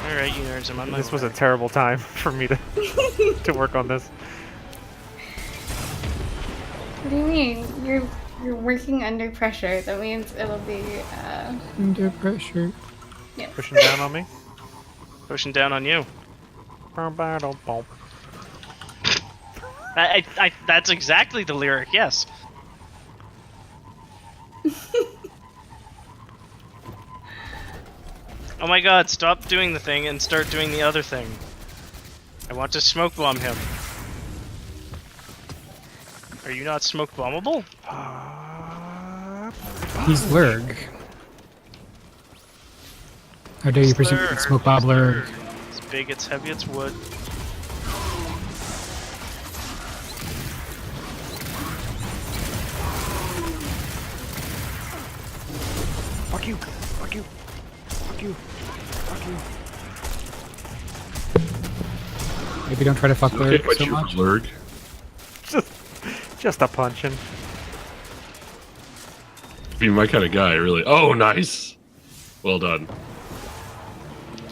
Alright, you nerds, I'm on my This was way. a terrible time for me to to work on this. What do you mean? You're working under pressure. That means it'll be Under pressure. yeah. Pushing down on me. Pushing down on you. Boom. That's exactly the lyric, yes. Oh my god, stop doing the thing and start doing the other thing. I want to smoke bomb him. Are you not smoke bombable? He's Lurg. How dare you presume you can smoke Bob Lurg? It's big, it's heavy, it's wood. Fuck you! Fuck you! Fuck you! Fuck you! Maybe don't try to fuck Lurg What so you much. Lurg? Just a punching. Be my kind of guy, really. Oh, nice. Well done.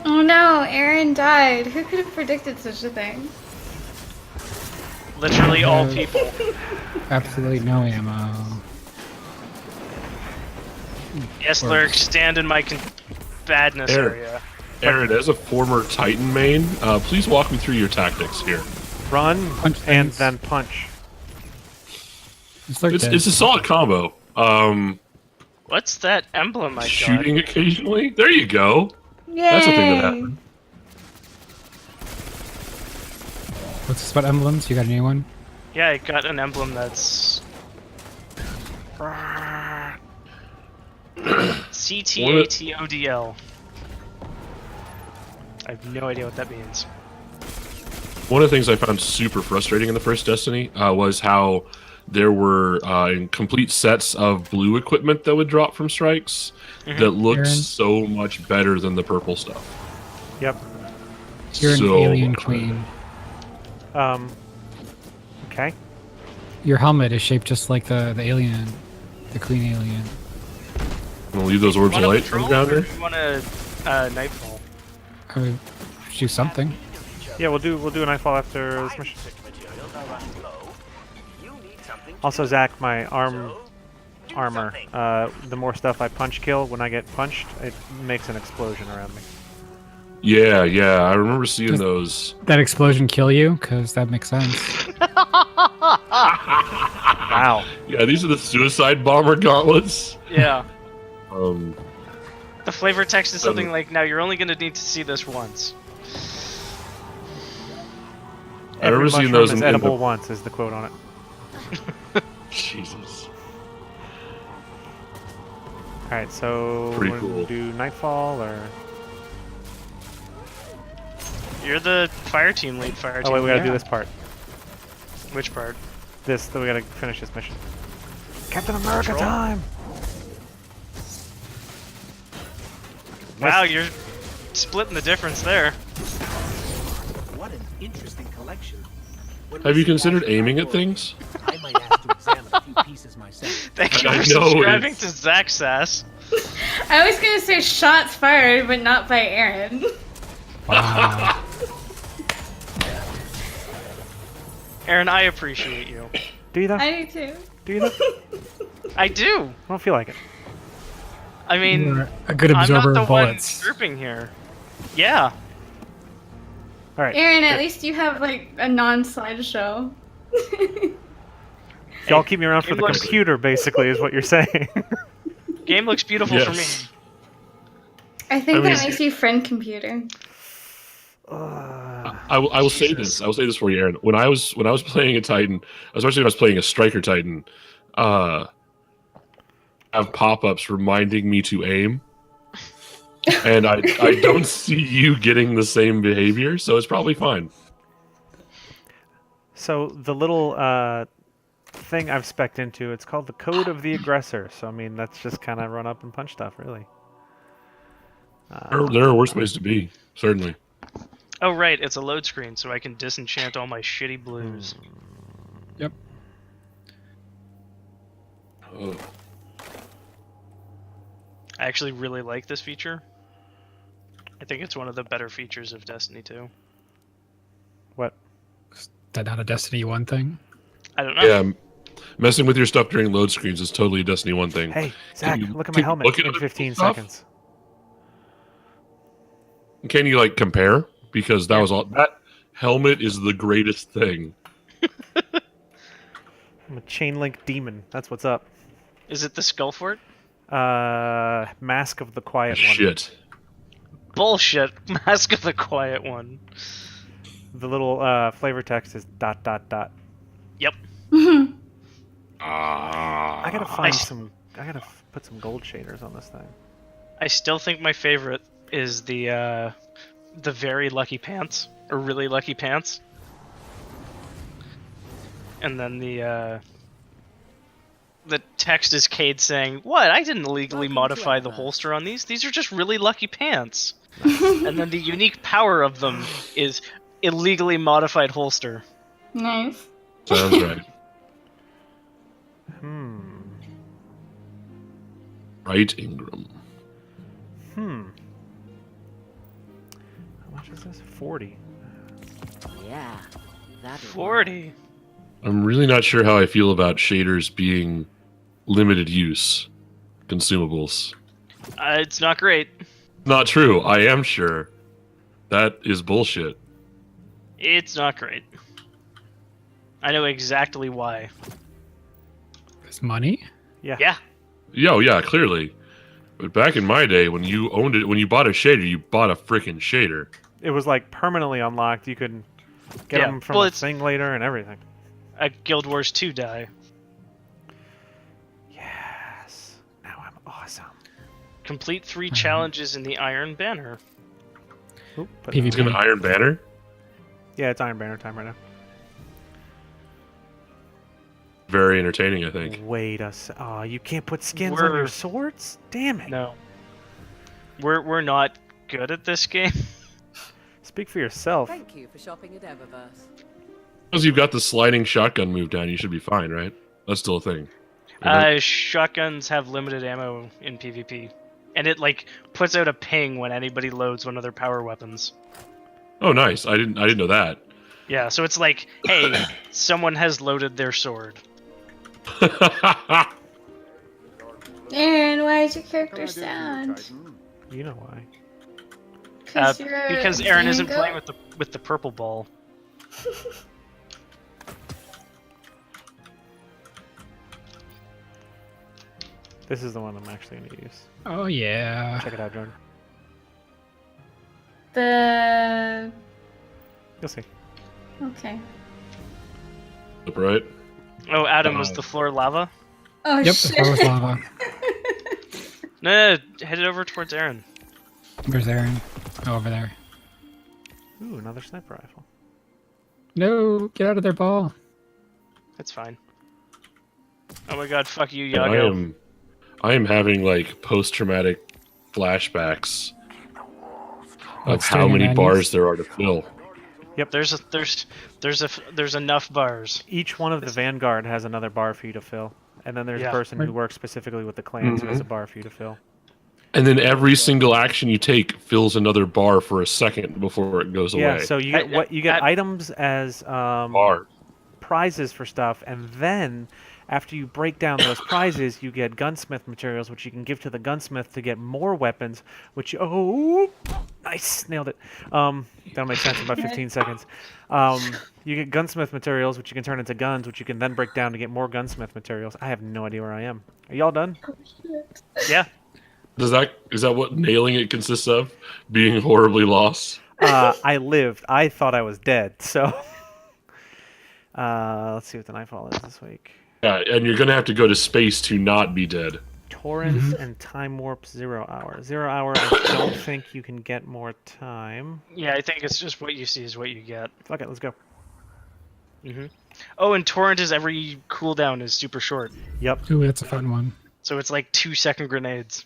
Oh no, Aaron died. Who could have predicted such a thing? Literally all people. Absolutely no ammo. Yes, Lurk, stand in my badness Aaron. area. Aaron, as a former Titan main, please walk me through your tactics here. Run Punch and things. then punch. It's Lurg dead. It's a solid combo. What's that emblem I got? Shooting occasionally. There you go. Yay! That's a thing that happened. What's this about emblems? You got a new one? Yeah, I got an emblem that's... CTATODL. I have no idea what that means. One of the things I found super frustrating in the first Destiny was how there were complete sets of blue equipment that would drop from strikes that looked Aaron? so much better than the purple stuff. Yep. You're an So alien much better. queen. Okay. Your helmet is shaped just like the alien, the queen alien. I'm gonna leave those orbs of Want a light on the patrol, ground or here. do you want a nightfall? I would do something. Yeah, we'll do a nightfall after this mission. Also, Zach, my armor. The more stuff I punch kill, when I get punched, it makes an explosion around me. Yeah, I remember seeing Just- those. That explosion kill you? Because that makes sense. Wow. Yeah, these are the suicide bomber gauntlets. Yeah. Um, The flavor text is something like, now you're only going to need to see this once. I remember Every seeing mushroom those is in edible the... once is the quote on it. Jesus. Alright, so Pretty we're cool. gonna do nightfall or... You're the fire team lead, fire team Oh wait, we gotta lead. do this part. Which part? We gotta finish this mission. Captain America Control? time! Wow, you're splitting the difference there. What an interesting collection. When Have we you see considered Ashton aiming at Outdoors, things? I might have to examine a few pieces myself. Thank you I for know subscribing it's- to Zach Sass. I was gonna say shots fired, but not by Aaron. Wow. Aaron, I appreciate you. Do you though? I do too. Do you though? I do. I don't feel like it. I mean, You're a good I'm absorber not the of one bullets. chirping here. Yeah. Alright. Aaron, at least you have like a non-slideshow. Y'all keep me around for Game the looks- computer, basically, is what you're saying. Game looks beautiful for me. Yes. I think I mean, that makes you friend computer. I will say Jesus. this. I will say this for you, Aaron. When I was playing a Titan, especially when I was playing a Striker Titan, have pop-ups reminding me to aim, and I don't see you getting the same behavior, so it's probably fine. So the little thing I've spec'd into, it's called the Code of the Aggressor. So I mean, that's just kind of run up and punch stuff, really. There are worse ways to be, certainly. Oh right, it's a load screen, so I can disenchant all my shitty blues. Yep. Oh. I actually really like this feature. I think it's one of the better features of Destiny 2. What? Is that not a Destiny 1 thing? I don't know. Yeah, messing with your stuff during load screens is totally a Destiny 1 thing. Hey, Zach, you- look at my can you helmet look at in other 15 stuff? seconds. Can you like compare? Because that was all. That helmet is the greatest thing. I'm a chain link demon. That's what's up. Is it the Skullfort? Mask of the Quiet One. Shit. Bullshit. Mask of the Quiet One. The little flavor text is ... Yep. I gotta find I- some. I gotta put some gold shaders on this thing. I still think my favorite is the very lucky pants, or really lucky pants. And then the text is Cade saying, "What? I didn't illegally modify the holster on these. These are just really lucky pants." And then the unique power of them is illegally modified holster. Nice. Sounds right. Right, Ingram. How much is this? 40. Yeah, that 40. I'm really not sure how I feel about shaders being limited use consumables. It's not great. Not true. I am sure. That is bullshit. It's not great. I know exactly why. It's money? Yeah. Yeah. Yo, yeah, clearly. But back in my day, when you owned it, when you bought a shader, you bought a freaking shader. It was like permanently unlocked. You could get Yeah, them from well, a it's- thing later and everything. A Guild Wars 2 die. Yes. Now I'm awesome. Complete 3 challenges in the Iron Banner. Oop, put PvP. it It's gonna Iron Banner. Yeah, it's Iron Banner time right now. Very entertaining, I think. Wait a sec. Oh, you can't put skins on We're- your swords? Damn it. No. We're not good at this game. Speak for yourself. Thank you for shopping at Eververse. Because you've got the sliding shotgun move down, you should be fine, right? That's still a thing. Shotguns have limited ammo in PvP. And it like puts out a ping when anybody loads one of their power weapons. Oh, nice. I didn't know that. Yeah, so it's like, hey, someone has loaded their sword. Aaron, why is your character sound? You know why. You're a Because Aaron isn't Django? playing with the purple ball. This is the one I'm actually going to use. Oh, yeah. Check it out, Jordan. The You'll see. okay. Right? Oh, Adam, was the floor lava? Oh Yep, the shit. floor was lava. No, head it over towards Aaron. Where's Aaron? Oh, over there. Ooh, another sniper rifle. No, get out of there, ball. That's fine. Oh my god, fuck you, I Yago. am having like post-traumatic flashbacks of What's how doing many your bars there are to fill. There's enough bars. Each one of the Vanguard has another bar for you to fill. And then there's Yeah. a person who works specifically with the clans who has a bar for you to fill. And then every single action you take fills another bar for a second before it goes Yeah, away. so you get what you get items as Bar. prizes for stuff, and then after you break down those prizes, you get gunsmith materials, which you can give to the gunsmith to get more weapons. Which nice, nailed it. That'll make sense in about 15 seconds. You get gunsmith materials, which you can turn into guns, which you can then break down to get more gunsmith materials. I have no idea where I am. Are y'all done? Yeah. Is that what nailing it consists of? Being horribly lost? I lived. I thought I was dead. So let's see what the nightfall is this week. Yeah, and you're gonna have to go to space to not be dead. Torrents and time warp 0 hour. 0 hour. I don't think you can get more time. Yeah, I think it's just what you see is what you get. Fuck it, let's go. Oh, and torrent is every cooldown is super short. Yep. Ooh, that's a fun one. So it's like 2-second grenades.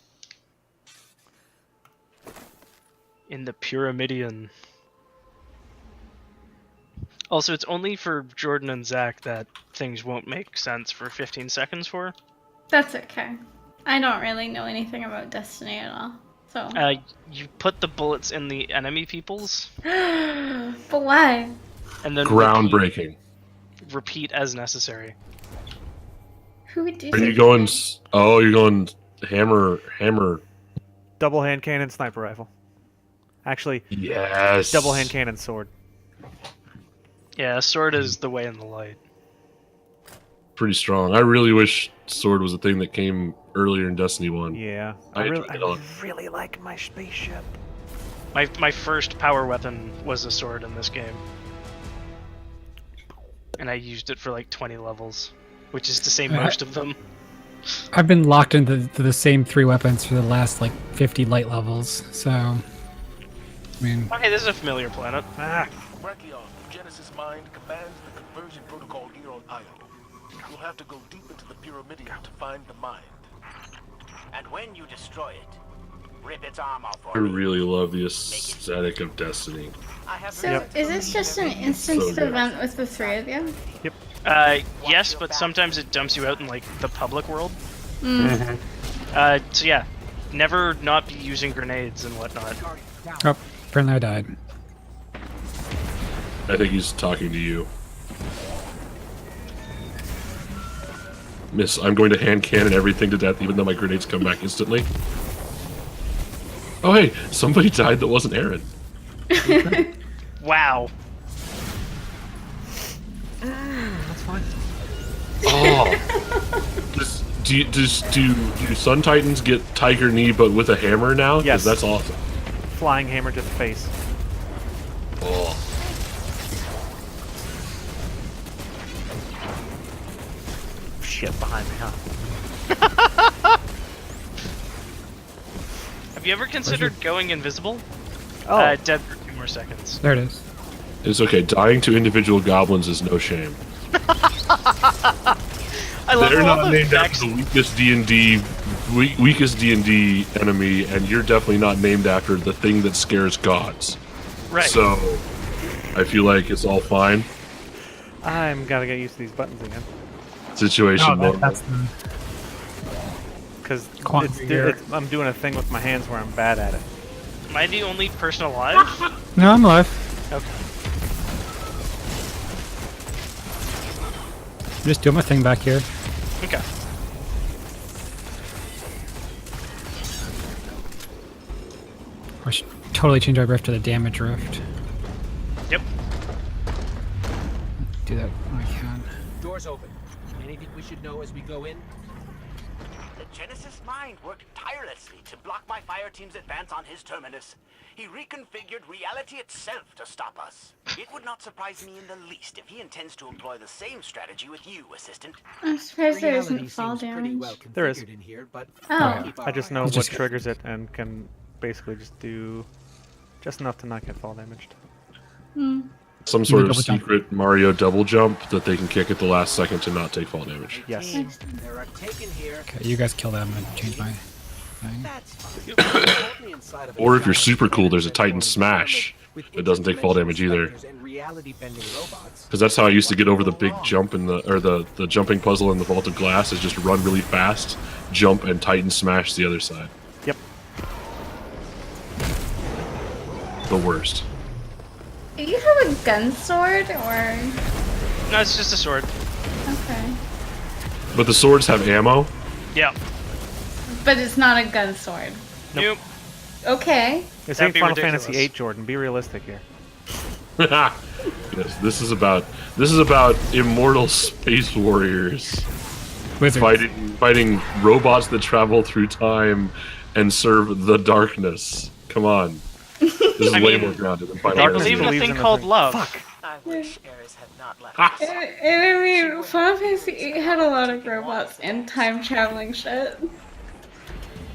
In the Pyramidion. Also, it's only for Jordan and Zach that things won't make sense for 15 seconds for. That's okay. I don't really know anything about Destiny at all. So. You put the bullets in the enemy peoples, But why? and then Groundbreaking. repeat as necessary. Who would do Are you such going? a thing? Oh, you're going hammer. Double hand cannon, sniper rifle. Actually, Yes. double hand cannon, sword. Yeah, sword is the way in the light. Pretty strong. I really wish sword was a thing that came earlier in Destiny 1. Yeah, I I enjoyed it a lot. really like my spaceship. My first power weapon was a sword in this game, and I used it for like 20 levels, which is to say most of them. I've been locked into the same 3 weapons for the last like 50 light levels. So, I mean, Okay, this is a familiar planet. Ah, Brachion, the Genesis mind commands the conversion protocol here on Io. You'll have to go deep into the Pyramidion to find the mind. And when you destroy it, rip its arm off I for me. really love the aesthetic of Destiny. I have So, researched is the this just an meaning of instanced good. event with the 3 of you? yes, but sometimes it dumps you out in like the public world. Mm. So yeah, never not be using grenades and whatnot. oh, apparently I died. I think he's talking to you. Miss, I'm going to hand cannon everything to death, even though my grenades come back instantly. Oh hey, somebody died that wasn't Aaron. Wow. That's fine. Oh. Do Sun Titans get Tiger Knee but with a hammer now? 'Cause Yes. that's awesome. Flying hammer to the face. Oh. Shit behind me, huh? Have you ever considered going invisible? Oh, Dead for 2 more seconds. There it is. It's okay. Dying to individual goblins is no shame. I love They're all not the named vex- after the weakest D&D enemy, and you're definitely not named after the thing that scares gods. Right. So, I feel like it's all fine. I'm gotta get used to these buttons again. Situation normal. that's the Because Quantum gear. I'm doing a thing with my hands where I'm bad at it. Am I the only person alive? No, I'm alive. Okay. I'm just doing my thing back here. Okay. I should totally change our rift to the damage rift. Yep. Do that when I can. Doors open. Anything we should know as we go in? The Genesis mind worked tirelessly to block my fire team's advance on his terminus. He reconfigured reality itself to stop us. It would not surprise me in the least if he intends to employ the same strategy with you, Assistant. I'm surprised there Reality isn't fall seems pretty damage. well There is. configured in here, but Oh. keep our I just eye know on what just- triggers it and can basically just do just enough to not get fall damaged. Hmm. Some sort of Double jump. secret Mario double jump that they can kick at the last second to not take fall damage. Yes. team. There are taken here. Okay, you guys kill them and change my thing. That's fine. Only inside of a Or if you're giant super cool, there's a transforming Titan Smash with that doesn't take fall damage either. interdimensional specters and reality-bending robots. Because that's how I used to get over the big jump in the jumping puzzle in the Vault of Glass is just run really fast, jump, and Titan Smash the other side. Yep. The worst. Do you have a gun sword or? No, it's just a sword. Okay. But the swords have ammo. Yeah. But it's not a gun sword. Nope. Okay. This That'd ain't be Final ridiculous. Fantasy VIII, Jordan. Be realistic here. Yes, this is about immortal space warriors Wizards. fighting robots that travel through time and serve the darkness. Come on. This is I way mean, more grounded than They Final Darkness believe in a believes thing in the called thing. love. Fuck. I wish Ares had not left Ah. us. And I mean, Final Fantasy VIII had a lot of robots and time traveling shit.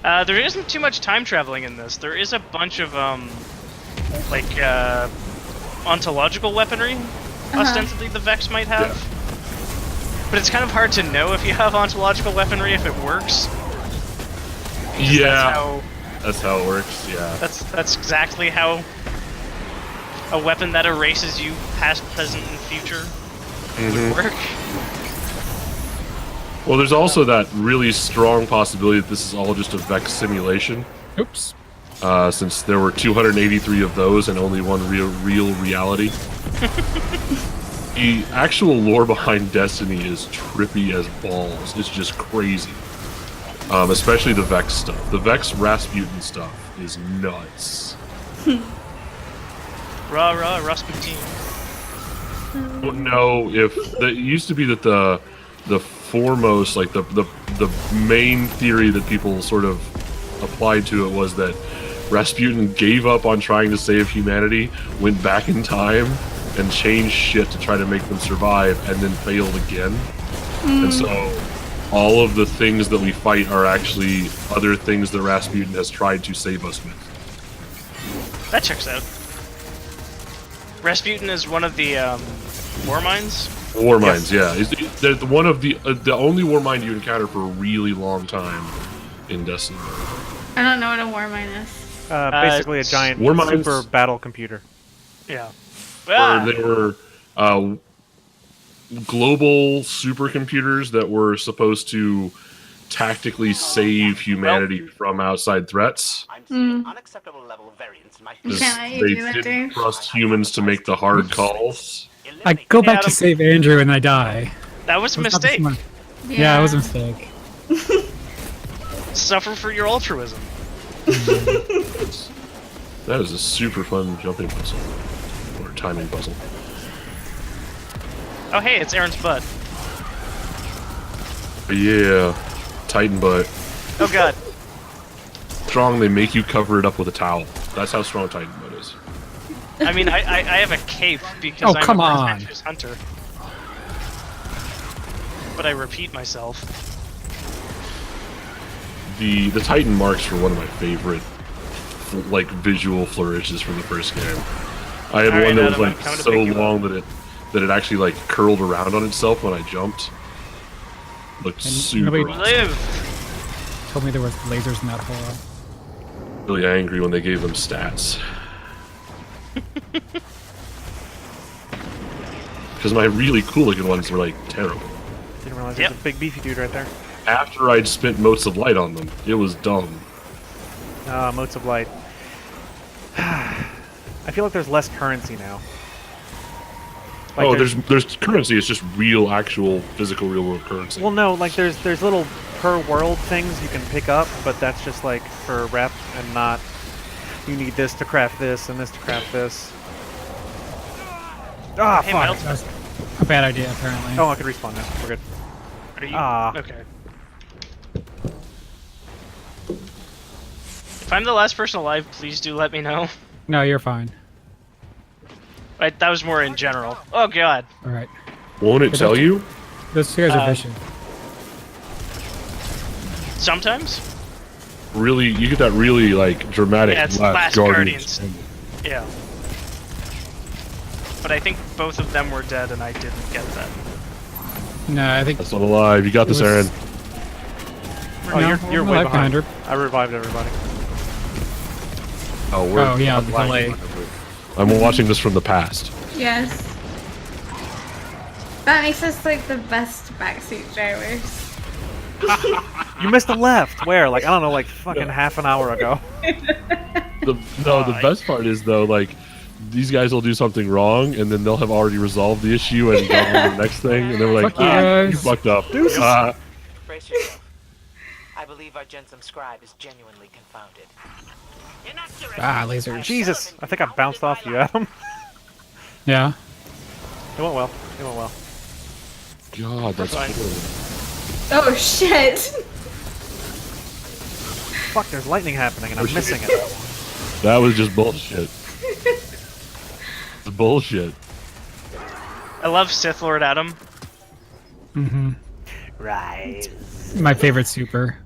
There isn't too much time traveling in this. There is a bunch of ontological weaponry. Ostensibly, the Vex might have. But it's kind of hard to know if you have ontological weaponry if it works. Yeah, that's how it works. Yeah. That's exactly how a weapon that erases you past, present, and future would work. Well, there's also that really strong possibility that this is all just a Vex simulation. Oops. since there were 283 of those and only one real reality. The actual lore behind Destiny is trippy as balls. It's just crazy. Especially the Vex stuff. The Vex Rasputin stuff is nuts. Rah rah Rasputin. I don't know if it used to be that the foremost, like the main theory that people sort of applied to it was that Rasputin gave up on trying to save humanity, went back in time, and changed shit to try to make them survive, and then failed again. And so all of the things that we fight are actually other things that Rasputin has tried to save us with. That checks out. Rasputin is one of the war mines. War mines, yeah. They're one of the only war mine you encounter for a really long time in Destiny. I don't know what a war mine is. Basically a giant War mines- super battle computer. Yeah. Where they were global supercomputers that were supposed to tactically save humanity from outside threats. I'm seeing an unacceptable level of variance in my 'Cause Yeah, you they do that, didn't Dave. trust humans to make the hard calls. I go back Yeah, to save Andrew and I die. That was a That's not the mistake. smart- Yeah, it was a mistake. Suffer for your altruism. That is a super fun jumping puzzle. Or timing puzzle. Oh hey, it's Aaron's butt. But yeah, Titan butt. Oh god. Strong, they make you cover it up with a towel. That's how strong Titan butt is. I mean, I have a cape because Oh, I'm come a on. adventurous hunter. But I repeat myself. The Titan marks were one of my favorite like visual flourishes from the first game. I had Alright, one that was Adam, I'm like coming to so pick you up. long that it actually like curled around on itself when I jumped. Looked And super nobody- awesome. Live! Told me there was lasers in that hole. Really angry when they gave them stats. Because my really cool looking ones were like terrible. Didn't realize Yep. there's a big beefy dude right there. After I'd spent motes of light on them, it was dumb. Motes of light. I feel like there's less currency now. Like Oh, there's currency. It's just real, actual, physical, real world currency. Well, no, like there's little per world things you can pick up, but that's just like for rep and not. You need this to craft this and this to craft this. Ah, Hey, fuck. Miles, That was a bad idea, apparently. Oh, I could respawn now. We're good. are you... Ah. Okay. If I'm the last person alive, please do let me know. No, you're fine. Right, that was more in general. Oh god. All right. Won't it tell you? Those two guys are Uh, vicious. Sometimes? Really, you get that really like dramatic Yeah, it's last Last Guardians. Yeah. But I think both of them were dead and I didn't get that. No, I think That's not alive. You got this, It was- Aaron. Oh, No, you're I'm way alive behind. behind her. I revived everybody. Oh, Oh, yeah, the delay. I'm watching this from the past. Yes. That makes us like the best backseat drivers. You missed a left. Where? Like I don't know, like fucking half an hour ago. The best part is though, like these guys will do something wrong, and then they'll have already resolved the issue and go on to the next thing, and they're like, Fuck you you guys." fucked up. Brace yourself. I believe our Jensum scribe is genuinely confounded. lasers. Jesus, I think I bounced off you, Adam. Yeah. It went well. It went well. God, that's fine. horrible. Oh shit! Fuck, there's lightning happening and I'm missing it. That was just bullshit. It's bullshit. I love Sith Lord Adam. Mm-hmm. Right. My favorite super.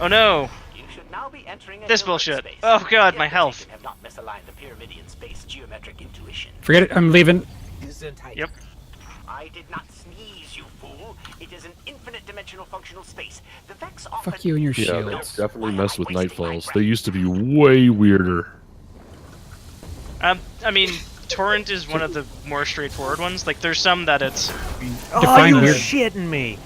Oh no! You should now be entering a This Hilbert bullshit. space. Oh god, The my health. Undertaken have not misaligned the Pyramidian space geometric intuition. Forget it. I'm leaving. Yep. I did not sneeze, you fool. It is an infinite dimensional functional space. The Vex often... Fuck you and your Yeah, they shields. definitely messed with Nightfalls. They used to be way weirder. I mean, Torrent is one of the more straightforward ones. Like, there's some that it's... Oh, Define you weird. shitting me.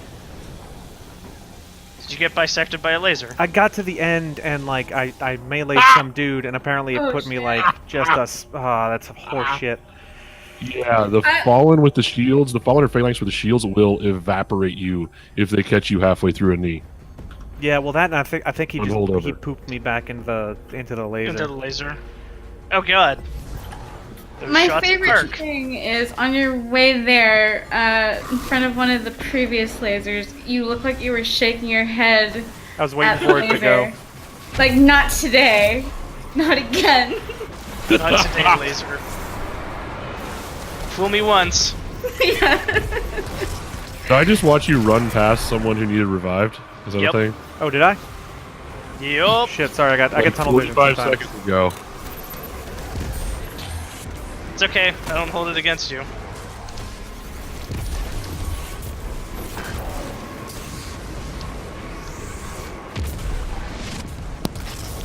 Did you get bisected by a laser? I got to the end and like I meleeed some dude and apparently it Oh, put me shit. like just that's horse shit. Yeah, the Fallen with the shields, the Fallen or Phalanx with the shields will evaporate you if they catch you halfway through a knee. Yeah, well that and I think he On just holdover. he pooped me back into the laser. Into the laser. Oh god. Those My shots favorite arc. thing is on your way there, in front of one of the previous lasers, you look like you were shaking your head I was at waiting the for it to go. laser. Like, not today. Not again. Not today, laser. Fool me once. Yeah. Did I just watch you run past someone who needed revived? Is that Yep. a thing? Oh, did I? Yup. Shit, sorry, I got Like tunnel vision 45 sometimes. seconds ago. It's okay. I don't hold it against you.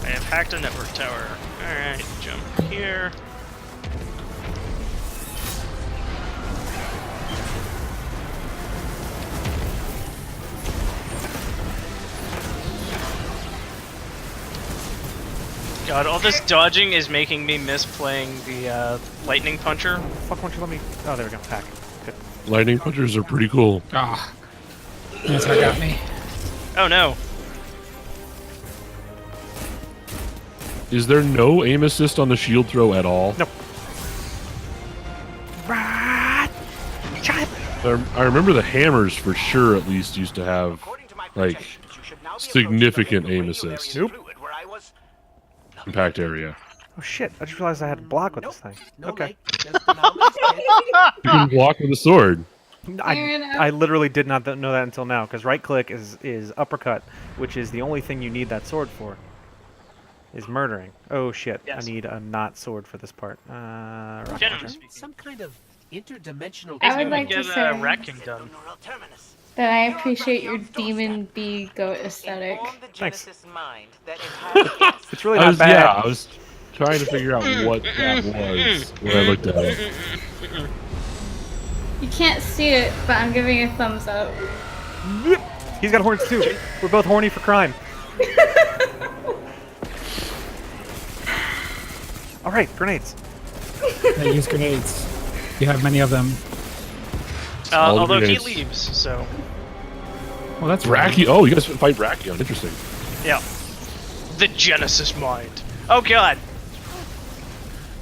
I have hacked a network tower. Alright, jump here. God, all this dodging is making me miss playing the lightning puncher. Fuck, won't you let me? Oh, there we go. Hack. Good. Lightning punchers are pretty cool. Ah, that's what got me. Oh no. Is there no aim assist on the shield throw at all? Nope. I remember the hammers for sure at least used to have According to my like projections, you should now be significant approaching aim the radio assist. area fluid where I was. Impact area. Oh shit! I just realized I had to block with this thing. Okay. You can block with a sword. Aaron, I literally did not know that until now because right click is uppercut, which is the only thing you need that sword for. Is murdering. Oh shit! Yes. I need a not sword for this part. Rocket Generally launcher. speaking. Some kind of interdimensional. I would Gonna like to get say Rat King done. Neural terminus. that I appreciate your demon bee goat aesthetic. Inform the Thanks. Genesis mind that it has It's really I not was, bad. yeah, I was trying to figure out what that was when I looked at it. You can't see it, but I'm giving a thumbs up. He's got horns too. We're both horny for crime. All right, grenades. Yeah, use grenades. You have many of them. All the Although he grenades. leaves, so Well, that's right. Brachio. Oh, you guys fight Brachion. Interesting. yeah. The Genesis mind. Oh god.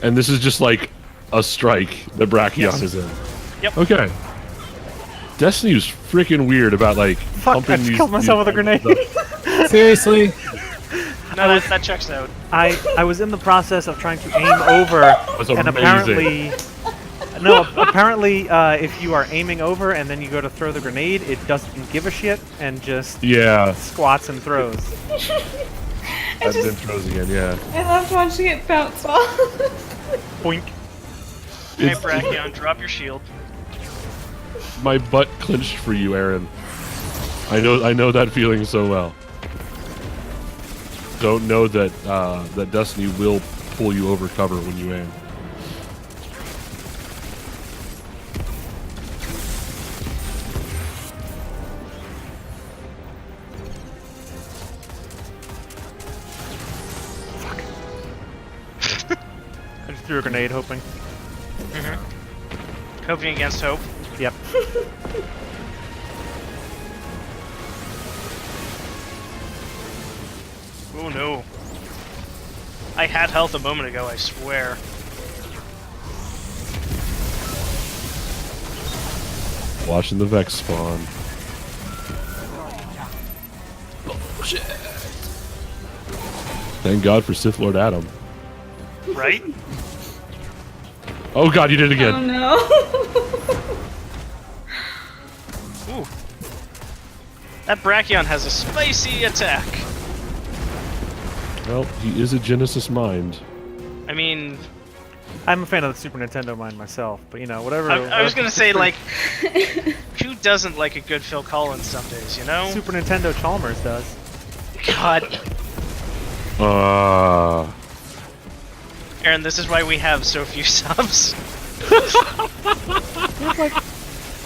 And this is just like a strike that Brachion Yes. is in. Yep. Okay. Destiny was freaking weird about like Fuck! I pumping just these. killed myself with a grenade. Seriously? No, that checks out. I was in the process of trying to aim over, was and amazing. apparently, if you are aiming over and then you go to throw the grenade, it doesn't give a shit and just Yeah, squats and throws. and then throws again. Yeah. I loved watching it bounce off. Boink. Hey, It's- Brachion, drop your shield. My butt clenched for you, Aaron. I know that feeling so well. Don't know that that Destiny will pull you over cover when you aim. I just threw a grenade, hoping. Hoping against hope. Yep. Oh no. I had health a moment ago, I swear. Watching the Vex spawn. Thank God for Sith Lord Adam. Right? Oh God, you did it Oh again. no. Ooh. That Brachion has a spicy attack. Well, he is a Genesis mind. I mean, I'm a fan of the Super Nintendo mind myself, but you know, whatever. I was gonna say, like, who doesn't like a good Phil Collins some days, you know? Super Nintendo Chalmers does. God. Aaron, this is why we have so few subs. There's like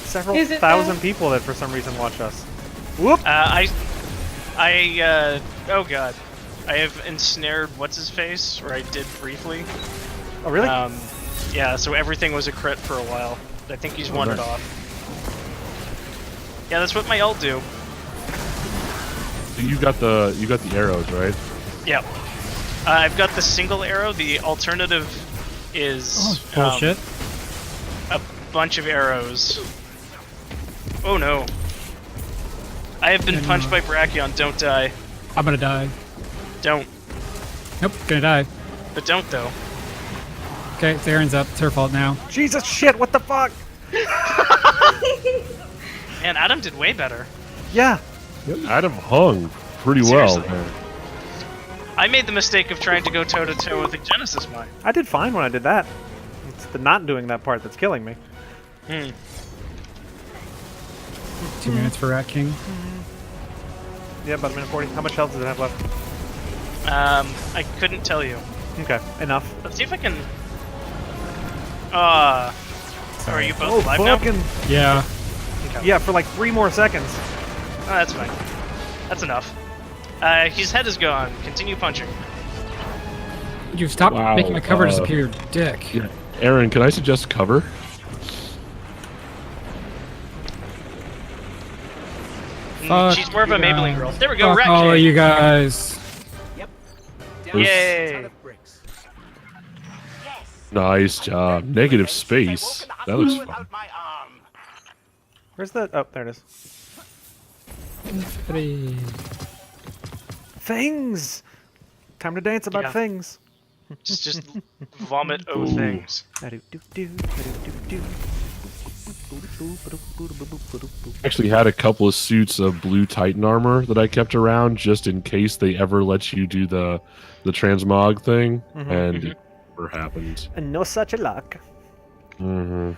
several Is it thousand though? people that for some reason watch us. Whoop! I Oh god. I have ensnared what's-his-face, or I did briefly. Oh, really? Yeah, so everything was a crit for a while. I think he's won it off. Yeah, that's what my ult do. So you got the arrows, right? Yep. I've got the single arrow. The alternative is Bullshit. a bunch of arrows. Oh no. I have been punched by Brachion. Don't die. I'm gonna die. Don't. Nope, gonna die. But don't though. Okay, Theron's up. It's her fault now. Jesus shit, what the fuck? Man, Adam did way better. Yeah. Adam hung pretty Seriously. well, man. I made the mistake of trying to go toe-to-toe with the Genesis Mine. I did fine when I did that. It's the not doing that part that's killing me. 2 minutes for Rat King. Yeah, about a minute 40. How much health does it have left? I couldn't tell you. Okay, enough. Let's see if I can... are you both alive now? fucking... Yeah. Okay. Yeah, for like 3 more seconds. Oh, that's fine. That's enough. His head is gone. Continue punching. Would you stop Wow, making my cover disappear, your dick? Yeah. Aaron, can I suggest cover? Fuck She's more of a you Maybelline guys. girl. There we go, Fuck Rat all of King. you guys. Yay! Nice job. Negative space. That looks fun. Where's the... Oh, there it is. Pretty- Things! Time to dance about Yeah. things. Just vomit things. Actually had a couple of suits of blue Titan armor that I kept around just in case they ever let you do the transmog thing, and it never happened. And no such a luck. Mm-hmm.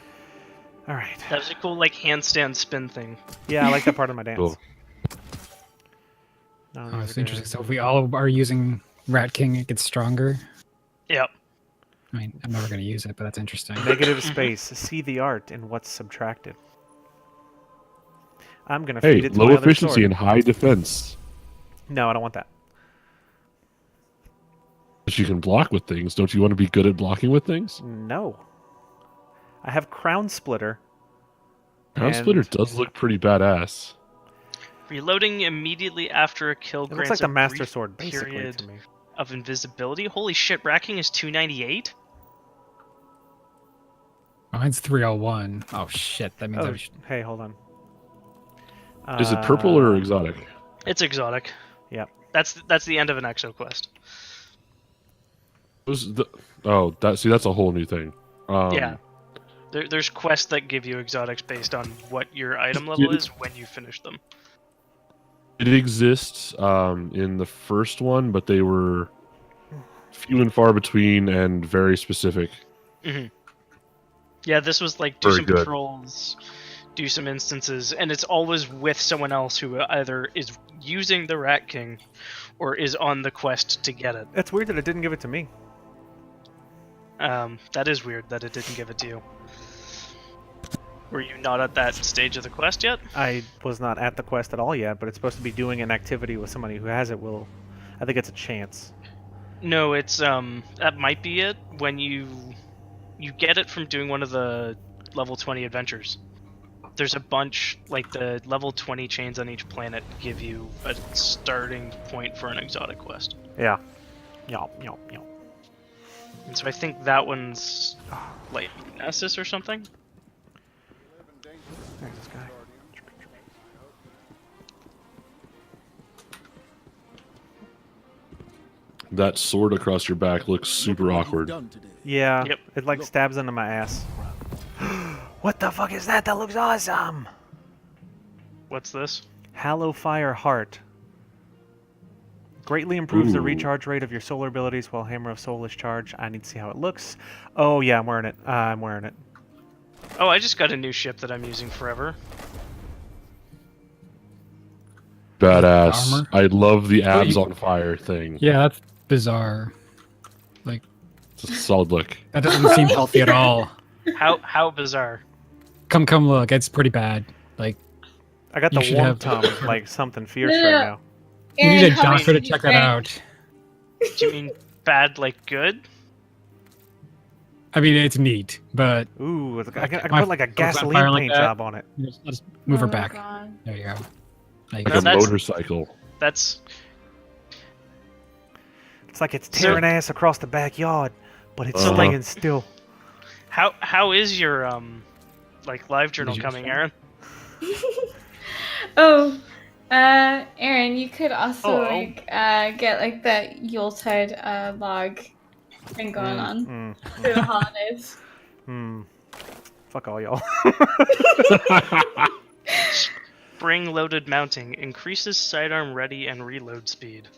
Alright. That was a cool, like, handstand spin thing. Yeah, I like that part of my dance. Cool. No, Oh, it's interesting. So if we all are using Rat King, it gets stronger. Yep. I mean, I'm never going to use it, but that's interesting. Negative space. See the art in what's subtracted. I'm gonna Hey, feed it to low my other efficiency sword. and high defense. No, I don't want that. But you can block with things. Don't you want to be good at blocking with things? No. I have Crown Splitter. Crown Splitter does look pretty badass. Reloading immediately after a kill It looks grants like the a Master brief Sword, basically, period to me. of invisibility. Holy shit, Rat King is 298? Mine's 301. Oh shit, that means Oh, I should... hey, hold on. Is it purple or exotic? It's exotic. Yep. That's the end of an Exo quest. That's a whole new thing. Yeah. There's quests that give you exotics based on what your item level is when you finish them. It exists in the first one, but they were few and far between and very specific. Mm-hmm. Yeah, this was like do Very some good. patrols, do some instances, and it's always with someone else who either is using the Rat King or is on the quest to get it. It's weird that it didn't give it to me. That is weird that it didn't give it to you. Were you not at that stage of the quest yet? I was not at the quest at all yet, but it's supposed to be doing an activity with somebody who has it. I think it's a chance. No, it's that might be it when you get it from doing one of the level 20 adventures. There's a bunch, like the level 20 chains on each planet give you a starting point for an exotic quest. Yeah. Yop. And so I think that one's like Nessus or something. There's this guy. That sword across your back looks super awkward. Yeah. Yep. It like stabs into my ass. What the fuck is that? That looks awesome. What's this? Hallowfire Heart. Greatly improves the Ooh. recharge rate of your solar abilities while Hammer of Soul is charged. I need to see how it looks. Oh yeah, I'm wearing it. I'm wearing it. Oh, I just got a new ship that I'm using forever. Badass. Armor? I love the abs on fire thing. Yeah, that's bizarre. Like, It's a solid look. that doesn't seem healthy at all. How bizarre. Come look, it's pretty bad. Like, I got You the should warm have- tongue, like something fierce Yeah. right now. You need Aaron, a how much doctor to did you check that drink? out. Do you mean bad like good? I mean, it's neat, but Ooh, I can My put like a phone's on gasoline fire like paint that. job on it. just move her Oh my back. God. There you go. There you Like go. No, a that's- motorcycle. That's It's like it's So- tearing ass across the backyard, but it's Uh-huh. staying still. how is your like live journal you coming, say? Aaron? Oh, Aaron, you could also Oh. like get like that Yuletide log thing going on for the holidays. Fuck all y'all. Spring-loaded mounting increases sidearm ready and reload speed.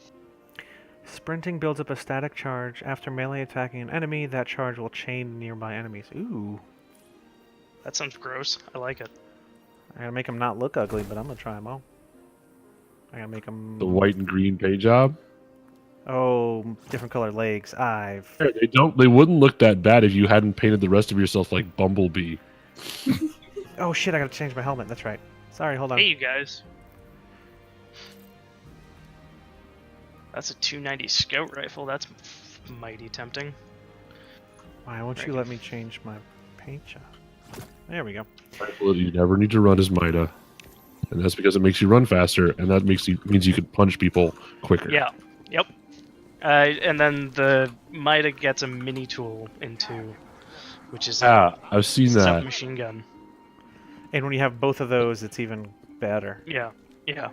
Sprinting builds up a static charge. After melee attacking an enemy, that charge will chain nearby enemies. Ooh. That sounds gross. I like it. I gotta make them not look ugly, but I'm gonna try them all. I gotta make them... The white and green paint job. Oh, different colored legs. They wouldn't look that bad if you hadn't painted the rest of yourself like Bumblebee. Oh shit, I gotta change my helmet. That's right. Sorry, hold on. Hey, you guys. That's a 290 scout rifle. That's mighty tempting. Why won't you let me change my paint job? There we go. Well, you never need to run as Mida, and that's because it makes you run faster, and that means you can punch people quicker. Yeah. Yep. And then the Mida gets a mini tool into, which is Yeah, I've seen that. submachine gun. And when you have both of those, it's even better. Yeah. Yeah.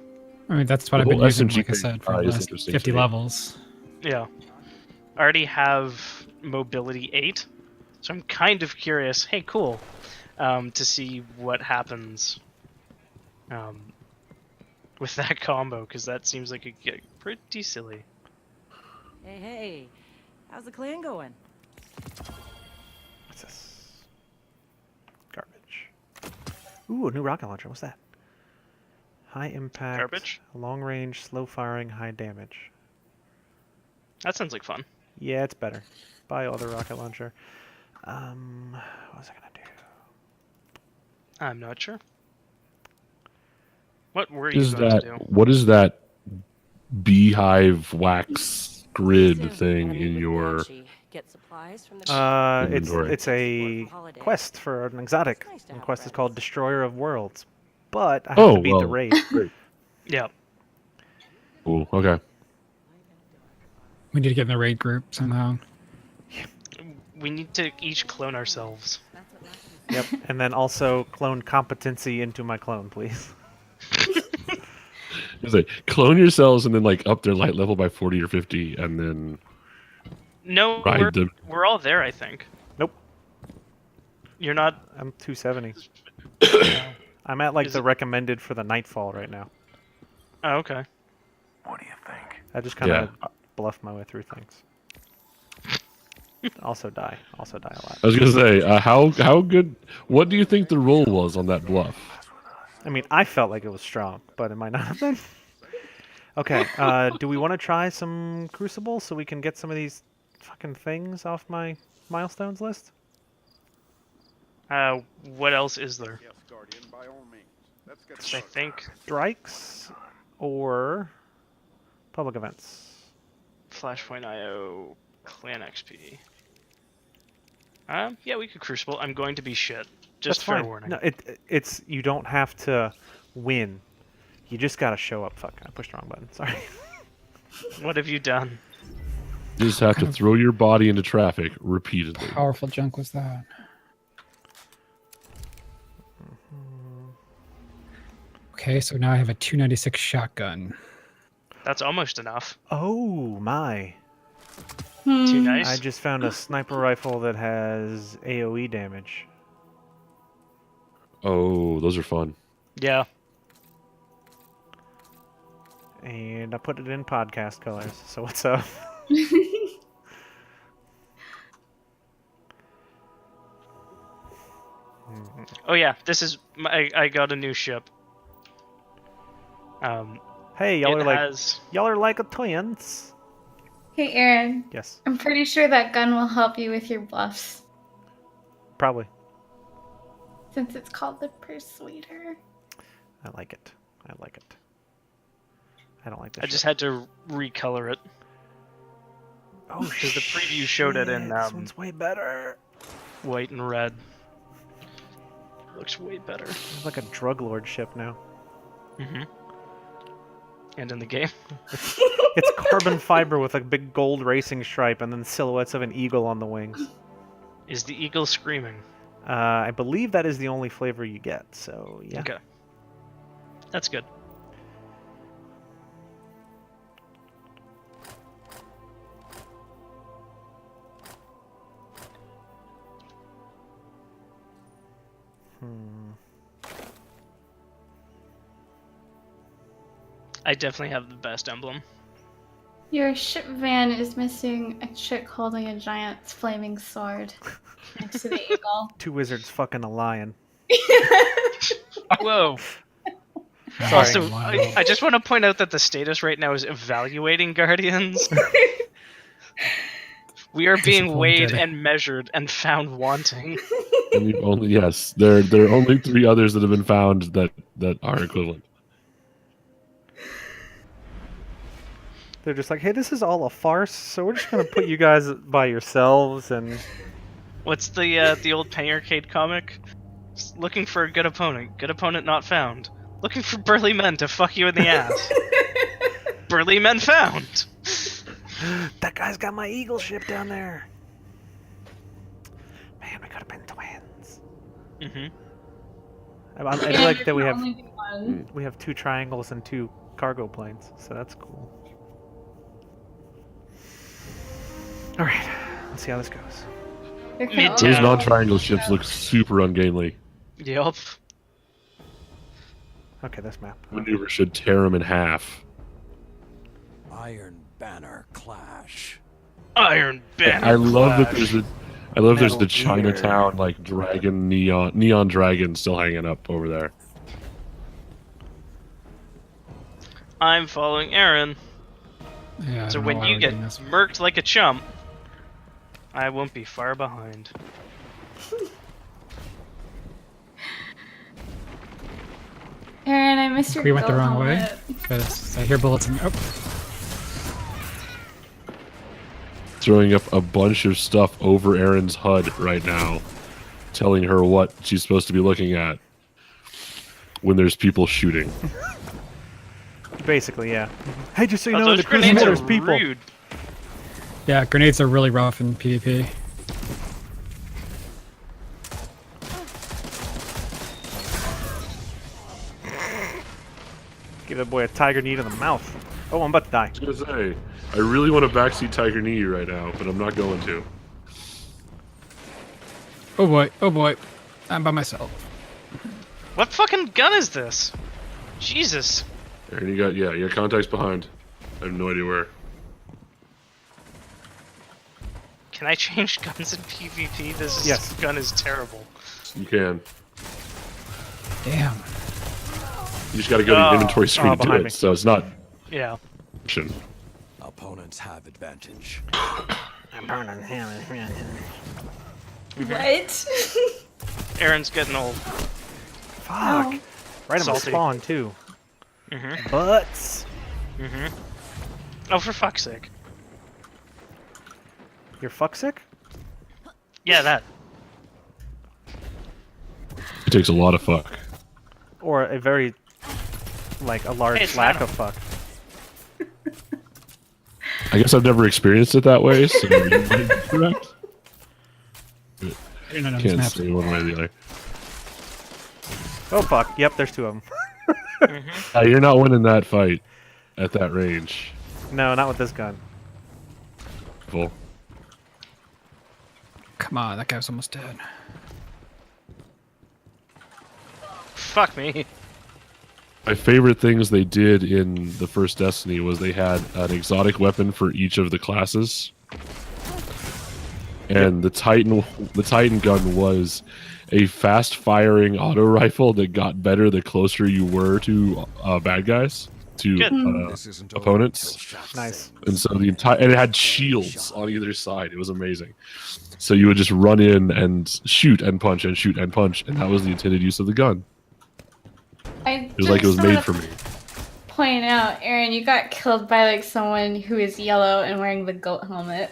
I mean, that's what I've The been whole using, SMG like I thing, said, for the is last interesting 50 to me. levels. Yeah. I already have mobility 8, so I'm kind of curious. Hey, cool. To see what happens with that combo, because that seems like it get pretty silly. Hey, hey. How's the clan going? What's this? Garbage. Ooh, a new rocket launcher. What's that? High impact. Garbage? Long range, slow firing, high damage. That sounds like fun. Yeah, it's better. Buy other rocket launcher. What was I gonna do? I'm not sure. What were you Is going that to do? what is that beehive wax grid Soon, thing gonna in meet with your? Banshee. Get supplies from the It's Inventory. a quest for an exotic. It's nice to The have quest is friends. called Destroyer of Worlds. But I have Oh, to beat the well. raid. Yeah. Cool. Okay. We need to get in the raid group somehow. We need to each clone ourselves. Yep. And then also clone competency into my clone, please. It's like clone yourselves and then like up their light level by 40 or 50, and then No, ride them. we're all there, I think. Nope. You're not. I'm 270. I'm at like Is the it- recommended for the Nightfall right now. Oh, okay. What do you think? I just kind of Yeah. bluff my way through things. Also die a lot. I was gonna say, how good? What do you think the roll was on that bluff? I mean, I felt like it was strong, but it might not have been. Okay, do we want to try some Crucible so we can get some of these fucking things off my milestones list? What else is there? Yes, Guardian, by all means. Let's get 'Cause I think Strikes or public events? Flashpoint IO, Clan XP. Yeah, we could Crucible. I'm going to be shit. Just That's fair fine. warning. No, it's you don't have to win. You just gotta show up. Fuck, I pushed the wrong button. Sorry. What have you done? You just have to throw your body into traffic repeatedly. Powerful junk was that? Okay, so now I have a 296 shotgun. That's almost enough. Oh my! Too nice. I just found a sniper rifle that has AOE damage. Oh, those are fun. Yeah. And I put it in podcast colors. So what's up? Oh yeah. This is. I got a new ship. Hey, y'all it are like has. y'all are like a twins. Hey, Aaron, Yes, I'm pretty sure that gun will help you with your bluffs, probably. since it's called the Persuader. I like it. I like it. I don't like this. I just ship. had to recolor it. Oh, because the preview showed it in shit, this one's way better. white and red. Looks way better. It's like a drug lord ship now. Mm-hmm. And in the game. It's carbon fiber with a big gold racing stripe and then silhouettes of an eagle on the wings. Is the eagle screaming? I believe that is the only flavor you get, so yeah. Okay. That's good. I definitely have the best emblem. Your ship van is missing a chick holding a giant flaming sword next to the eagle. Two wizards fucking a lion. Whoa. Sorry. Also, Wow. I just want to point out that the status right now is evaluating Guardians. We are being weighed Disappointed. and measured and found wanting. And you've only yes, there are only 3 others that have been found that are equivalent. They're just like, hey, this is all a farce, so we're just gonna put you guys by yourselves and What's the old Penny Arcade comic? Looking for a good opponent not found. Looking for burly men to fuck you in the ass. Burly men found. that guy's got my eagle ship down there. Man, we could have been twins. Mm-hmm. I Yeah, like that we you're have the only one. 2 triangles and 2 cargo planes, so that's cool. All right, let's see how this goes. You're Mid- kinda Yeah. Those old. non-triangle ships look super ungainly. Yup. Okay, this map. Maneuver should tear them in half. Iron Banner Clash. Iron Banner. I love that Clash. there's the Metal Chinatown like dragon neon dragon still hanging up over there. I'm following Aaron. Yeah, I So don't know when why you we're get doing this. murked like a chump, I won't be far behind. Aaron, I missed your We went the goat wrong way helmet. because I hear bullets. Oh, Throwing up a bunch of stuff over Erin's HUD right now, telling her what she's supposed to be looking at when there's people shooting. Basically, yeah. Hey, just so you Oh, know, in those the cruiser grenades there's are people. rude. yeah, grenades are really rough in PvP. Give that boy a tiger knee to the mouth. Oh, I'm about to die. I was gonna say, I really want to backseat Tiger Knee you right now, but I'm not going to. Oh boy, I'm by myself. What fucking gun is this? Jesus. Erin, you got contacts behind. I have no idea where. Can I change guns in PvP? Yes. Gun is terrible. You can. Damn. You just got to go to the inventory screen to do behind it, me. so it's not Yeah. action. Opponents have advantage. What? Aaron's getting old. Fuck. Oh. Right on the Salty. spawn, too. Mm-hmm. Butts. Mm-hmm. Oh, for fuck's sake. You're fuck sick? Yeah, that. It takes a lot of fuck. Or a very, like, a large Hey, it's lack metal. of fuck. I guess I've never experienced it that way, so you might be correct. No, this Can't map's- say one way or the other. Oh, fuck. Yep, there's 2 of them. You're not winning that fight at that range. No, not with this gun. Full. Come on, that guy was almost dead. Fuck me. My favorite things they did in the first Destiny was they had an exotic weapon for each of the classes. And the Titan gun was a fast-firing auto rifle that got better the closer you were to bad guys, to Good. This isn't over opponents. until shots Nice. sing. And so and it had shields on either side. It was amazing. So you would just run in and shoot and punch and shoot and punch, and that was the intended use of the gun. I It was like it was just made thought for of me. point out, Aaron, you got killed by like someone who is yellow and wearing the goat helmet.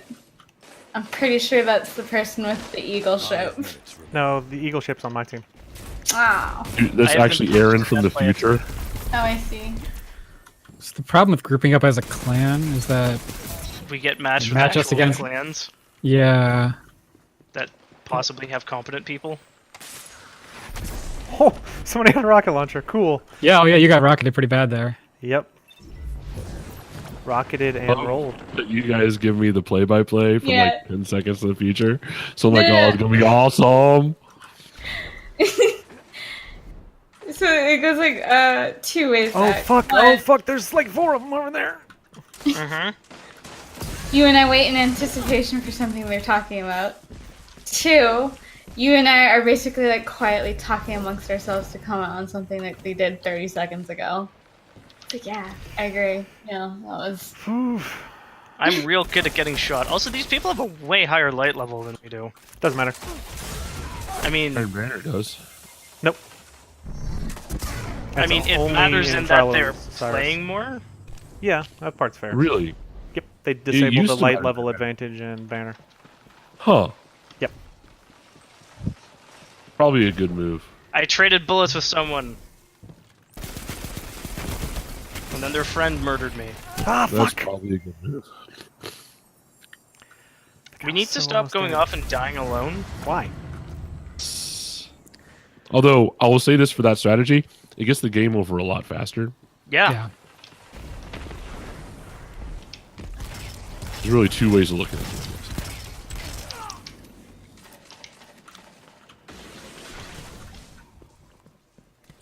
I'm pretty sure that's the person with the eagle ship. No, the Eagle ship's on my team. Wow. Dude, that's I have actually been Aaron from the that player. future. Oh, I see. So the problem with grouping up as a clan is that, We get matched with Match us actual against- clans yeah, that possibly have competent people. Oh, somebody had a rocket launcher. Cool. yeah, oh yeah, you got rocketed pretty bad there. Yep. Rocketed and Oh. rolled. You guys give me the play-by-play from Yeah. like 10 seconds in the future. So I'm like, Yeah. oh, it's gonna be awesome. So it goes like 2 ways. Oh back. fuck! One, Oh fuck! There's like 4 of them over there. You and I wait in anticipation for something they're talking about. 2, you and I are basically like quietly talking amongst ourselves to comment on something that they did 30 seconds ago. It's like, yeah, I agree. Yeah, that was. I'm real good at getting shot. Also, these people have a way higher light level than we do. Doesn't matter. I mean, Iron Banner does. Nope. I That's mean, it only matters in that Trial of they're Cyrus. playing more. Yeah, that part's fair. Really? Yep, they disabled used the to light matter. level advantage in Banner. Huh. Yep. Probably a good move. I traded bullets with someone, and then their friend murdered me. Ah, That's fuck! probably a good move. We need to So stop almost going dead. off and dying alone. Why? Although I will say this for that strategy, it gets the game over a lot faster. Yeah. Yeah. There's really 2 ways of looking at this.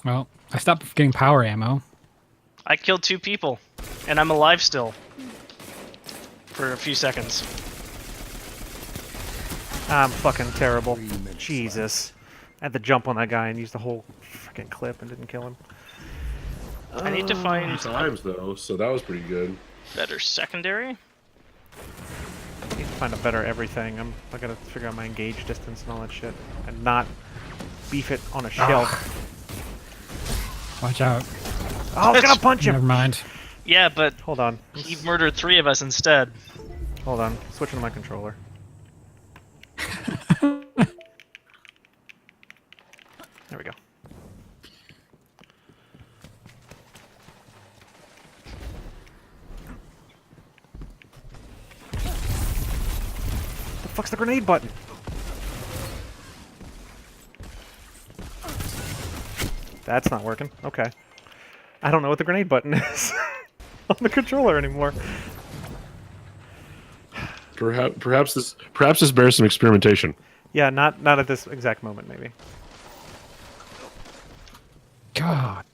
Well, I stopped getting power ammo. I killed 2 people, and I'm alive still. For a few seconds. I'm fucking terrible. Jesus. I had to jump on that guy and use the whole freaking clip and didn't kill him. I need to find Times though, so that was pretty good. better secondary. I need to find a better everything. I gotta figure out my engage distance and all that shit. And not beef it on a shelf. Watch out. Oh, I was gonna punch Never him! mind. Yeah, but Hold on. he murdered 3 of us instead. Hold on. Switching to my controller. There we go. The fuck's the grenade button? That's not working. Okay. I don't know what the grenade button is on the controller anymore. Perhaps this bears some experimentation. Yeah, not at this exact moment, maybe. God.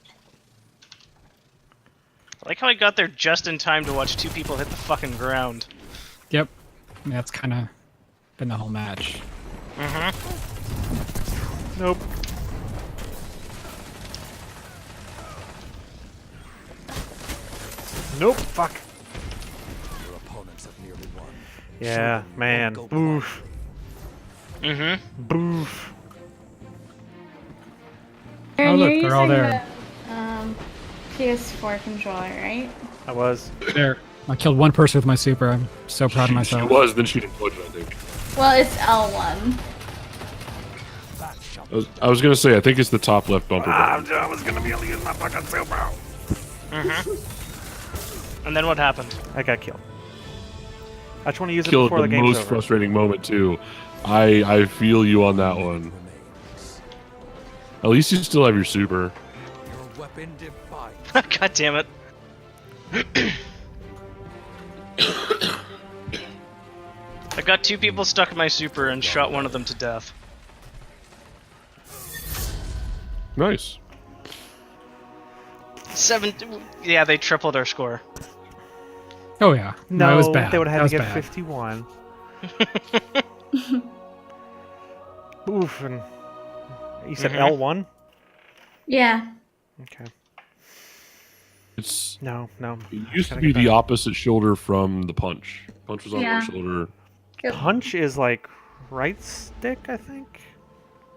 I like how I got there just in time to watch 2 people hit the fucking ground. Yep. That's kind of been the whole match. Nope. Nope. Fuck. Your opponents have nearly won. Yeah, man. Boof. Boof. Aaron, Oh, look, you're they're all using there. the PS4 controller, right? I was. There. I killed 1 person with my super. I'm so proud of She myself. was, then she didn't budge, I think. Well, it's L1. I was gonna say, I think it's the top left bumper. button. I was gonna be able to use my fucking super. And then what happened? I got killed. I just want to use it Killed before the the game's most over. frustrating moment too. I feel you on that one. At least you still have your super. Your weapon defies. God damn it. I got 2 people stuck in my super and shot one of them to death. Nice. 7. Yeah, they tripled our score. Oh yeah. No, it was bad. they would have That had to was get bad. 51. Oof, and you said Mhm. L1? Yeah. Okay. It's No. it used to Gotta be get the back. opposite shoulder from the punch. Punch was on Yeah. one shoulder. Punch is like right stick, I think.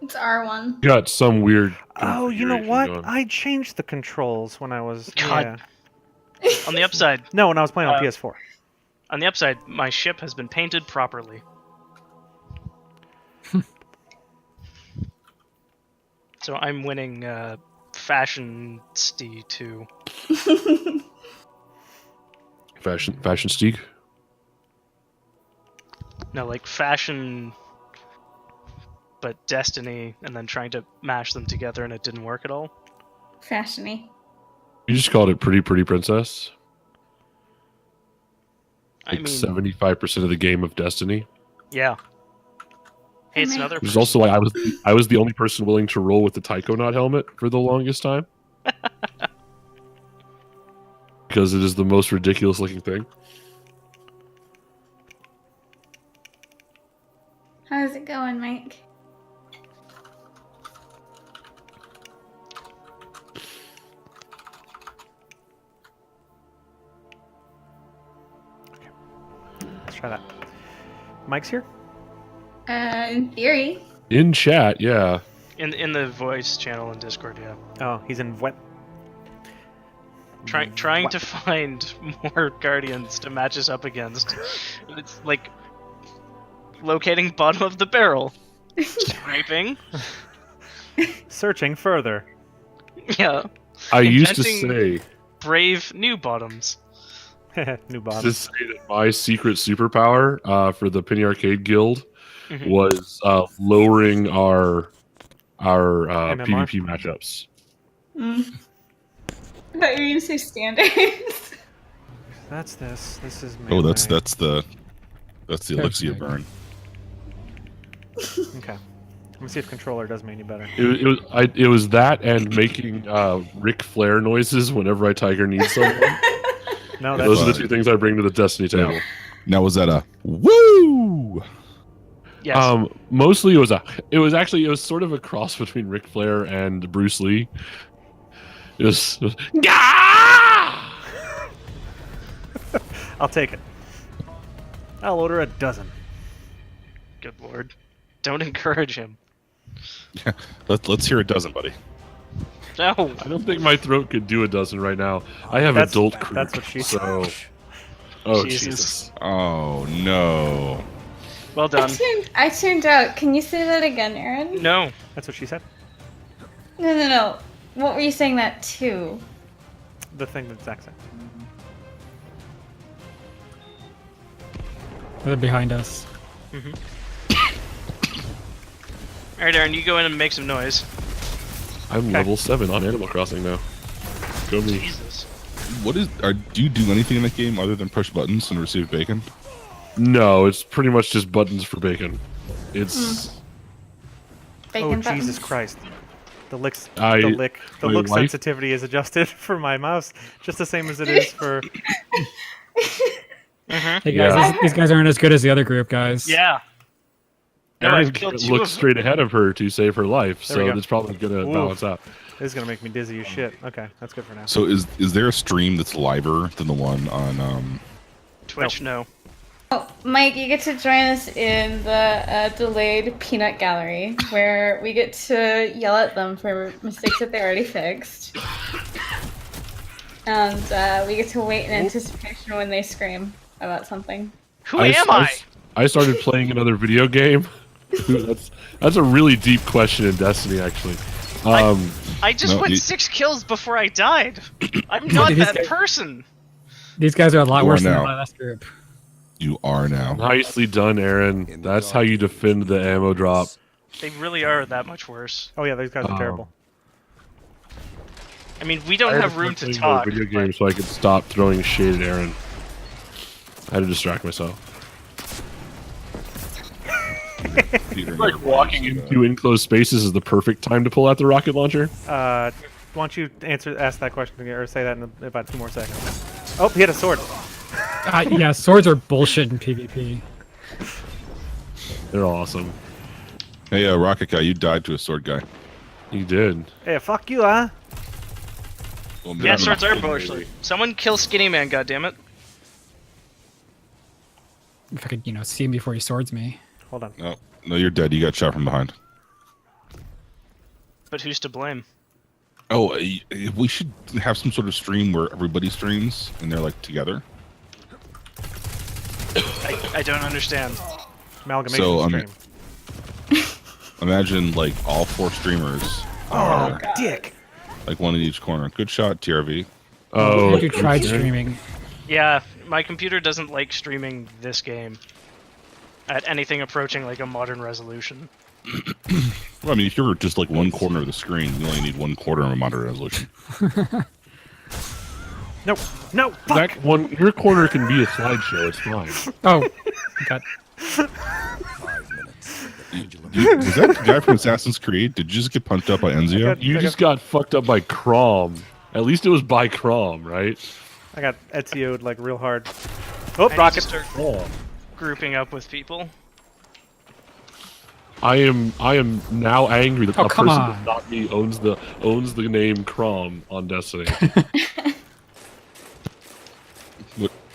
It's R1. Got some weird. Oh, you know configuration what? going. I changed the controls when I was. God. Yeah. On the upside, No, when I was playing on PS4. on the upside, my ship has been painted properly. So I'm winning Fashion Stee 2. Fashion Steak. No, like Fashion, but Destiny, and then trying to mash them together, and it didn't work at all. Fashiony. You just called it Pretty Princess. I Like mean, 75% of the game of Destiny. yeah. Hey, it's Mate. another. There's also like I was the only person willing to roll with the Tychonaut helmet for the longest time. Because it is the most ridiculous looking thing. How's it going, Mike? Let's try that. Mike's here? In theory. In chat, yeah. In the voice channel in Discord, yeah. Oh, he's in wet. Trying to find more Guardians to match us up against. It's like locating bottom of the barrel. Scraping. Searching further. Yeah. I used to Inventing say brave new bottoms. New to bottom. say that my secret superpower for the Penny Arcade Guild Mhm. was lowering our MMR? PvP matchups. I thought you were going to say standards. That's this. This is Oh, that's melee. the elixir burn. Okay. Let me see if controller does me any better. It was that and making Ric Flair noises whenever I Tiger need someone. No, Those are the that's two things I bring to the Destiny table. Now was that a woo? Yes. Mostly it was sort of a cross between Ric Flair and Bruce Lee. It was Gah! I'll take it. I'll order a dozen. Good lord. Don't encourage him. Let's hear a dozen, buddy. No. I don't think my throat could do a dozen right now. I have That's- adult that's croup, what she so. said. Oh Jesus. Jesus! Oh no. Well done. I tuned out. Can you say that again, Aaron? No. That's what she said. No. What were you saying that to? The thing that Zach said. They're behind us. Alright, Aaron, you go in and make some noise. I'm level 7 on Animal Crossing now. Go me. Jesus. Do you do anything in that game other than push buttons and receive bacon? No, it's pretty much just buttons for bacon. It's Bacon Oh, buttons? Jesus Christ. The my look wife- sensitivity is adjusted for my mouse just the same as it is for. Hey guys, Yeah. these guys aren't as good as the other group, guys. Yeah. No, Aaron I've killed two looks of them. straight ahead of her to save her life, There we so go. that's probably gonna Ooh. balance out. This is gonna make me dizzy as shit. Okay, that's good for now. So is there a stream that's liver than the one on Twitch, no. Oh, Mike, you get to join us in the delayed peanut gallery, where we get to yell at them for mistakes that they already fixed. And we get to wait in anticipation when they scream about something. Who am I? I started playing another video game. that's a really deep question in Destiny, actually. I just No, went you- 6 kills before I died. I'm not These that guys- person. These guys are a lot You are worse than the now. last group. you are now? Nicely done, Aaron. That's how you defend the ammo drop. They really are that much worse. Oh yeah, these guys are terrible. I mean, we don't I had have room start to playing more talk. video but- games so I could stop throwing shade at Aaron. I had to distract myself. Peter Like never walking plays, into enclosed spaces is the perfect time to pull out the rocket launcher. Why don't you ask that question again, or say that in about 2 more seconds? Oh, he had a sword. Yeah, swords are bullshit in PvP. They're awesome. Hey, Rocket Guy, you died to a sword guy. You did. Hey, fuck you, huh? Well, Yeah, maybe swords not. are bullshit. Someone kill Skinny Man, goddammit. If I could, see him before he swords me. Hold on. No, you're dead. You got shot from behind. But who's to blame? Oh, we should have some sort of stream where everybody streams and they're like together. I don't understand. Amalgamation So, stream. Imagine like all 4 streamers Oh, are dick. like one in each corner. Good shot, TRV. Oh, You tried streaming. Yeah, my computer doesn't like streaming this game at anything approaching like a modern resolution. Well, I mean, if you're just like one corner of the screen, you only need 1/4 of a monitor resolution. No, no, fuck. that one, your corner can be a slideshow. It's fine. Oh, got 5 minutes. The pendulum. Was that the guy from Assassin's Creed? Did you just get punched up by Enzio? You just got fucked up by Crom. At least it was by Crom, right? I got Ezio'd like real hard. Oh, I need to rocket. start grouping up with people. I am now angry that Oh, a come person on. that's not me owns the name Crom on Destiny.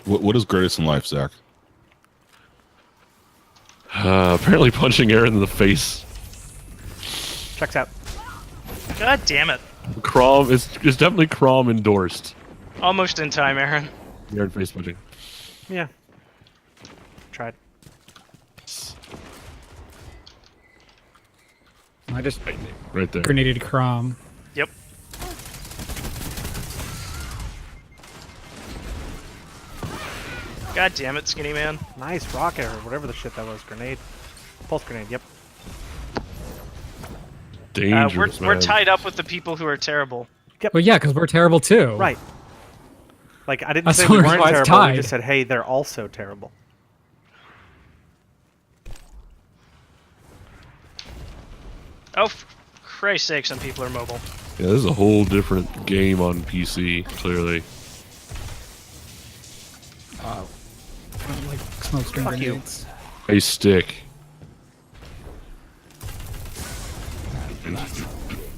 What is greatest in life, Zach? Apparently punching Aaron in the face. Checks out. God damn it. Crom is definitely Crom endorsed. Almost in time, Aaron. Aaron face punching. Yeah. Tried. I just Right there. grenaded Crom. Yep. God damn it, skinny man. Nice rocket or whatever the shit that was. Grenade. Pulse grenade, yep. Dangerous, We're man. tied up with the people who are terrible. Well, yeah, because we're terrible too. Right. Like, I didn't That's say the we reason weren't why it's terrible, we tied. just said, hey, they're also terrible. Oh, for Christ's sake, some people are mobile. Yeah, this is a whole different game on PC, clearly. I don't like smoke screen Fuck you. grenades. A stick.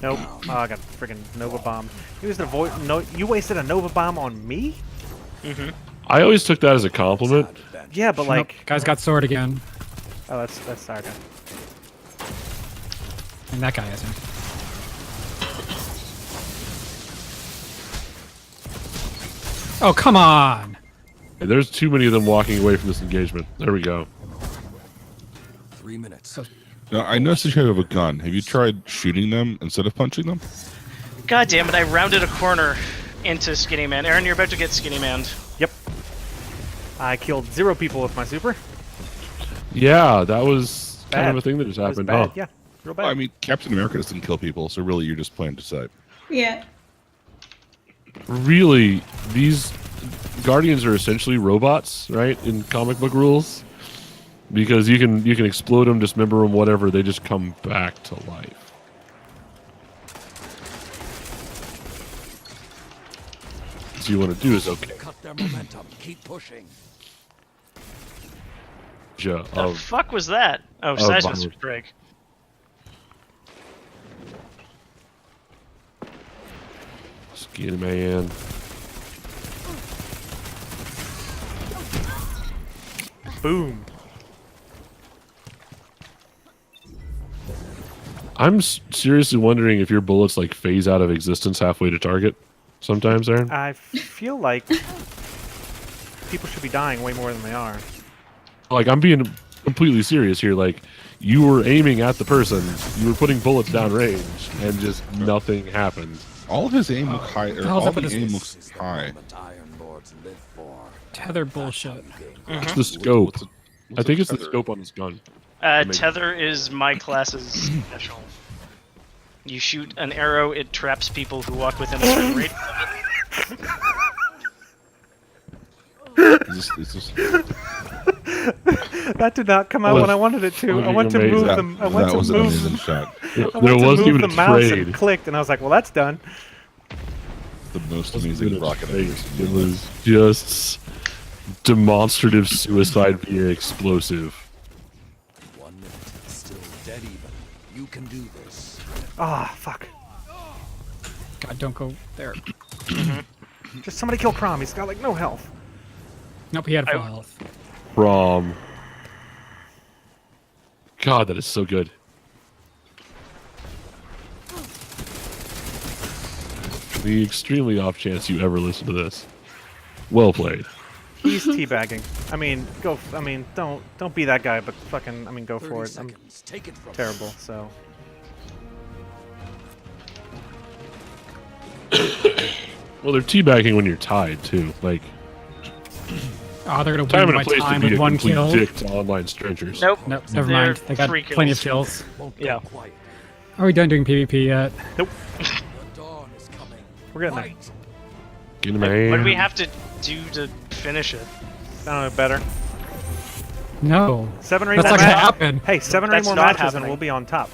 Nope. Oh, I got friggin' Nova Bomb. You wasted a no, you wasted a Nova Bomb on me? I always took that as a compliment. Yeah, but like, Nope, guys got sword again, oh, that's our guy. and that guy isn't. Oh, come on! Hey, there's too many of them walking away from this engagement. There we go. 3 minutes. Now, I noticed that you have a gun. Have you tried shooting them instead of punching them? God damn it, I rounded a corner into Skinny Man. Aaron, you're about to get Skinny Manned. Yep. I killed 0 people with my super. Yeah, that was kind Bad. of a thing that just It was happened, bad, huh? yeah. Real bad. Well, I mean, Captain America doesn't kill people, so really you're just playing to side. Yeah. Really, these Guardians are essentially robots, right? In comic book rules, because you can explode them, dismember them, whatever. They just come back to life. So you want to do is okay. Cut their momentum. Keep pushing. The Of fuck was that? Oh, seismic break. Skin Man. Boom. I'm seriously wondering if your bullets like phase out of existence halfway to target. Sometimes, Aaron. I feel like people should be dying way more than they are. Like I'm being completely serious here. Like you were aiming at the person, you were putting bullets down range, and just nothing happened. All of his aim looks high. Or hell's all up with the this- aim looks high. Iron Lords live for. Tether bullshit. It's the scope. What's I think it's the tether? scope on this gun. Tether is my class's special. You shoot an arrow, it traps people who walk within a certain radius. Is this, That did not come out Was when I wanted it to. I fucking went to amazing. move that, them. I went that to was an move amazing them. shot. I There went to wasn't move even the a mouse trade. and clicked, and I was like, "Well, that's done." The most amazing rocket I've ever It seen. was just demonstrative suicide via explosive. 1 minute. Still dead even. You can do this. Ah, fuck. God, don't go there. Just somebody kill Crom. He's got like no health. Nope, he had full health. From God, that is so good. The extremely off chance you ever listen to this. Well played. He's teabagging. I mean, don't be that guy, but fucking, I mean, go for it. I'm Take it from terrible, so. Well, they're teabagging when you're tied too. Like Oh, they're gonna time win and my a place time to be with a one complete kill. dick to online strangers. Nope. Nope, never They're mind. They got 3 plenty of kills. kills. Yeah. Are we done doing PvP yet? Nope. The dawn is coming. We're getting there. Fight. Get him, What man. do we have to do to finish it? I don't know, better. No. 7 or 8 That's more not gonna matches. happen. Hey, 7 or 8 That's more not matches and happening. we'll be on top.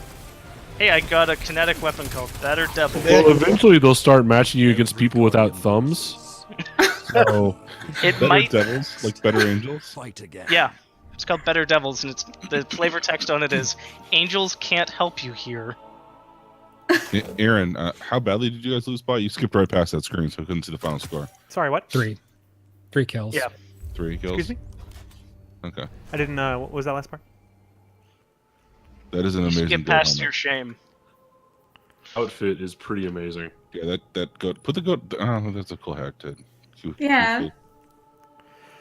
Hey, I got a kinetic weapon called Better Devil. Well, eventually they'll start matching you against people without thumbs. So It Better might. devils, like better angels. Fight again. Yeah. It's called Better Devils, and it's the flavor text on it is "Angels can't help you here." Aaron, how badly did you guys lose by? You skipped right past that screen, so I couldn't see the final score. Sorry, what? 3 kills. Yeah. 3 kills. Excuse me? Okay, I didn't, what was that last part? that is an You should amazing. get goat past helmet. your shame. outfit is pretty amazing. Yeah, that goat. Put the goat. Oh, that's a cool hack to. Yeah.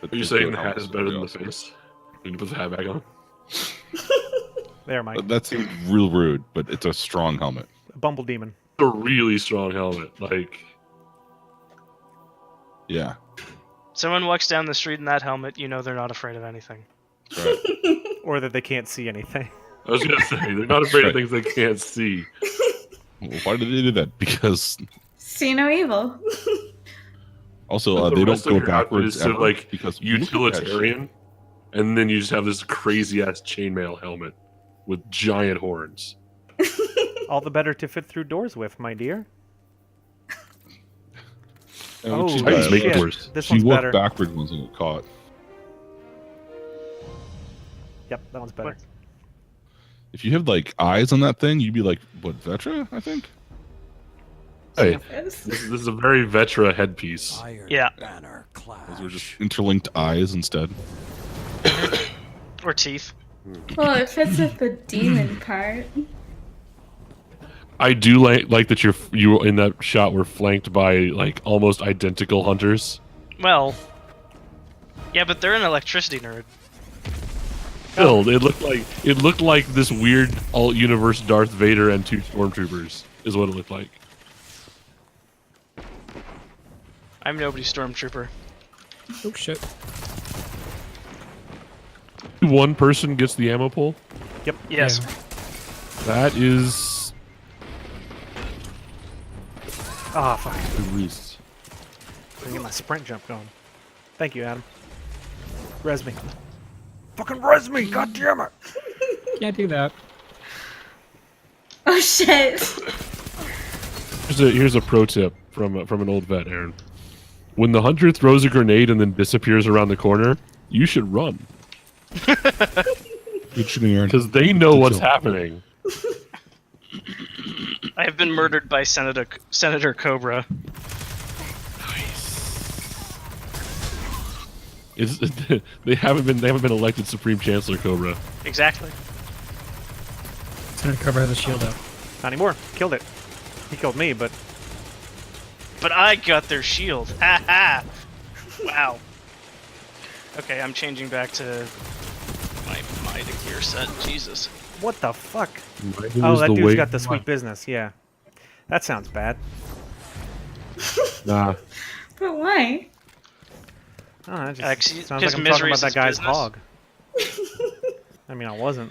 Are you saying the hat is better than the face? When you put the hat back on? There, Mike. That seemed real rude, but it's a strong helmet. Bumble Demon. It's a really strong helmet. Like, Yeah. Someone walks down the street in that helmet, you know they're not afraid of anything. That's right. Or that they can't see anything. I was gonna say, they're not afraid of Right. things they can't see. Well, why did they do that? Because See no evil. also The they don't rest of go your outfit backwards is so, ever, like, because look at that shit. utilitarian, and then you just have this crazy ass chainmail helmet with giant horns. All the better to fit through doors with, my dear. And Oh, she's I just bad. make it shit. worse. This She one's walked better. backwards once and got caught. Yep, that one's better. If you had like eyes on that thing, you'd be like, what, Vetra? I think. Hey, Yes. this is a very Vetra headpiece. Iron Yeah. Banner clash. Those were just interlinked eyes instead. Or teeth. Well, it fits with the demon part. I do like that you in that shot were flanked by like almost identical hunters. Well, yeah, but they're an electricity nerd. Filled. It looked like this weird alt universe Darth Vader and 2 stormtroopers is what it looked like. I'm nobody's stormtrooper. Oh shit. One person gets the ammo pull. Yes. Yeah. That is Ah, fuck. the least. I get my sprint jump going. Thank you, Adam. Res me. Fucking res me, god damn it! Can't do that. Oh shit. Here's a pro tip from an old vet, Aaron. When the hunter throws a grenade and then disappears around the corner, you should run Good shooting, Aaron. because they know what's job. happening. I have been murdered by Senator Cobra. It's, they haven't been elected Supreme Chancellor Cobra. Exactly. Senator Cobra has a shield up. Not anymore. Killed it. He killed me, but But I got their shield. Ha ha! Wow. Okay, I'm changing back to my gear set. Jesus. what the fuck? Mine Oh, was that the dude's way- got the sweet business, yeah. That sounds bad. Nah. But why? Oh, that just Because sounds like I'm talking misery's about that his guy's business. hog. I mean, I wasn't.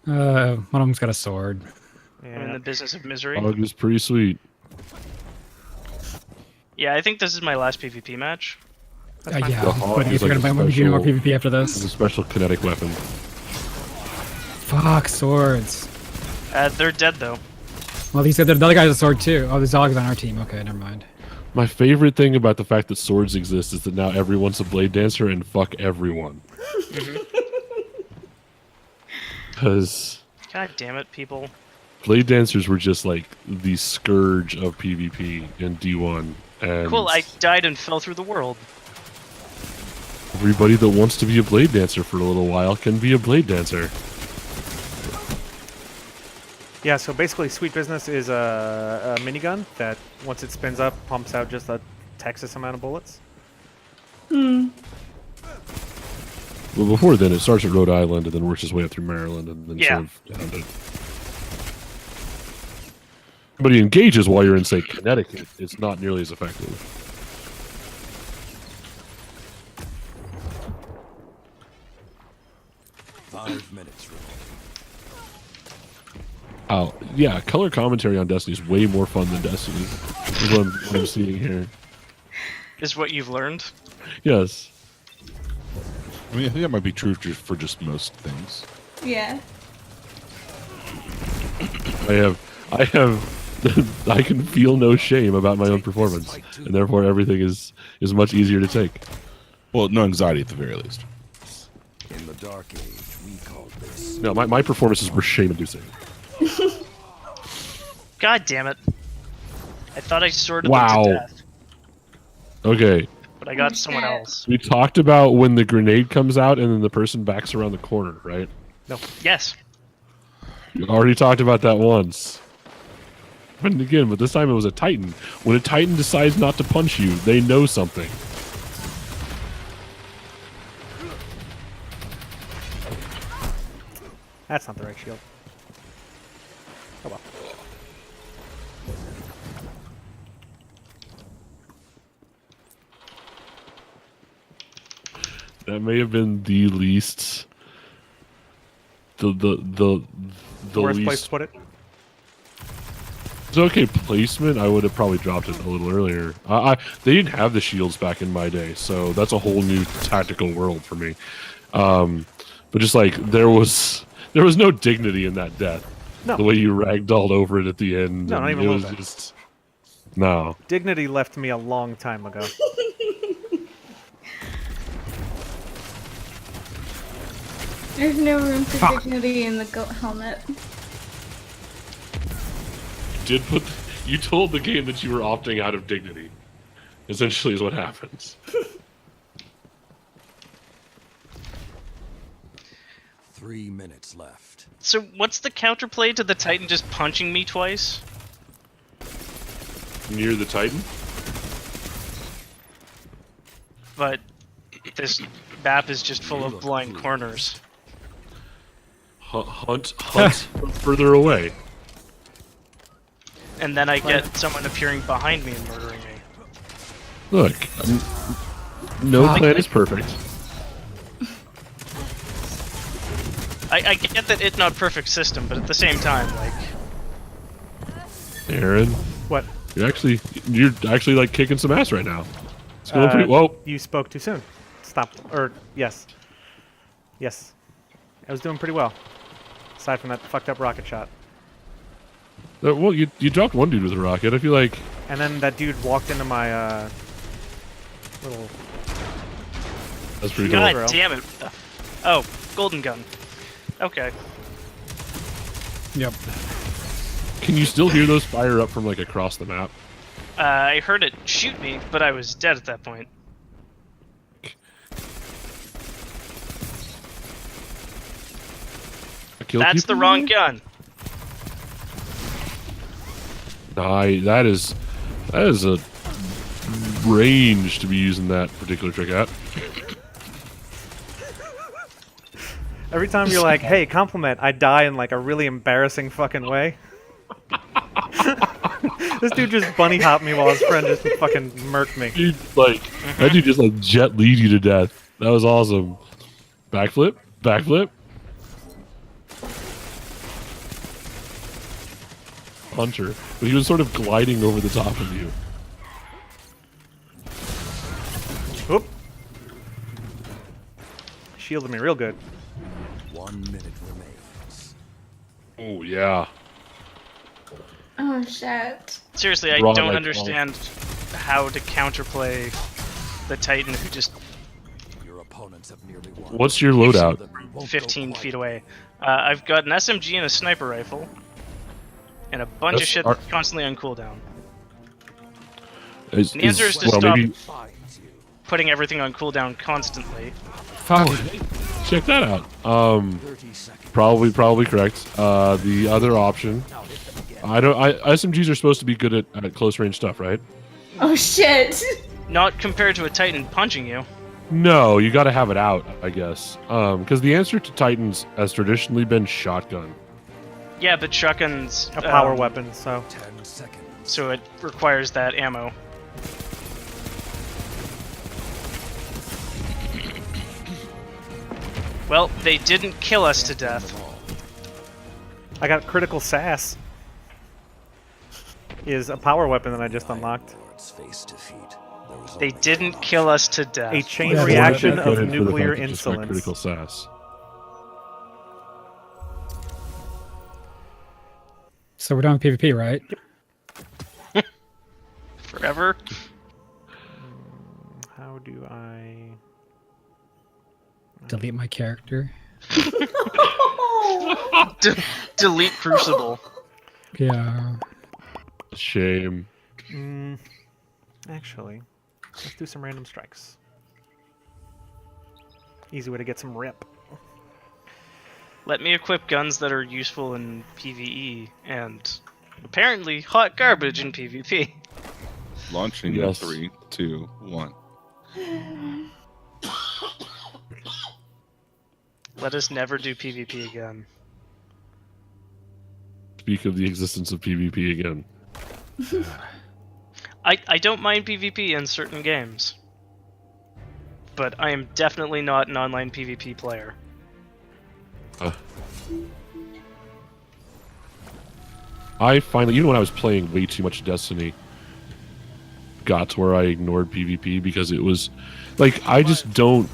One of them's got a sword. I'm in Yeah. the business of misery. Hog is pretty sweet. Yeah, I think this is my last PvP match. Yeah, The hog but is if you're like gonna a buy, would you do more special- PvP after It's a this? special kinetic weapon. Fuck swords. They're dead though. Well, he said the other guy has a sword too. Oh, the dog's on our team. Okay, never mind. My favorite thing about the fact that swords exist is that now everyone's a blade dancer and fuck everyone. Because God damn it, people. blade dancers were just like the scourge of PvP in D1. And Cool, I died and fell through the world. everybody that wants to be a blade dancer for a little while can be a blade dancer. Yeah, so basically Sweet Business is a minigun that once it spins up, pumps out just a Texas amount of bullets. Hmm. Well, before then, it starts at Rhode Island and then works its way up through Maryland and then Yeah. sort of down to... But he engages while you're in, say, Connecticut. It's not nearly as effective. Five minutes remaining. Oh, yeah, color commentary on Destiny is way more fun than Destiny. Is what I'm seeing here. Is what you've learned? Yes. I mean, I think that might be true for just most things. Yeah. I can feel no shame about my own performance, and therefore everything is much easier to take. Well, no anxiety at the very least. In the Dark Age, we called this. No, my performances were shame-inducing. God damn it! I thought I sorted Wow. them to death, Okay, but I got Oh, someone shit. else. we talked about when the grenade comes out and then the person backs around the corner, right? Yes. We already talked about that once. And again, but this time it was a Titan. When a Titan decides not to punch you, they know something. That's not the right shield. Oh well. That may have been the least... The Worst least... place to put it. It's okay placement. I would have probably dropped it a little earlier. They didn't have the shields back in my day, so that's a whole new tactical world for me. But just like there was no dignity in that death. No. The way you ragdolled over it at the end. No, not and even a it little was bit. just no. Dignity left me a long time ago. There's no room for dignity in the goat helmet. You told the game that you were opting out of dignity. Essentially, is what happens. 3 minutes left. So what's the counterplay to the Titan just punching me twice? Near the Titan. But this map is just full of blind corners. Hunt further away. And then I get someone appearing behind me and murdering me. Look, no plan is perfect. I get that it's not perfect system, but at the same time, like... Aaron, What? you're actually like kicking some ass right now. It's going pretty well. You spoke too soon. Stop. Or yes. Yes. I was doing pretty well. Aside from that fucked up rocket shot. Well, you dropped one dude with a rocket. I feel like And then that dude walked into my little. that's pretty cool. God damn it. Oh, golden gun. Okay. Yep. Can you still hear those fire up from like across the map? I heard it shoot me, but I was dead at that point. I killed That's people? the wrong gun. That is a range to be using that particular trick at. Every time you're like, "Hey, compliment," I die in like a really embarrassing fucking way. This dude just bunny hopped me while his friend just fucking murked me. Dude, that dude just like jet lead you to death. That was awesome. Backflip, backflip. Hunter, but he was sort of gliding over the top of you. Oop. Shielded me real good. 1 minute remains. Oh yeah. Oh shit. Seriously, I Wrong, don't like, understand how to counterplay the Titan who just Your opponents have nearly won. What's your loadout? 15 feet away. I've got an SMG and a sniper rifle. And a bunch of That's shit our- that's constantly on cooldown. Is, The answer is to well, stop maybe putting everything on cooldown constantly. Fuck. check that out. 30 seconds. Probably correct. The other option, SMGs are supposed to be good at close range stuff, right? Oh shit! Not compared to a Titan punching you. No, you got to have it out, I guess. Because the answer to Titans has traditionally been shotgun. Yeah, but shotgun's A power weapon, so. 10 seconds. so it requires that ammo. Well, they didn't kill us to death. I got critical sass. Is a power weapon that I just unlocked. Lords face defeat. There was They only didn't one. kill us to death. A chain Yeah, reaction Credit of for the nuclear fact that just got insolence. Critical sass. So we're done with PvP, right? Forever. How do I... Delete my character. Delete Crucible. Yeah. Shame. Actually, let's do some random strikes. Easy way to get some rip. Let me equip guns that are useful in PvE and apparently hot garbage in PvP. Launching Yes. in 3, 2, 1. Let us never do PvP again. Speak of the existence of PvP again. I don't mind PvP in certain games. But I am definitely not an online PvP player. I finally, even when I was playing way too much Destiny, got to where I ignored PvP because it was like I just don't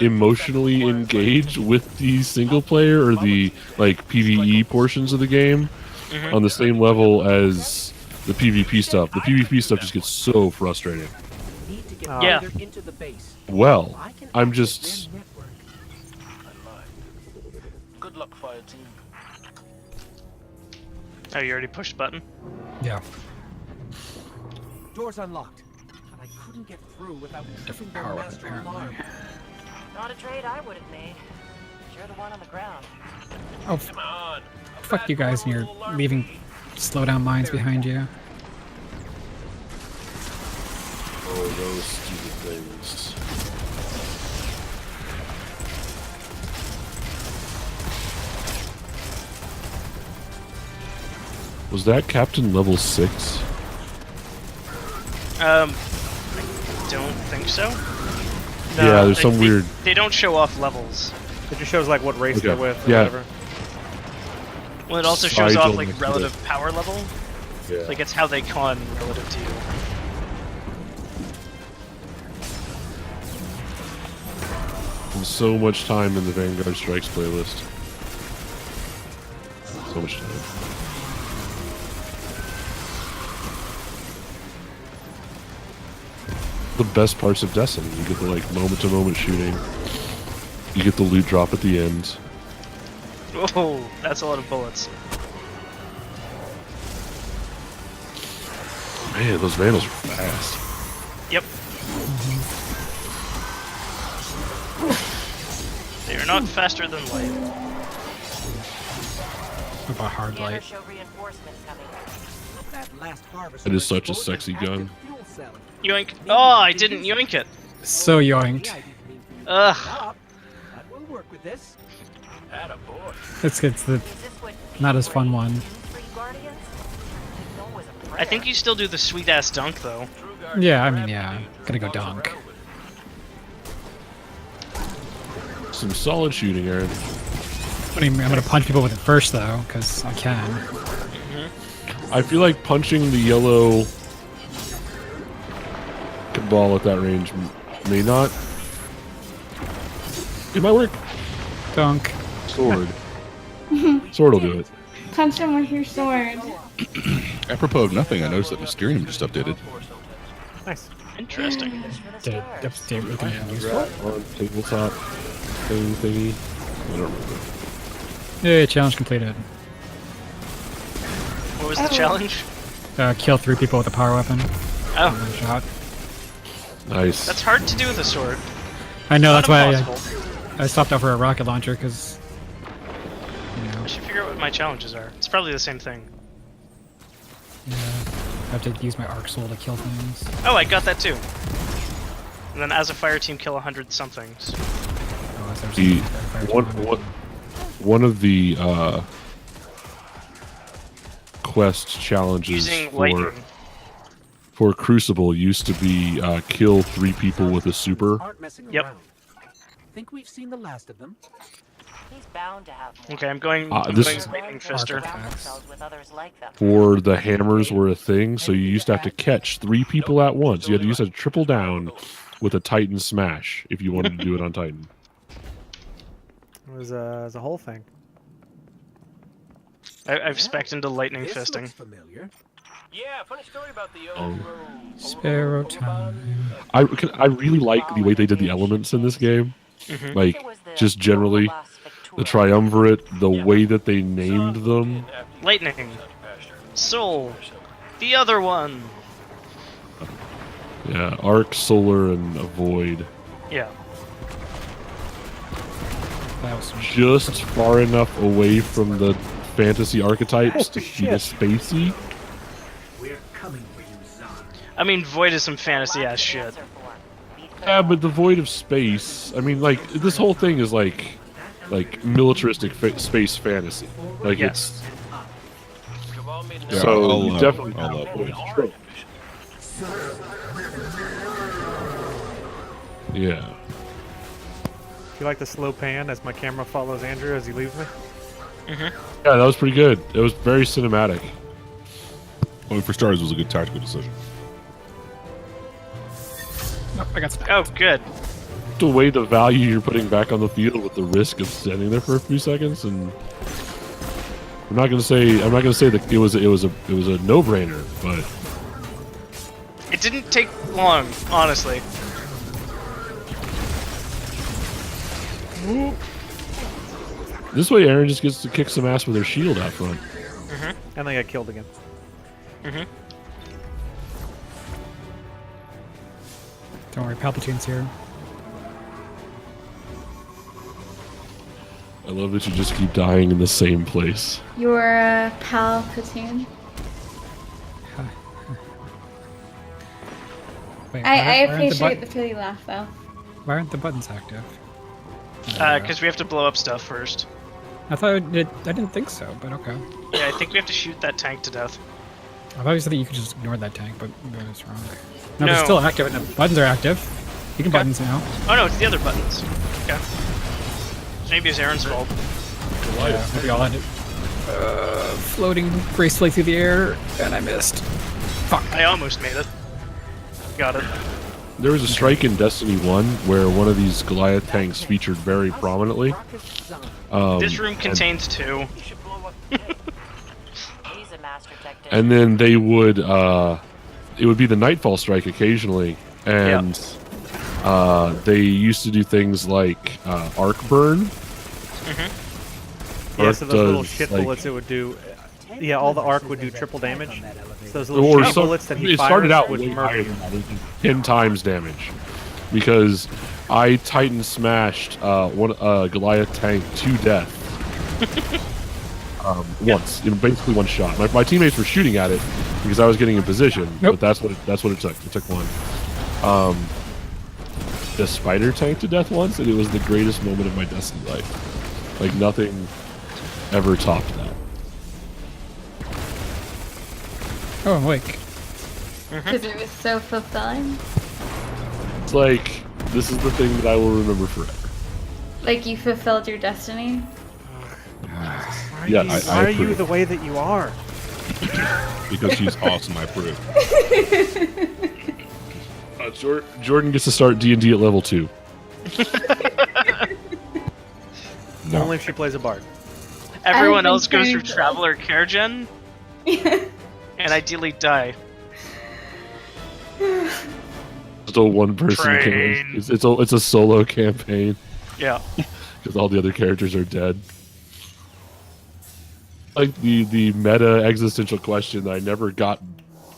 emotionally engage with the single player or the like PvE portions of the game on the same level as the PvP stuff. The PvP stuff just gets so frustrating. Yeah. Into the base. Well, I'm just Good luck, fire team. Oh, you already pushed button? Yeah. Doors unlocked. But I couldn't get through without Different their power, master apparently. alarm. Not a trade I would have made. You're the one on the ground. Oh, Come on. fuck you guys and you're leaving slowdown mines behind you. oh those stupid things. Was that Captain Level 6? I don't think so. Yeah, there's some they, weird. They don't show off levels. It just shows like what race Okay. they're with or Yeah. whatever. Well, it also shows Sides off on like the- relative power level. Yeah. Like it's how they con relative to you. So much time in the Vanguard Strikes playlist. So much time. The best parts of Destiny. You get the like moment-to-moment shooting. You get the loot drop at the end. Oh, that's a lot of bullets. Man, those Vandals are fast. Yep. They are not faster than light. What about hard Scanners light? show reinforcements coming. That last harvest. It is such a sexy gun. Yoink. Oh, I didn't yoink it. So yoinked. Ugh. But we'll work with this. It's the Is this what not as fun one. Three Guardians? No was a prayer. I think you still do the sweet ass dunk though. Yeah, I mean, yeah. Gotta go dunk. Some solid shooting, Aaron. I'm gonna punch people with it first though, because I can. I feel like punching the yellow ball at that range may not. It might work. Dunk. Sword. Sword will do it. Punch him with your sword. Apropos of nothing, I noticed that Mysterium just updated. Nice. Interesting. Did it update with anything useful? On tabletop thing thingy. I don't remember. Yeah, challenge completed. What was the challenge? Kill 3 people with a power weapon. Oh, One shot. Nice. that's hard to do with a sword. I know, that's Not why impossible. I stopped over a rocket launcher, because my challenges are. It's probably the same thing. Yeah. I have to use my arc soul to kill things. Oh, I got that too. And then as a fire team, kill 100 somethings. Oh, so The one of the quest challenges Using lightning. for Crucible used to be kill 3 people with a super. Yep. Think we've seen the last of them? He's bound to have more. Okay, I'm going This- lightning fister. With others like them. For the hammers were a thing, so you used to have to catch 3 people at once. You had to use a triple down with a Titan smash if you wanted to do it on Titan. It was a whole thing. I've spec'd into lightning fisting. Familiar. Yeah, funny story about the Sparrow time. I really like the way they did the elements in this game. Mhm. Like, just generally, the triumvirate, the way that they named them. Lightning. Soul. The other one. Yeah, Arc, Solar, and Void. Yeah. That was Just far enough away from the fantasy archetypes to keep it spacey. I mean, Void is some fantasy ass shit. Yeah, but the Void of Space. I mean, like, this whole thing is like militaristic space fantasy. Like, Yes. it's. So, I'll, you definitely I'll, have Void trope. Yeah. Do you like the slow pan as my camera follows Andrew as he leaves me? Yeah, that was pretty good. It was very cinematic. Well, for starters, it was a good tactical decision. Oh, I got stuck. Oh, good. To weigh the value you're putting back on the field with the risk of standing there for a few seconds, and I'm not gonna say that it was a no-brainer, but It didn't take long, honestly. this way Aaron just gets to kick some ass with her shield out front. And they got killed again. Don't worry, Palpatine's here. I love that you just keep dying in the same place. Your Palpatine. Wait, I why aren't the appreciate the Philly laugh though. Why aren't the buttons active? Because we have to blow up stuff first. I thought I didn't think so, but okay. Yeah, I think we have to shoot that tank to death. I thought you said that you could just ignore that tank, but maybe I was wrong. No, No. they're still active, and the buttons are active. You can buttons now. Oh no, it's the other buttons. Okay. Maybe it's Aaron's fault. Yeah, maybe I'll end it. Floating gracefully through the air, and I missed. Fuck. I almost made it. Got it. There was a strike in Destiny 1 where one of these Goliath tanks featured very prominently. This room contains 2. He's a master technician. And then they would, it would be the Nightfall strike occasionally, and they used to do things like arc burn. Yeah, so those little does, shit like- bullets it would do. Yeah, all the arc would do triple damage. So those little Or shit some, bullets that he it started fires out would way murder higher you. than that. It was 10 times damage, because I Titan smashed one Goliath tank to death once, basically one shot. My teammates were shooting at it because I was getting in position, Nope. but that's what it took. It took one. The spider tank to death once, and it was the greatest moment of my Destiny life. Like, nothing ever topped that. Oh, I'm awake. Because it was so fulfilling. It's like, this is the thing that I will remember forever. Like you fulfilled your destiny. Yeah, Why are you the way that you are? Because she's awesome, I approve. Jordan gets to start D&D at level 2. Only if she plays a bard. Everyone I've else been goes through trained- Traveler Care Gen, and ideally die. Still one person Train. kills. It's a solo campaign Yeah. because all the other characters are dead. Like the meta existential question that I never got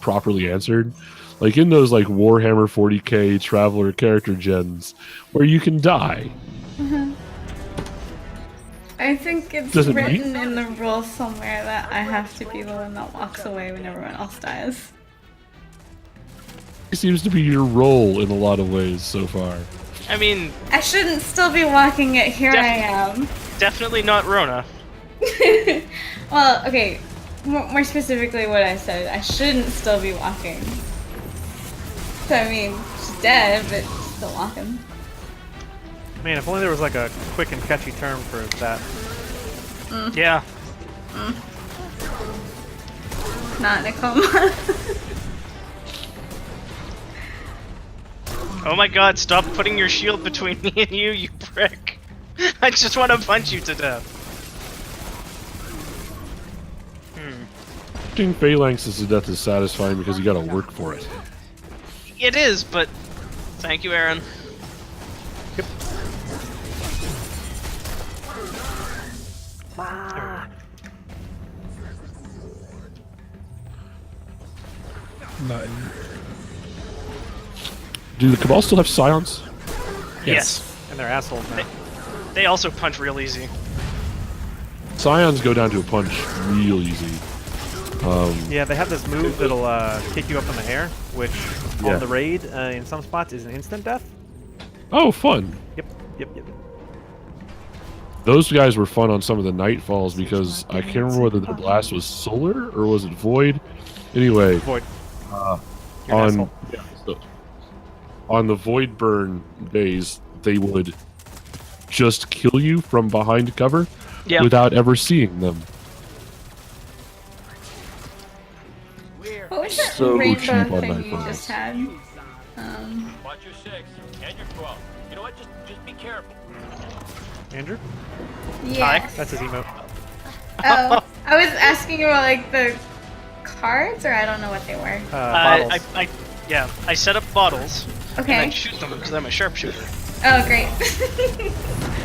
properly answered. Like in those like Warhammer 40k Traveler character gens where you can die. I I think it's Does it written mean? in the rules somewhere that I have to be the one that walks away when everyone else dies. It seems to be your role in a lot of ways so far. I mean, I shouldn't still be walking it. Here I am. definitely not Rona. Well, okay. More specifically, what I said, I shouldn't still be walking. So I mean, she's dead, but she's still walking. Man, if only there was like a quick and catchy term for that. Yeah. Not Nicoma. Oh my god, stop putting your shield between me and you prick. I just want to punch you to death. Punching phalanxes to death is satisfying because you gotta work for it. It is, but thank you, Aaron. Yep. Button. Do the Cabal still have Scions? Yes. And they're assholes now. They also punch real easy. Scions go down to a punch real easy. Yeah, they have this move that'll kick you up in the air, which Yeah. on the raid, in some spots, is an instant death. Oh, fun. Yep, yep, yep. Those guys were fun on some of the Nightfalls because I can't remember whether their blast was solar or was it void. Anyway, Void. You're an on asshole. on the void burn days, they would just kill you from behind cover Yeah. without ever seeing them. What was that So rainbow cheap on thing you Nightfalls. just had? Watch your 6 and your 12. You know what? Just be careful. Andrew? Yeah. That's his emote. Oh, I was asking about like the cards, or I don't know what they were. Bottles. I set up bottles. Okay. And I shoot them because I'm a sharpshooter. Oh, great.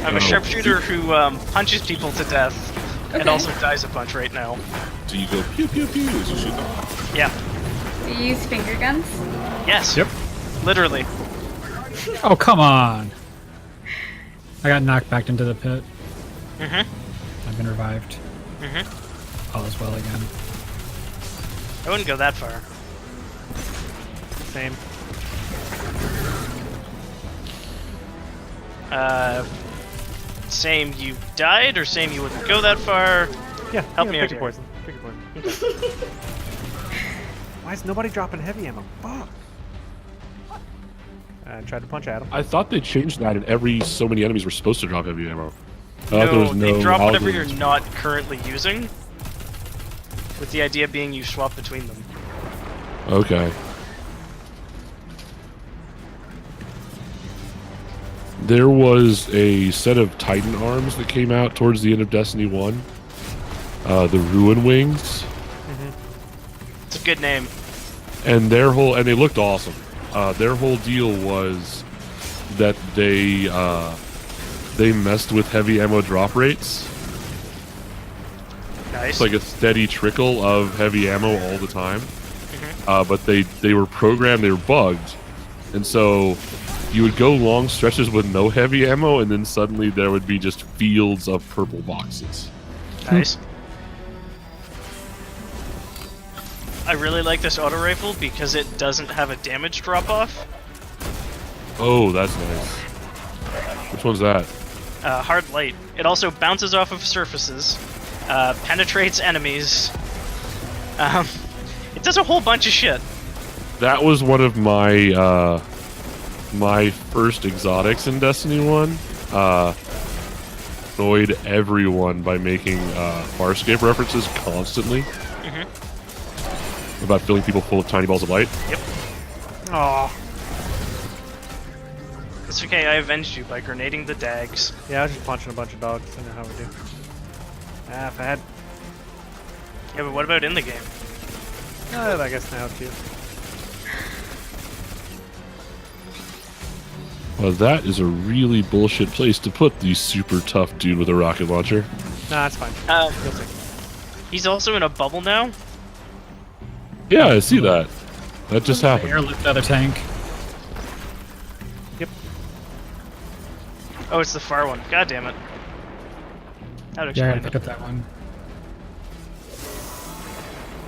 I'm a sharpshooter who punches people to death and Okay. also dies a bunch right now. So you go pew pew pew as you shoot them. Yeah. Do you use finger guns? Yes. Yep. Literally. Oh, come on! I got knocked back into the pit. Mhm. I've been revived. Mhm. All is well again. I wouldn't go that far. Same. Same you died, or same you wouldn't go that far? Yeah, Help yeah, me pick out your here. poison. Pick your poison. Why is nobody dropping heavy ammo? Fuck. I tried to punch Adam. I thought they changed that, and every so many enemies were supposed to drop heavy ammo. I thought there No, was they drop whatever algorithm. you're not currently using, with the idea being you swap between them. Okay. There was a set of Titan arms that came out towards the end of Destiny 1. The Ruin Wings. It's a good name. And they looked awesome. Their whole deal was that they messed with heavy ammo drop rates. Nice. It's like a steady trickle of heavy ammo all the time. But they were programmed, they were bugged. And so you would go long stretches with no heavy ammo, and then suddenly there would be just fields of purple boxes. Nice. I really like this auto rifle because it doesn't have a damage drop off. Oh, that's nice. Which one's that? Hard light. It also bounces off of surfaces, penetrates enemies. It does a whole bunch of shit. That was one of my my first exotics in Destiny 1. Annoyed everyone by making Farscape references constantly. About filling people full of tiny balls of light. Yep. Aw. It's okay, I avenged you by grenading the dags. Yeah, I was just punching a bunch of dogs. I know how we do. Ah, if I had... Yeah, but what about in the game? I guess now too. Well, that is a really bullshit place to put the super tough dude with a rocket launcher. Nah, it's fine. You'll see. He's also in a bubble now. Yeah, I see that. That just happened. Airlift the other tank. Oh, it's the far one. God damn it. how to Yeah, I explain picked it. up that one.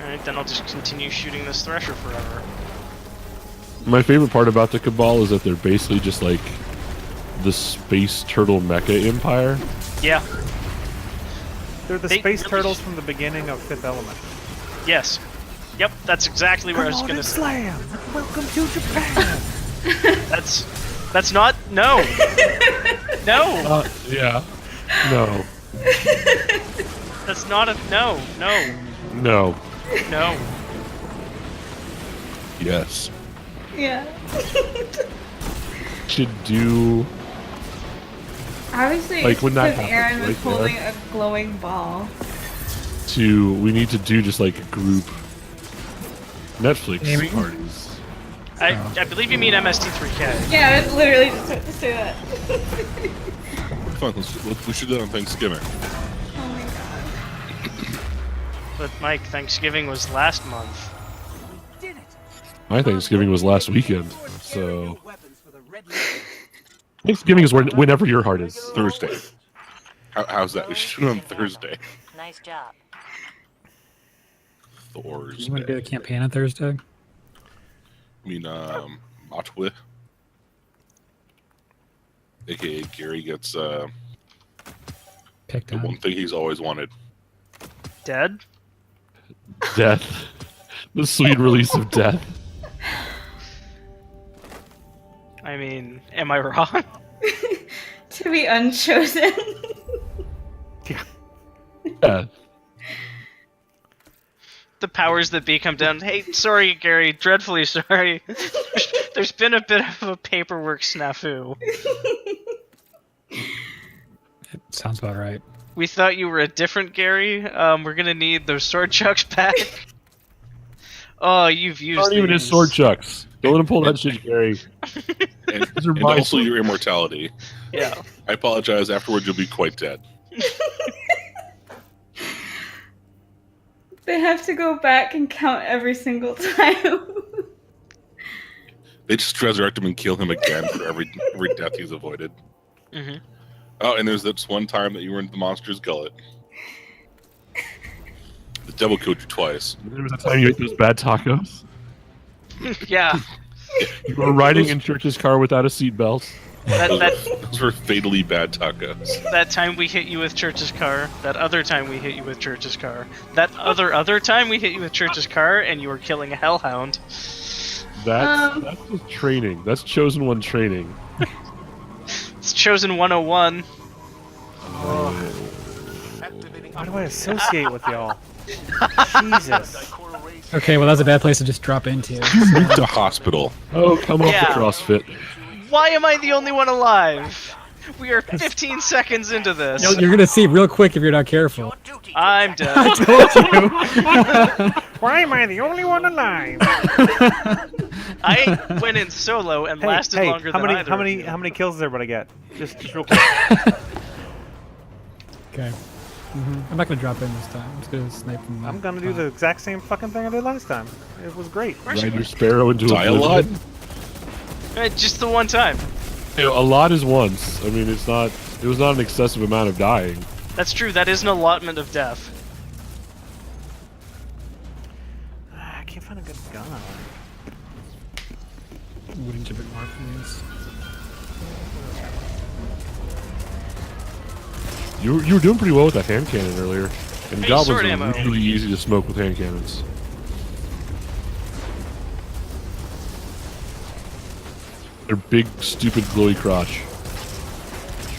Alright, then I'll just continue shooting this Thresher forever. My favorite part about the Cabal is that they're basically just like the space turtle mecha empire. Yeah, They're the They space really turtles sh- from the beginning of Fifth Element. yes. Yep, that's exactly where I was gonna say. slam! Welcome to Japan! That's not. No! No! Yeah. No. That's not a. No! No! No. No! Yes. Yeah. Should do. Obviously, Like, it's when that because happens, Aaron was right there. holding a glowing ball. We need to do just like group Netflix Amy? parties. I believe you mean MST3K. Yeah, I was literally just about to say that. Fun. We should do that on Thanksgiving. Oh my god. But Mike, Thanksgiving was last month. My Thanksgiving was last weekend, so Thanksgiving is whenever your heart is. Thursday. How's that? We should do it on Thursday. Nice job. You want to do Thursday. the campaign on Thursday? I mean, Otway. AKA Gary gets Picked the on. one thing he's always wanted. Dead? Death. The sweet release of death. I mean, am I wrong? To be unchosen. Yeah. The powers that be come down. Hey, sorry, Gary. Dreadfully sorry. There's been a bit of a paperwork snafu. It sounds about right. We thought you were a different Gary. We're gonna need those sword chucks back. Oh, you've used Aren't even his these. sword chucks. Don't let him pull that shit, Gary. And, These are and my also sword- your immortality. Yeah. I apologize. Afterwards, you'll be quite dead. They have to go back and count every single time. They just resurrect him and kill him again for every death he's avoided. Mm-hmm. Oh, and there's this one time that you were in the monster's gullet. The devil killed you twice. There was a time you ate those bad tacos. Yeah. You were riding in Church's car without a seatbelt. Those were fatally bad tacos. That time we hit you with Church's car. That other time we hit you with Church's car. That other time we hit you with Church's car, and you were killing a hellhound. That's just training. That's chosen one training. It's Chosen 101. Why do I associate with y'all? Jesus. Okay, well, that's a bad place to just drop into. Move to hospital. Oh, come off Yeah. the CrossFit. Why am I the only one alive? We are 15 seconds into this. You're gonna see real quick if you're not careful. I'm dead. Why am I the only one alive? I went in solo and lasted longer how than many either how of many you. how many kills is everybody get? Just real quick. Okay. I'm not gonna drop in this time. I'm just gonna snipe from. I'm gonna do the exact same fucking thing I did last time. It was great. Ride your sparrow into Die a lot. oblivion. Just the one time. You know, a lot is once. I mean, it's not. It was not an excessive amount of dying. That's true. That is an allotment of death. I can't find a good gun. Wouldn't you bit more from these? You were doing pretty well with that hand cannon earlier. And Hey, goblins sword are ammo. really easy to smoke with hand cannons. They're big, stupid, glowy crotch.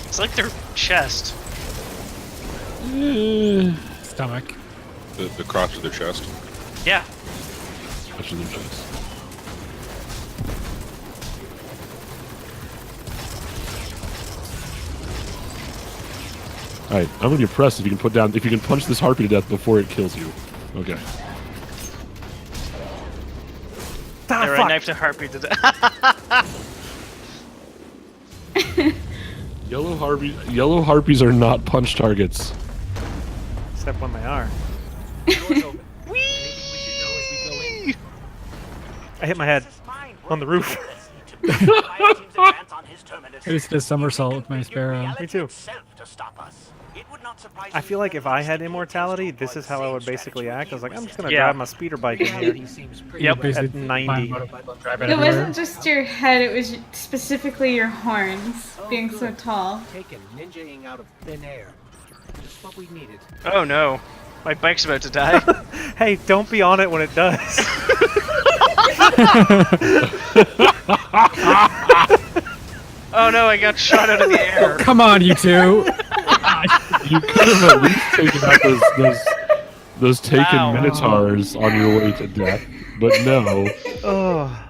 It's like their chest. Stomach. The crotch of their chest. Yeah. Touching their chest. Alright, I'm gonna be impressed if you can punch this harpy to death before it kills you. Okay. There, I knifed a harpy to death. Yellow harpies are not punch targets. Except when they are. I hit my head on the roof. I just did a somersault with my sparrow. Me too. To stop us. It would not not surprise I me feel in like the if I least had if he immortality, intends to this is employ how I the would same basically strategy act. I was like, I'm just gonna Yeah. drive my speeder bike in here. Yep. Basically At 90. buy a motorcycle and drive it It everywhere. wasn't just your head, it was specifically your horns being so tall. Taken ninjaing out of thin air. Just what we needed. Oh no, my bike's about to die. Hey, don't be on it when it does. Oh no, I got shot out of the air. Come on, you two. You could have at least taken out those taken Wow. minotaurs on your way to death, but no. Oh.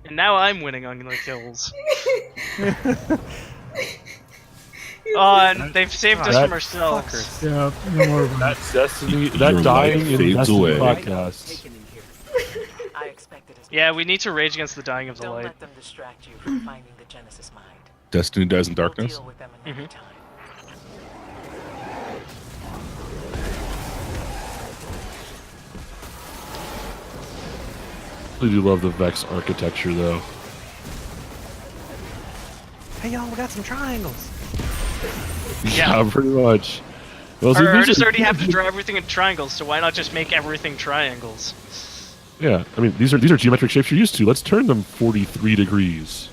And now I'm winning on the kills. Oh, and they've saved us That from ourselves. Fuckers. Yeah, no more of them. That Destiny, Your that dying life in fades Destiny away. podcast. Taken in here. I expected as Yeah, we need to rage against the dying of the Don't light. let them distract you from finding the Genesis mind. Destiny dies in We'll darkness. deal with them another Mhm. time. I do love the Vex architecture, though. Hey y'all, we got some triangles. Yeah, pretty much. Well, see, Our these artists are- already have to draw everything in triangles, so why not just make everything triangles? Yeah, I mean, these are geometric shapes you're used to. Let's turn them 43 degrees.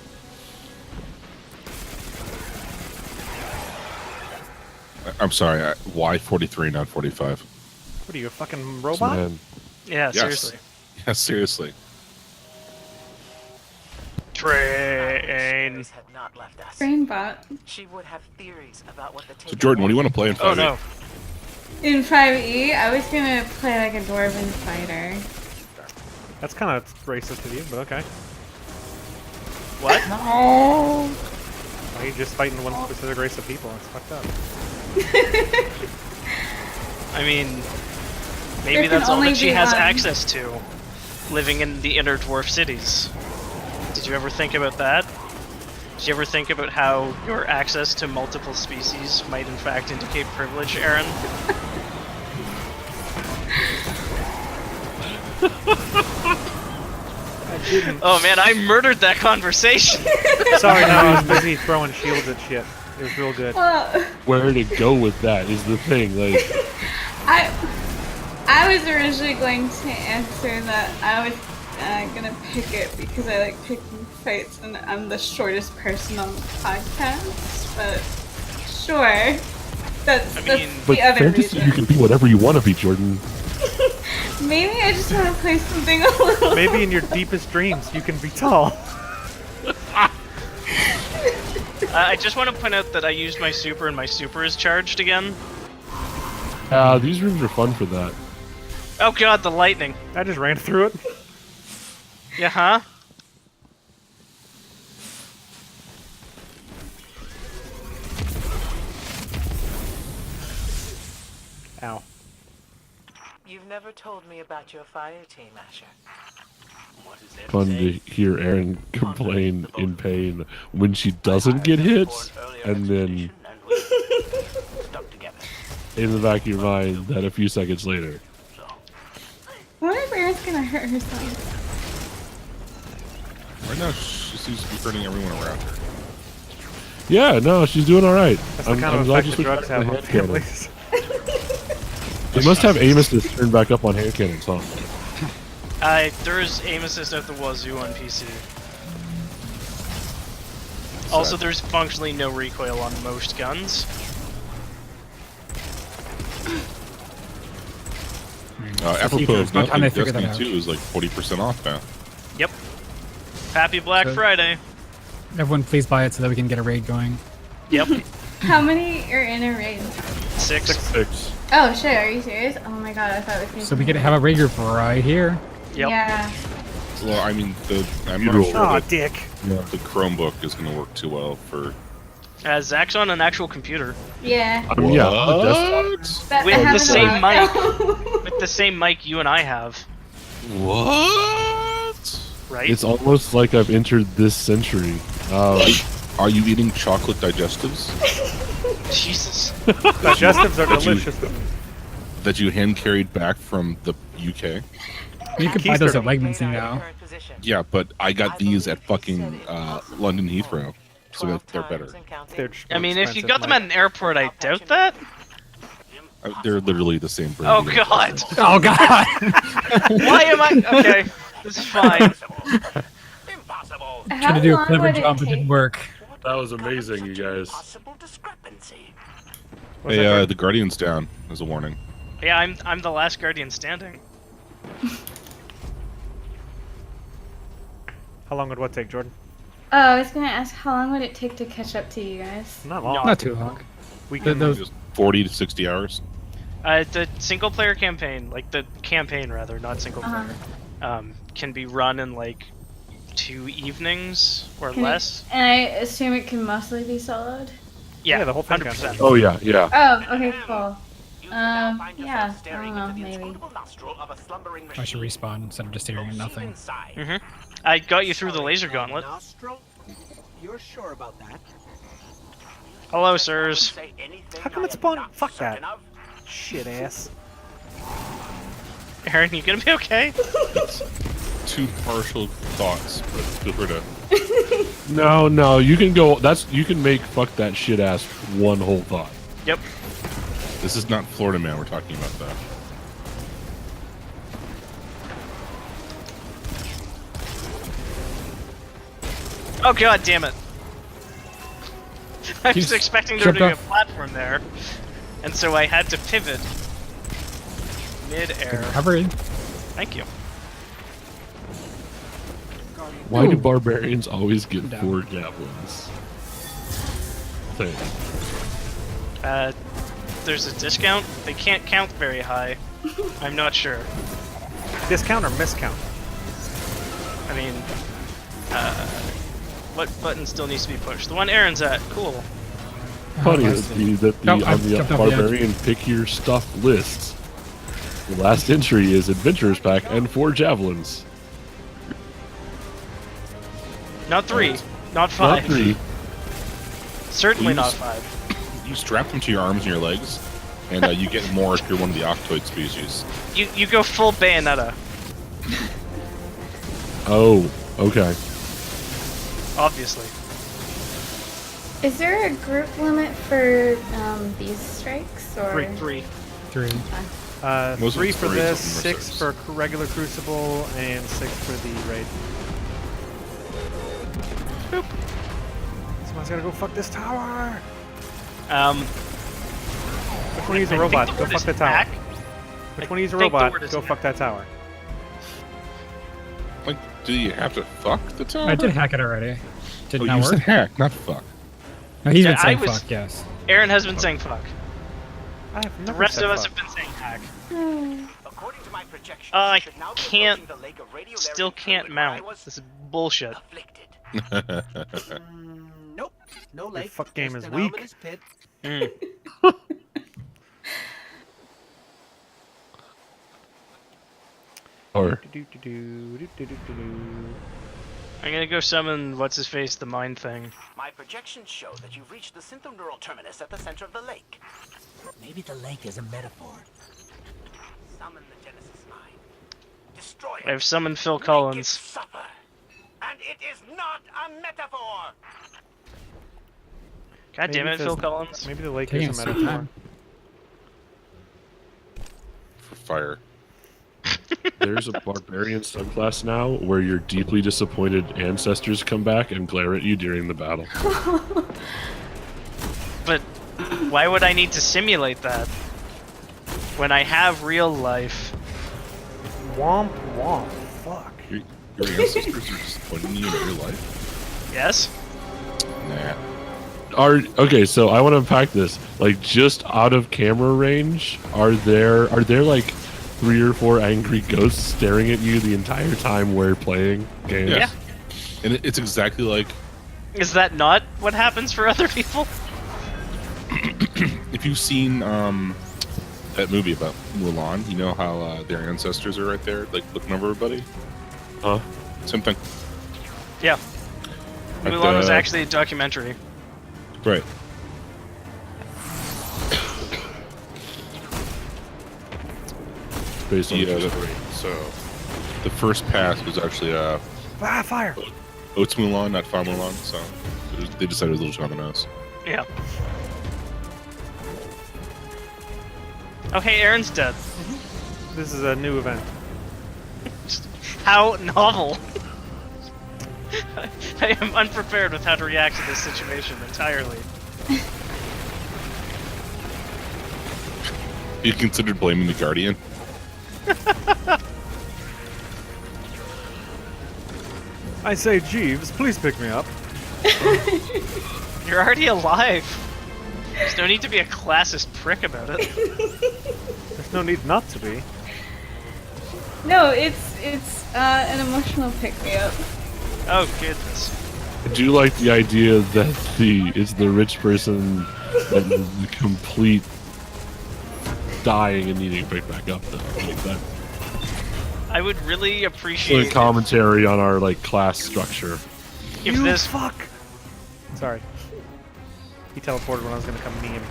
I'm sorry. Why 43, not 45? What are you, a fucking robot? Man, Yeah, Yes. seriously. Yeah, seriously. Train. Had not left us. Brainbot. She would have theories about what the So Taken Jordan, what do you want to play in 5e? Oh no. In 5e, I was gonna play like a dwarven fighter. That's kind of racist of you, but okay. What? Why are you just fighting one specific race of people? It's fucked up. I mean, There maybe can that's all only that she be has one. access to, living in the inner dwarf cities. Did you ever think about that? Did you ever think about how your access to multiple species might in fact indicate privilege, Aaron? I didn't. Oh man, I murdered that conversation! Sorry, no, I was busy throwing shields at shit. It was real good. Well, where to go with that is the thing. Like, I was originally going to answer that I was gonna pick it because I like picking fights and I'm the shortest person on the podcast, but sure. That's mean, but the other fantasy, reason. you can be whatever you want to be, Jordan. Maybe I just want to play something a little. Maybe in your deepest dreams you can be tall. I just want to point out that I used my super and my super is charged again. These rooms are fun for that. Oh god, the lightning. I just ran through it. Yeah, huh? Ow. You've never told me about your fire team, Asher. What is it? Fun to hear Erin complain in pain when she doesn't get hits, and then Stuck together. in the back of your mind that a few seconds later. What if Erin's gonna hurt herself? Right now, she seems to be hurting everyone around her. Yeah, no, she's doing all right. That's the kind of glad effect you that switched drugs back to have on hand cannon. families. They must have aim assist turned back up on hand cannons, huh? There's aim assist at the wazoo on PC. Also, there's functionally no recoil on most guns. Apropos There's of no time nothing, they figure that Destiny out. 2 is like 40% off now. Yep. Happy Black So- Friday. Everyone, please buy it so that we can get a raid going. Yep. How many are in a raid? 6. 6. Oh shit, are you serious? Oh my god, I thought it was So we get to have a raid group right here. Yep. Yeah. Well, I mean, I'm not Beautiful. sure Aw, that dick. the Chromebook is going to work too well for. Zach's on an actual computer. Yeah. I mean, yeah, on the desktop. That With I the haven't same done. With the same mic you and I have, What? right? It's almost like I've entered this century. Are you eating chocolate digestives Jesus. Digestives are But you- delicious. that you hand carried back from the UK? You can buy those at Keister. Wegmans now. Yeah, but I got these at fucking London Heathrow, so that they're better. They're I mean, if you expensive, got them Mike. at an airport, I doubt that. They're literally the same breed. Oh god! Oh god! Why am I? Okay, this is fine. Impossible. Trying to do a clever jump, it didn't work. That was amazing, you guys. Possible discrepancy. What's Hey, that for? the Guardian's down as a warning. Yeah, I'm the last guardian standing. How long would what take, Jordan? Oh, I was gonna ask how long would it take to catch up to you guys? Not long. Not too long. We The- can. those- Just 40 to 60 hours. The single player campaign, like the campaign rather, not single player, can be run in like 2 evenings or Can less. and I assume it can mostly be soloed? Yeah, the whole thing 100%. Oh yeah, yeah. Oh, okay, cool. You now find Yeah, yourself I staring don't know, into the maybe. inscrutable nostril of a slumbering I should machine. respawn instead of just staring at nothing. Inside. Mhm. I got you through the laser gauntlet. Nostril? You're sure about that? Hello, sirs. Say anything How come I it's am spawned? not Fuck certain that. of? Shit ass. Aaron, you gonna be okay? Two partial thoughts, but feel free to. No, you can go. You can make fuck that shit ass one whole thought. Yep. This is not Florida Man we're talking about, though. Oh god damn it. I was He's expecting there to be a jumped platform there. And so I had to pivot mid-air. Recovery. Thank you. Why do Ooh. barbarians always get Down. 4 javelins? Thing. There's a discount. They can't count very high. I'm not sure. Discount or miscount? I mean, what button still needs to be pushed? The one Aaron's at. Cool. Funny I that see. the Oh, I on the jumped off the edge. barbarian pick your stuff list. The last entry is adventurers pack and 4 javelins. Not 3. Not Not 5. 3. Certainly Please. not 5. You strap them to your arms and your legs, and you get more if you're one of the octoid species. You go full Bayonetta. Oh, okay. Obviously. Is there a group limit for these strikes or? 3. 3. Most of 3 it's for raids this, of 6 mercenaries. for regular Crucible, and 6 for the raid. Boop. Someone's gotta go fuck this tower. Which one needs a I think robot? the Go word fuck is the tower. hack. Which one needs a think the robot? word is Go hack. fuck that tower. Like, do you have to fuck the tower? I did hack it already. Did Oh, not you work. said hack, not fuck. No, he's Yeah, been saying I was- fuck, yes. Aaron has been saying fuck. I have The never rest said of us fuck. have been saying hack. According to my projections, I you should now be can't- approaching the lake of radiolarian Still can't fluid where I mount. was This is bullshit. afflicted. Nope. No lake. fuck game just is an weak. ominous pit. Mm. Or I'm gonna go summon what's his face, the mind thing. My projections show that you've reached the synthneural terminus at the center of the lake. Maybe the lake is a metaphor. Summon the Genesis mind. Destroy it. I've summoned Phil Make it Collins. suffer. And it is not a metaphor. God damn it, Maybe Phil this- Collins. Maybe the lake Taking is a some metaphor. time. For fire. there's a barbarian subclass now where your deeply disappointed ancestors come back and glare at you during the battle. But why would I need to simulate that when I have real life? Womp womp. Fuck. Your ancestors are just putting you in real life? Yes? Nah. Okay, so I want to unpack this. Like, just out of camera range, are there like 3 or 4 angry ghosts staring at you the entire time we're playing games? Yeah. And it's exactly like Is that not what happens for other people? if you've seen that movie about Mulan, you know how their ancestors are right there, like looking over everybody? Huh? Same thing. Yeah. But, Mulan was actually a documentary. Right. Based on Yeah, so the first pass was actually Ah, fire! Oats Mulan, not Fa Mulan, so they decided it was a little too on the nose. Yeah. Oh, hey, Aaron's dead. This is a new event. How novel. I am unprepared with how to react to this situation entirely. You considered blaming the Guardian? I say, Jeeves, please pick me up. You're already alive. There's no need to be a classist prick about it. There's no need not to be. No, it's an emotional pick-me-up. Oh, goodness. I do like the idea that it's the rich person and the complete dying and needing to pick back up, though. Like that. I would really Sort appreciate of commentary on our like class structure. if You this. fuck! Sorry. He teleported when I was gonna come knee him.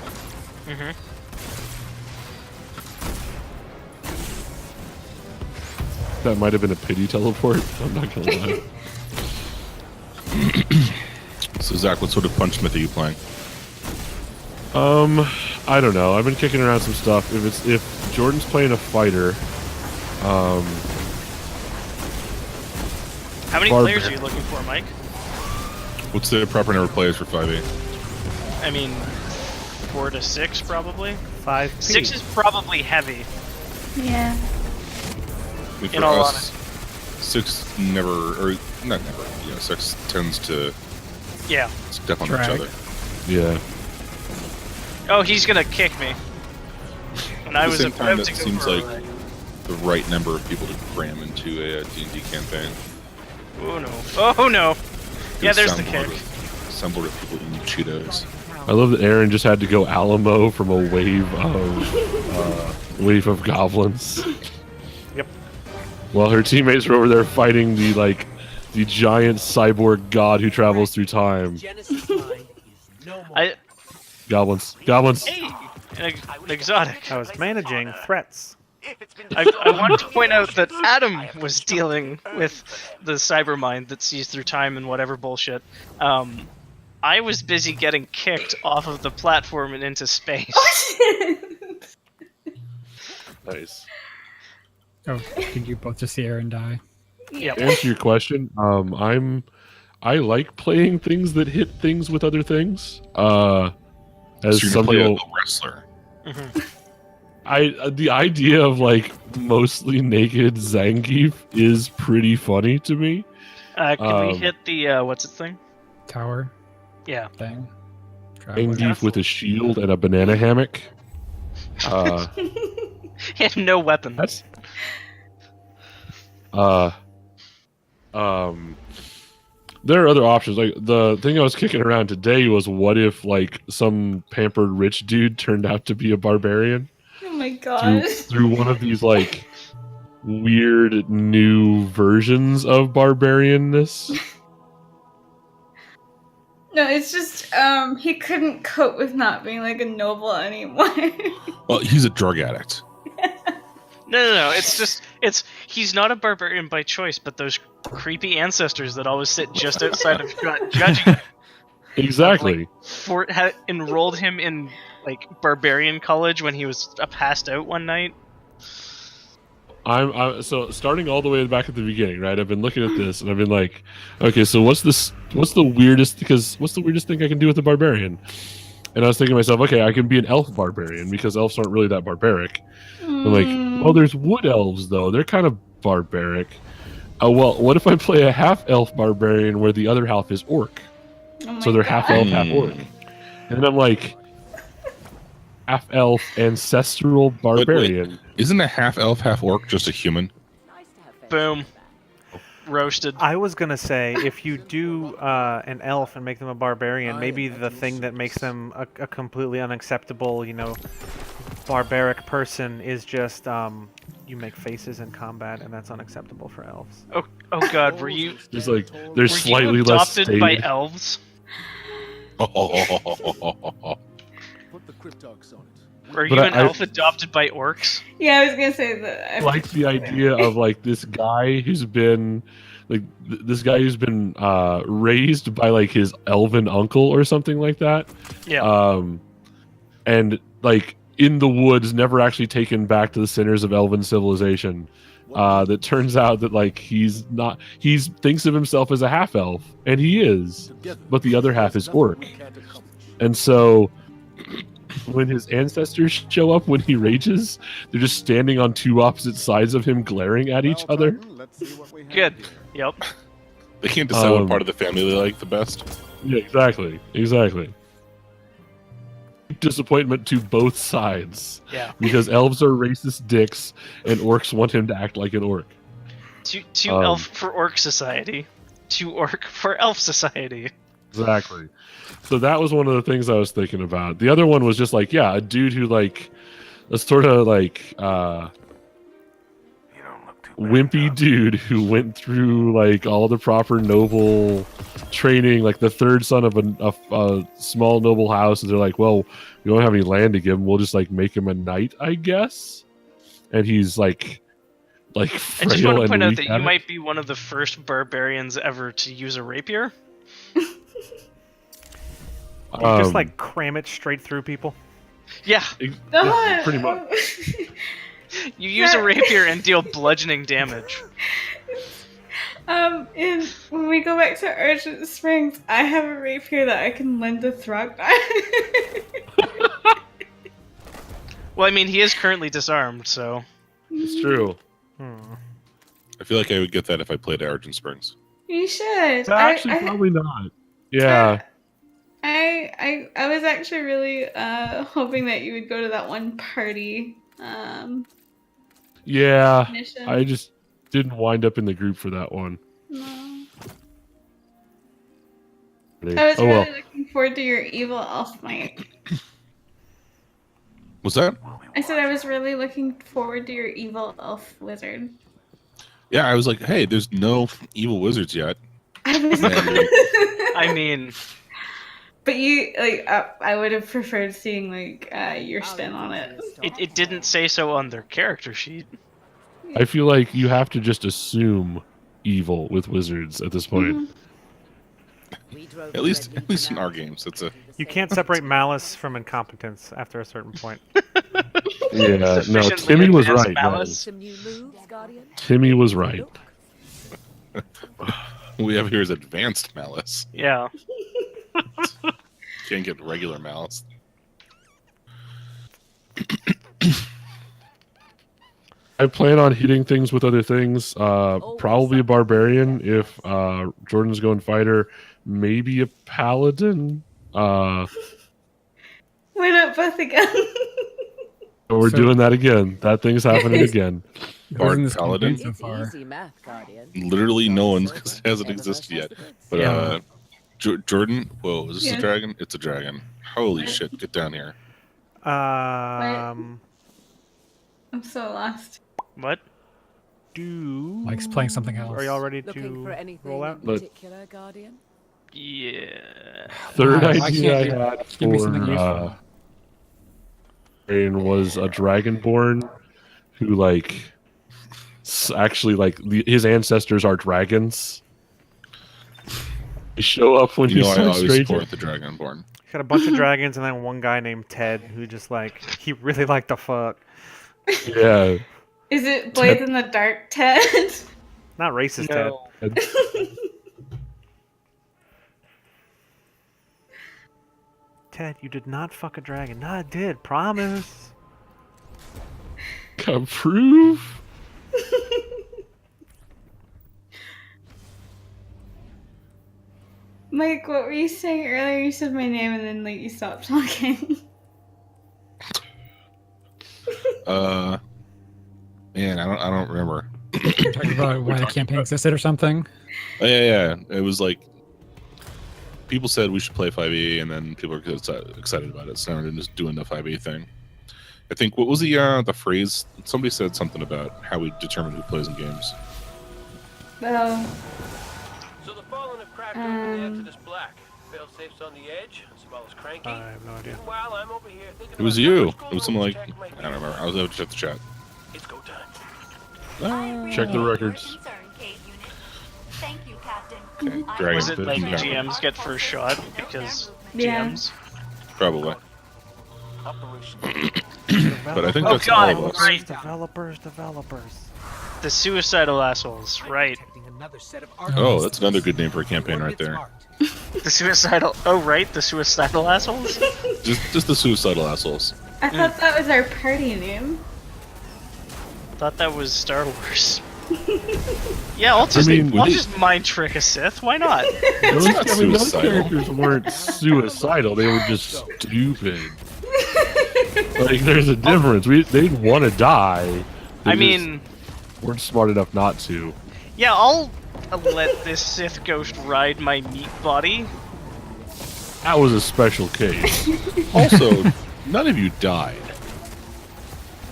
Mm-hmm. That might have been a pity teleport. I'm not gonna lie. So Zach, what sort of punchsmith are you playing? I don't know. I've been kicking around some stuff. If Jordan's playing a fighter, How many Barber. players are you looking for, Mike? What's the proper number of players for 5e? I mean, 4 to 6 probably. 5P. 6 is probably heavy. Yeah. I mean, In for all us, 6 never, or not never, 6 tends to Yeah. step on Drag. each other. yeah. Oh, he's gonna kick me. When I At the was same time, about that to go seems for a like ride. the right number of people to cram into a D&D campaign. Oh no! Oh no! Yeah, there's the kick. Assembled of people eating Cheetos. I love that Aaron just had to go Alamo from a wave of goblins. Yep. While her teammates were over there fighting the giant cyborg god who travels through time. Goblins. Hey, an exotic. I was managing threats. I want to point out that Adam was dealing with the cyber mind that sees through time and whatever bullshit. I was busy getting kicked off of the platform and into space. Nice. Oh, did you both just see Aaron die? Yep. To answer your question, I like playing things that hit things with other things. As So you're some gonna play people, a wrestler. the idea of like mostly naked Zangief is pretty funny to me. Can we hit the what's it thing? Tower Yeah. thing. Zangief with a shield and a banana hammock. He had no weapons. There are other options. Like the thing I was kicking around today was, what if like some pampered rich dude turned out to be a barbarian Oh my god. through one of these like weird new versions of barbarianness? No, it's just he couldn't cope with not being like a noble anymore. Well, he's a drug addict. No. He's not a barbarian by choice, but those creepy ancestors that always sit just outside of judging. Exactly. Enrolled him in like barbarian college when he was passed out one night. I'm so starting all the way back at the beginning, right? I've been looking at this and I've been like, okay, so what's the weirdest thing I can do with a barbarian? And I was thinking to myself, okay, I can be an elf barbarian because elves aren't really that barbaric. I'm like, well, there's wood elves though. They're kind of barbaric. Well, what if I play a half elf barbarian where the other half is orc? Oh So they're half elf, half orc. And then I'm like, half elf ancestral barbarian. Isn't a half elf, half orc just a human? Boom. Roasted. I was gonna say, if you do an elf and make them a barbarian, maybe the thing that makes them a completely unacceptable, barbaric person is just you make faces in combat, and that's unacceptable for elves. Oh god, were you There's like there's were slightly you less adopted by staid. elves? Put the cryptox on it. Or are you But an I- elf adopted by orcs? Yeah, I was gonna say that. I like the idea of like this guy who's been raised by like his elven uncle or something like that. Yeah. And like in the woods, never actually taken back to the centers of elven civilization. That turns out that like he thinks of himself as a half elf, and he is, but the other half is orc. And so when his ancestors show up when he rages, they're just standing on two opposite sides of him, glaring at each other. Good. Yep. They can't decide what part of the family they like the best. Yeah, exactly. Disappointment to both sides. Yeah. Because elves are racist dicks, and orcs want him to act like an orc. Two elf for orc society. Two orc for elf society. Exactly. So that was one of the things I was thinking about. The other one was just like, yeah, a dude who like a sort of like wimpy dude who went through like all the proper noble training, like the third son of a small noble house, and they're like, well, we don't have any land to give him, we'll just like make him a knight, I guess. And he's like I just frail want to and point out weak that at you it. might be one of the first barbarians ever to use a rapier. You just like cram it straight through people. Yeah. Yeah, pretty much. You use a rapier and deal bludgeoning damage. When we go back to Urgent Springs, I have a rapier that I can lend to Throg. Well, I mean, he is currently disarmed, so... It's true. I feel like I would get that if I played at Argent Springs. You should. Actually, probably not. Yeah. I was actually really hoping that you would go to that one party. Yeah. Mission. I just didn't wind up in the group for that one. No. I was really looking forward to your evil elf night. What's that? I said I was really looking forward to your evil elf wizard. Yeah, I was like, hey, there's no evil wizards yet. I mean... But you, like, I would have preferred seeing, like, your spin on it. It didn't say so on their character sheet. I feel like you have to just assume evil with wizards at this point. At least in our games, that's a. You can't separate malice from incompetence after a certain point. Yeah, no, Sufficiently Timmy was advanced right. malice. Timmy was right. We have here is advanced malice. Yeah. Can't get regular malice. I plan on hitting things with other things. Probably a barbarian if Jordan's going fighter. Maybe a paladin. Why not both again? We're doing that again. That thing's happening again. Bard paladin. So far. Easy math, Guardian. Literally no one's because it hasn't existed yet. But Jordan, whoa, is this a dragon? It's a dragon. Holy shit! Get down here. I'm so lost. What? Mike's playing something else. Are y'all ready Looking for to anything roll in out? particular, Guardian? Yeah. Third Why idea can't I you had give me something for useful? was a dragonborn who like actually like his ancestors are dragons. They show up when You know, he's I so always strange. support the dragonborn. He's got a bunch of dragons and then one guy named Ted who just like he really liked to fuck. Yeah. Is it Blades in the Dark, Ted? Not racist No. Ted. Ted, you did not fuck a dragon. No, I did. Promise. Approve. Mike, what were you saying earlier? You said my name and then like you stopped talking. Man, I don't remember. Talking about why the campaign existed or something. Oh, yeah. It was like people said we should play 5e, and then people were excited about it, so now we're just doing the 5e thing. I think what was the phrase? Somebody said something about how we determine who plays in games. Well, So the Fallen have cracked open the Exodus Black. Failsafe's on the edge. Sabalas cranky. I have no idea. Meanwhile, I'm over here thinking It was about you. how much It was someone like gold I don't remember. I was able to check the chat. It's go time. Check the records. Thank you, Captain. Okay, dragon Was it bit like and GMs get first shot because Yeah. GMs? Probably. Operation But I think Oh, that's God, all of us. right. Developers. The suicidal assholes, right? Oh, that's another good name for a campaign right there. The suicidal. Oh, right, the suicidal assholes. Just the suicidal assholes. I thought that was our party name. Thought that was Star Wars. Yeah, I'll just mind trick a Sith. Why not? Those characters weren't suicidal; they were just stupid. Like, there's a difference. They'd want to die. I mean, weren't smart enough not to. Yeah, I'll let this Sith ghost ride my meat body. That was a special case. Also, none of you died.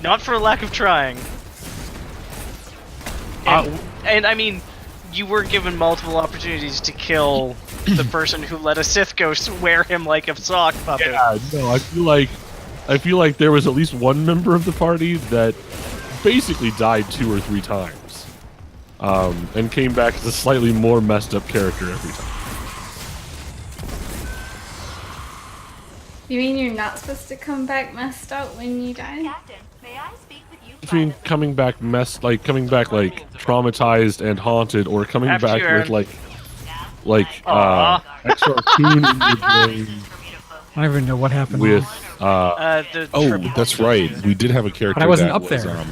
Not for lack of trying. And I mean, you were given multiple opportunities to kill the person who let a Sith ghost wear him like a sock puppet. Yeah, no, I feel like there was at least one member of the party that basically died 2 or 3 times, and came back as a slightly more messed up character every time. You mean you're not supposed to come back messed up when you die? Captain, may I speak with you? Between coming back traumatized and haunted, or coming After back you, with Aaron. Exarchune in your brain I don't even know what happened. with That's right. We did have a character But I wasn't that up there.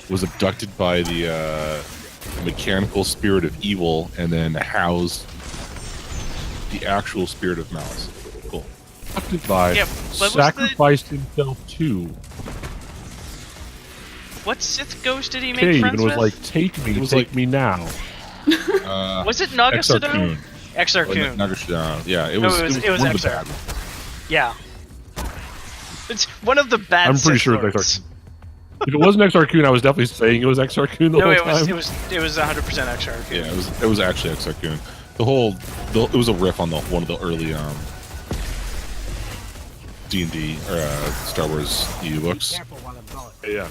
was abducted by the mechanical spirit of evil, and then housed the actual spirit of malice. Cool. abducted by Yeah, but sacrificed himself to What Sith ghost did he make cave friends and was with? like, "Take me, take me now." Was it Nagasado? Exarchune. Exarchune. Yeah, it No, was. it was one of the Exar. bad ones. Yeah. It's one of the bad I'm pretty Sith sure it's lords. Exarchune. If it wasn't Exarchune, I was definitely saying it was Exarchune the No, whole it time. was 100% Exarchune. Yeah, it was actually Exarchune. It was a riff on one of the early D&D or Star Wars EU books. Yeah.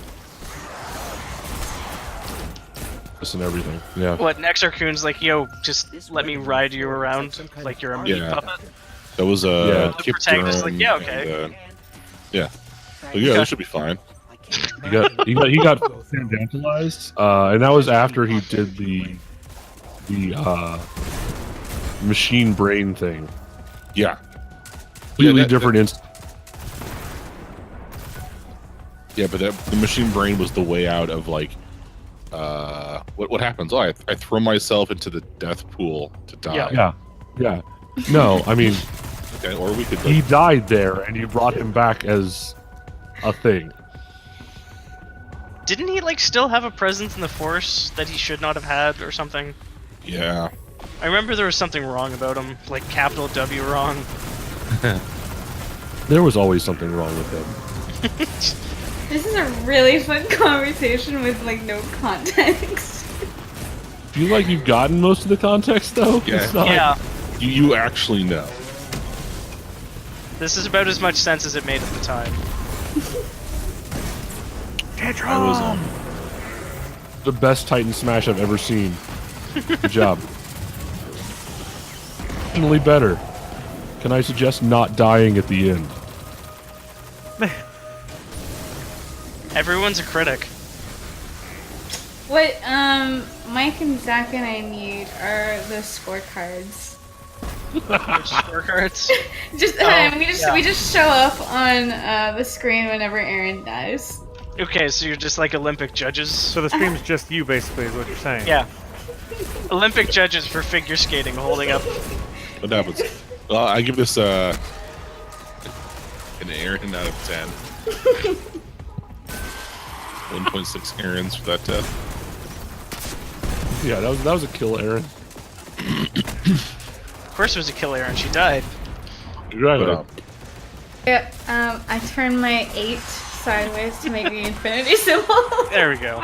Listen, everything. Yeah. What, and Exarchune's like, yo, just let me ride you around like you're a meat Yeah. puppet? That was The Kip protagonist is like, Durham yeah, okay. and, yeah. Oh, yeah, that should be fine. He got vandalized, and that was after he did the machine brain thing. Yeah. Completely different Yeah, but the machine brain was the way out of like, what happens? Oh, I throw myself into the death pool to die. Yeah. No, I mean, okay, or we could. he died there, and you brought him back as a thing. Didn't he like still have a presence in the Force that he should not have had or something? Yeah. I remember there was something wrong about him, like capital W wrong. There was always something wrong with him. This is a really fun conversation with like no context. Feel like you've gotten most of the context, though. Yeah. It's not- Yeah. You actually know. This is about as much sense as it made at the time. I was the best Titan Smash I've ever seen. Good job. Definitely better. Can I suggest not dying at the end? Everyone's a critic. What Mike and Zach and I need are the scorecards. Which scorecards? We just show up on the screen whenever Aaron dies. Okay, so you're just like Olympic judges. So the stream's just you, basically, is what you're saying. Yeah. Olympic judges for figure skating holding up. What happens? Well, I give this an Aaron out of 10. 1.6 Aarons for that death. Yeah, that was a kill, Aaron. Of course it was a kill Aaron, she died. Right. Yeah, I turned my 8 sideways to make the infinity symbol. There we go.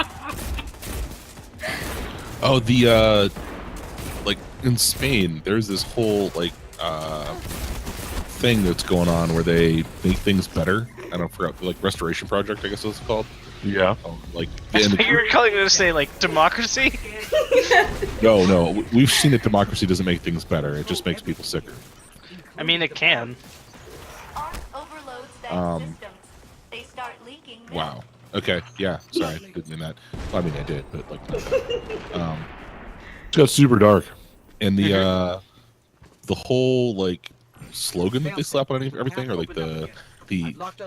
Oh, the like in Spain, there's this whole like thing that's going on where they make things better. I don't forget, like restoration project, I guess it's called. Yeah. Like I thought you were calling it to say like democracy. No, we've seen that democracy doesn't make things better. It just makes people sicker. I mean, it can. Arc overloads that Um, systems. They start leaking. Wow. Okay. Yeah. Sorry, didn't mean that. Well, I mean, I did, but like, It's got super dark. and the whole like slogan that they slap on everything, or like the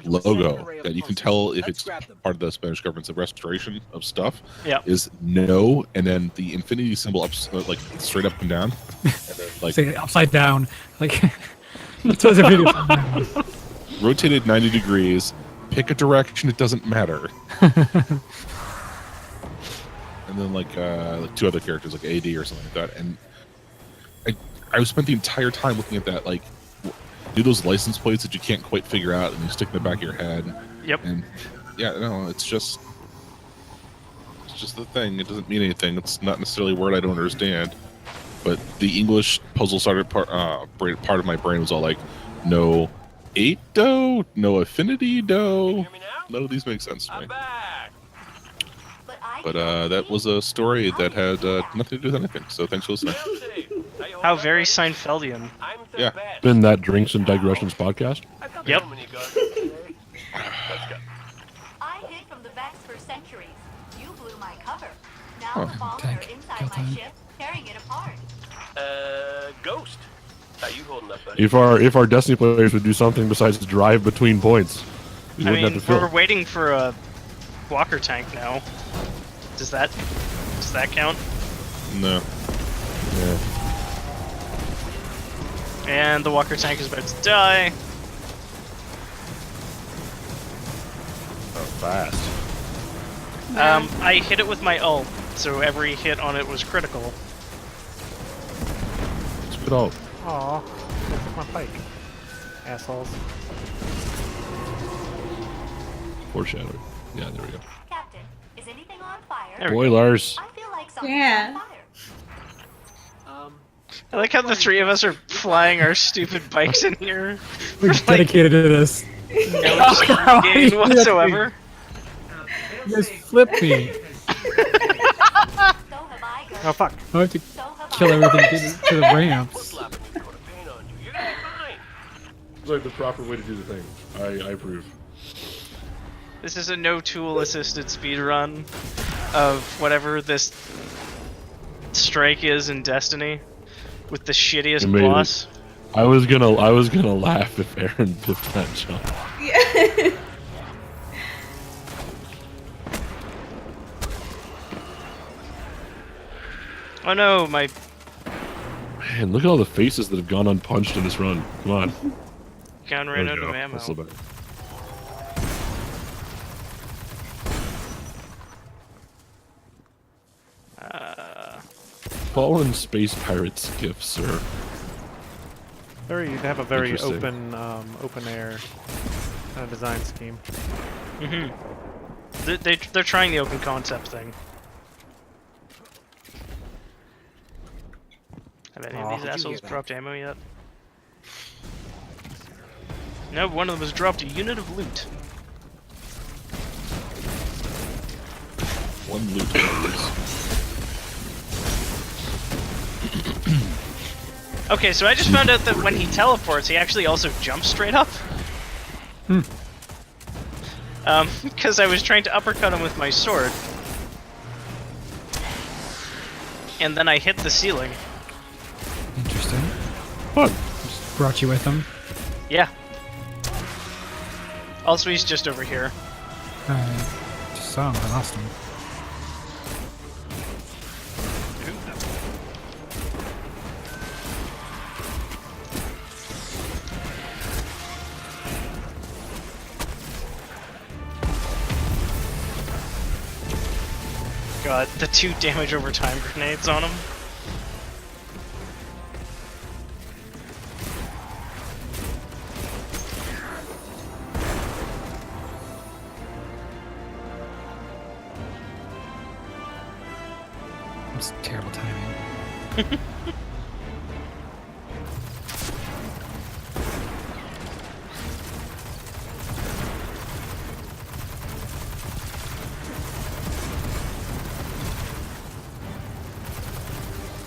logo that you can tell if it's part of the Spanish government's restoration of stuff. Yep. Is no, and then the infinity symbol up, like straight up and down, and then, like Say upside down. Like that's what the video upside down. rotated 90 degrees. Pick a direction. It doesn't matter. And then like two other characters, like AD or something like that. And I spent the entire time looking at that, like do those license plates that you can't quite figure out, and you stick in the back of your head. Yep. And yeah, no, it's just the thing. It doesn't mean anything. It's not necessarily a word I don't understand. But the English puzzle started part of my brain was all like, no 8 dough, no affinity dough. None of these make sense to me. But that was a story that had nothing to do with anything. So thanks for listening. How very Seinfeldian. Yeah. Been that Drinks and Digressions podcast. Yep. I hid from the Vex for centuries. You blew my cover. Now Oh, the Fallen tank. are inside Kill my time. ship, tearing it apart. Ghost. How you holding up, buddy? If our Destiny players would do something besides drive between points, we I wouldn't mean, have to fill. we're waiting for a walker tank now. Does that count? No. Yeah. And the walker tank is about to die. Oh, fast. I hit it with my ult, so every hit on it was critical. It's good ult. Aw, they took my pike. Assholes. Foreshadowing. Yeah, there we go. Captain, is anything on fire? There we Boy, go. Lars. I feel like something's Yeah. on fire. I like how the three of us are flying our stupid bikes in here. We're just dedicated to this. No gain whatsoever. You guys flipped me. So have I, Ghost. Oh fuck. I have to So have kill I. everything to the ramps. Slapping a coat of paint on you. You're gonna be fine. It's like the proper way to do the thing. I approve. This is a no tool assisted speedrun of whatever this strike is in Destiny with the shittiest Amazing. boss. I was gonna laugh if Aaron picked that jump. Yeah. Oh no, my Man, look at all the faces that have gone unpunched in this run. Come on. gun There ran we out go. of ammo. That's a little better. Fallen space pirates gifts, sir. They have a very Interesting. open air kind of design scheme. They're trying the open concept thing. Have any of these assholes dropped ammo yet? No, one of them has dropped a unit of loot. One loot please. Okay, so I just found out that when he teleports, he actually also jumps straight up. Because I was trying to uppercut him with my sword. And then I hit the ceiling. Interesting. Fun. Just brought you with them. Yeah. Also, he's just over here. I just saw him. I lost him. God, the 2 damage over time grenades on him. It's terrible timing.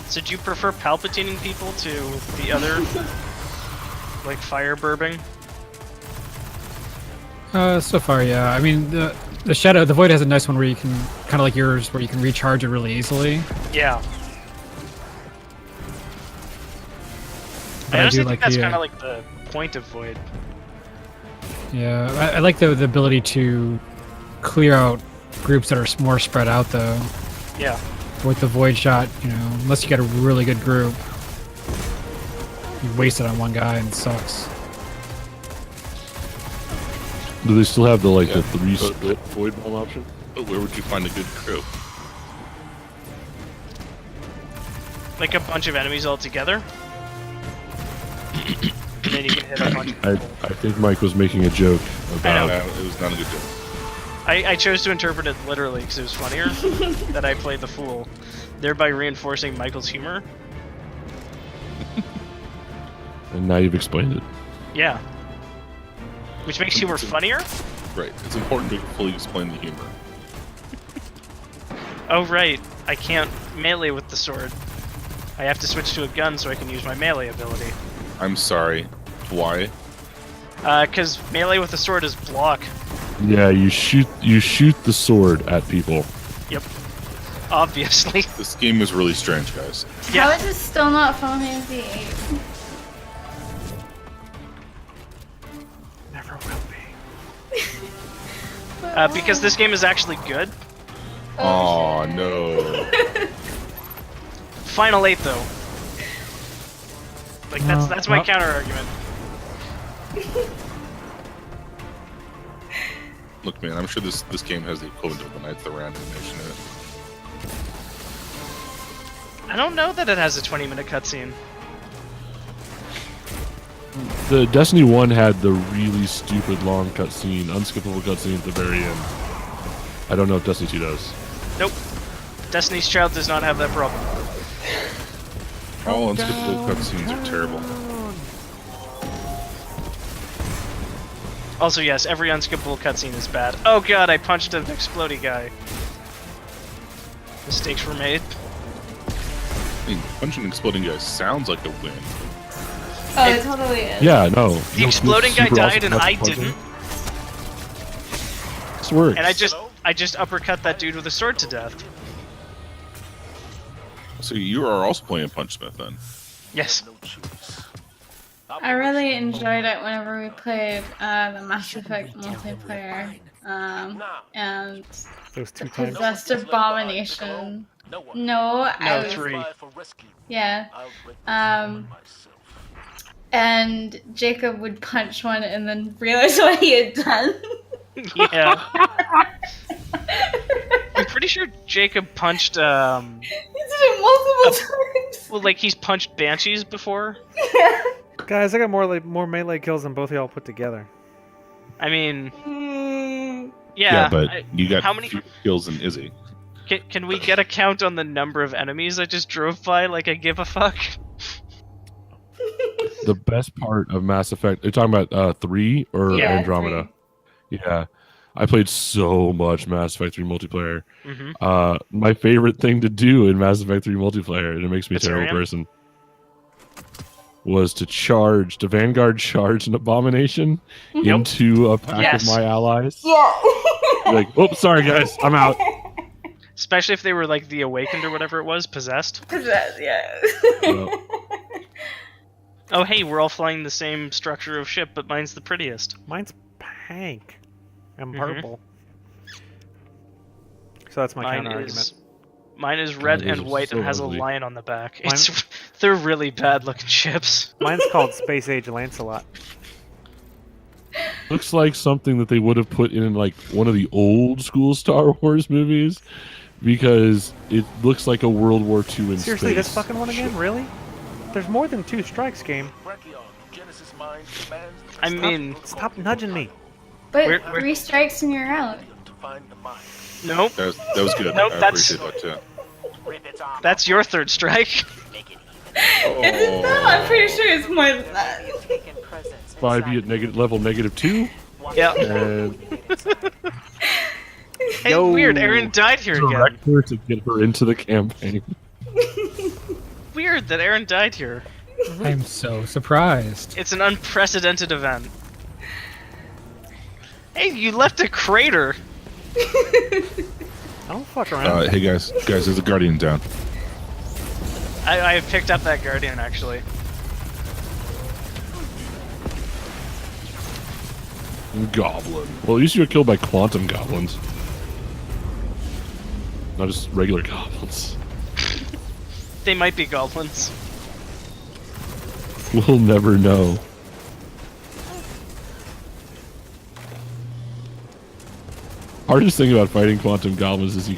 So do you prefer Palpatining people to the other, like, fire burbing? So far, yeah. I mean, the Shadow, the Void has a nice one where you can, kind of like yours, where you can recharge it really easily. Yeah. But I honestly do think like that's the, kind of like the point of Void. Yeah, I like the ability to clear out groups that are more spread out, though. Yeah. With the Void Shot, you know, unless you get a really good group, you waste it on one guy and it sucks. Do they still have the the 3 split void bomb option? But where would you find a good crew? Like a bunch of enemies all together. And then you can hit a bunch of people. I think Mike was making a joke about it was not a good joke. I chose to interpret it literally because it was funnier that I played the fool, thereby reinforcing Michael's humor. and now you've explained it. Yeah. Which makes humor funnier? Right. It's important to fully explain the humor. Oh right, I can't melee with the sword. I have to switch to a gun so I can use my melee ability. I'm sorry. Why? Cause melee with the sword is block. Yeah, you shoot the sword at people. Yep. Obviously. This game is really strange, guys. How is this still not Final Fantasy 8? Never will be. Because this game is actually good. Oh no. Final 8 though. Like that's my counter argument. Look, man, I'm sure this game has the equivalent of the Knights of the Round animation in it. I don't know that it has a 20-minute cutscene. The Destiny 1 had the really stupid long cutscene, unskippable cutscene at the very end. I don't know if Destiny 2 does. Nope. Destiny's Child does not have that problem. All unskippable cutscenes are terrible. Also, yes, every unskippable cutscene is bad. Oh god, I punched an explodey guy. Mistakes were made. I mean, punching an exploding guy sounds like a win. Oh, it totally is. Yeah, no. The exploding guy died and I didn't. This works. And I just uppercut that dude with a sword to death. So you are also playing Punchsmith then? Yes. I really enjoyed it whenever we played the Mass Effect multiplayer. And Those the 2 times. Possessed Abomination. No, I was 3. Yeah. And Jacob would punch one and then realize what he had done. Yeah. I'm pretty sure Jacob punched He did it multiple times. well, like he's punched banshees before. Guys, I got more melee kills than both of y'all put together. I mean, Yeah, but you got how many fewer kills than Izzy. Can we get a count on the number of enemies I just drove by like I give a fuck? The best part of Mass Effect, are you talking about 3 or Yeah, Andromeda? 3. Yeah. I played so much Mass Effect 3 multiplayer. Mhm. My favorite thing to do in Mass Effect 3 multiplayer, and it makes me a terrible Viserion? person, was to Vanguard charge an abomination into a pack of my allies. Yeah. Like, oh, sorry guys, I'm out. Especially if they were like the Awakened or whatever it was, possessed. Yeah. Oh hey, we're all flying the same structure of ship, but mine's the prettiest. Mine's pink and Mhm. purple. So that's my Mine counter argument. Mine is red God, those and are white so and has ugly. a lion on the back. They're really bad looking ships. Mine's called Space Age Lancelot. Looks like something that they would have put in like one of the old school Star Wars movies, because it looks like a World War II in Seriously, space. this fucking one again? Really? There's more than 2 strikes, game. I mean, Stop nudging me. But We're- 3 strikes and you're out. nope. That was good. Nope, I that's- appreciate that too. That's your third strike. Is it though? I'm pretty sure it's more than that. 5e at level -2. Yeah. And Hey, weird. Aaron died here again. direct her to get her into the campaign. Weird that Aaron died here. I'm so surprised. It's an unprecedented event. Hey, you left a crater. Don't fuck around. Hey guys, there's a guardian down. I picked up that guardian actually. Goblin. Well, at least you were killed by quantum goblins. Not just regular goblins. They might be goblins. We'll never know. Hardest thing about fighting quantum goblins is you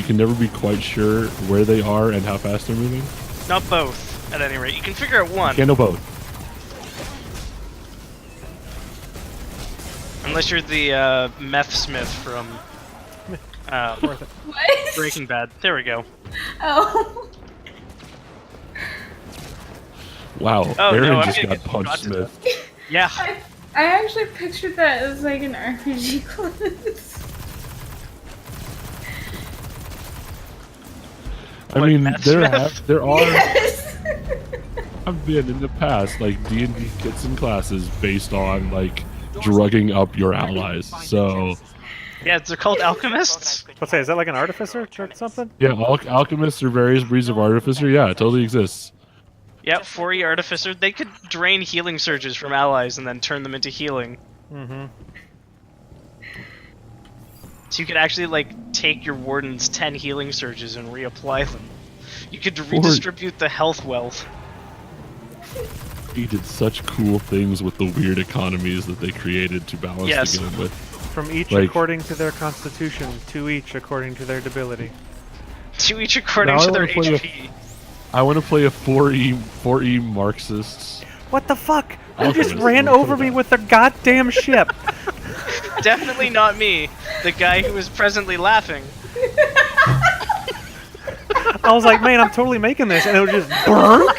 can never be quite sure where they are and how fast they're moving. Not both, at any rate. You can figure out one. Can't know both. Unless you're the meth smith from Breaking Bad. There we go. Oh. Wow, Oh, Aaron no, I'm just gonna got get Punch forgotten. Smith. Yeah. I actually pictured that as like an RPG class. I mean, Matt there are Yes. have been in the past like D&D kits and classes based on like drugging up your allies. So Yeah, they're called alchemists. Let's say, is that like an artificer or something? yeah, alchemists or various breeds of artificer. Yeah, it totally exists. Yep, 4E artificer. They could drain healing surges from allies and then turn them into healing. Mm-hmm. So you could actually like take your warden's 10 healing surges and reapply them. You could redistribute the health wealth. He did such cool things with the weird economies that they created to balance Yes. the game with. From each Like- according to their constitution, to each according to their debility. To each according Now I to their wanna play a- HP. I want to play a 4E Marxists. What the fuck? Who just Alchemist. ran over me with their goddamn ship? Definitely not me, the guy who is presently laughing. I was like, man, I'm totally making this, and it was just burk.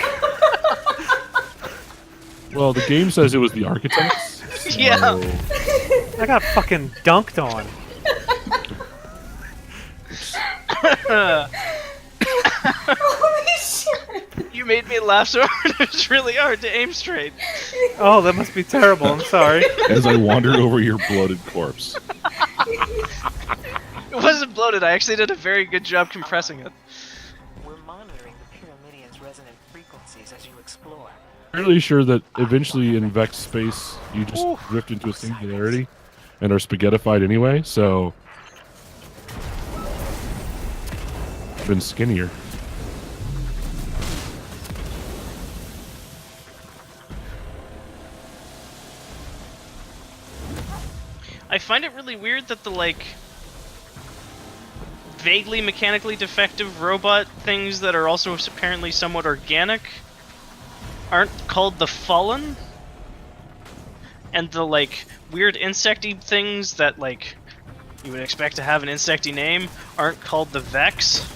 Well, the game says it was the architects. Yeah. so- I got fucking dunked on. Holy shit. You made me laugh so hard, it was really hard to aim straight. Oh, that must be terrible. I'm sorry. As I wandered over your bloated corpse. It wasn't bloated, I actually did a very good job compressing it. We're monitoring the Pyramidian's resonant frequencies as you explore. Fairly sure that eventually in Vex space you just drift into a singularity and are spaghettified anyway, so been skinnier. I find it really weird that the like vaguely mechanically defective robot things that are also apparently somewhat organic aren't called the Fallen, and the like weird insecty things that like you would expect to have an insecty name aren't called the Vex.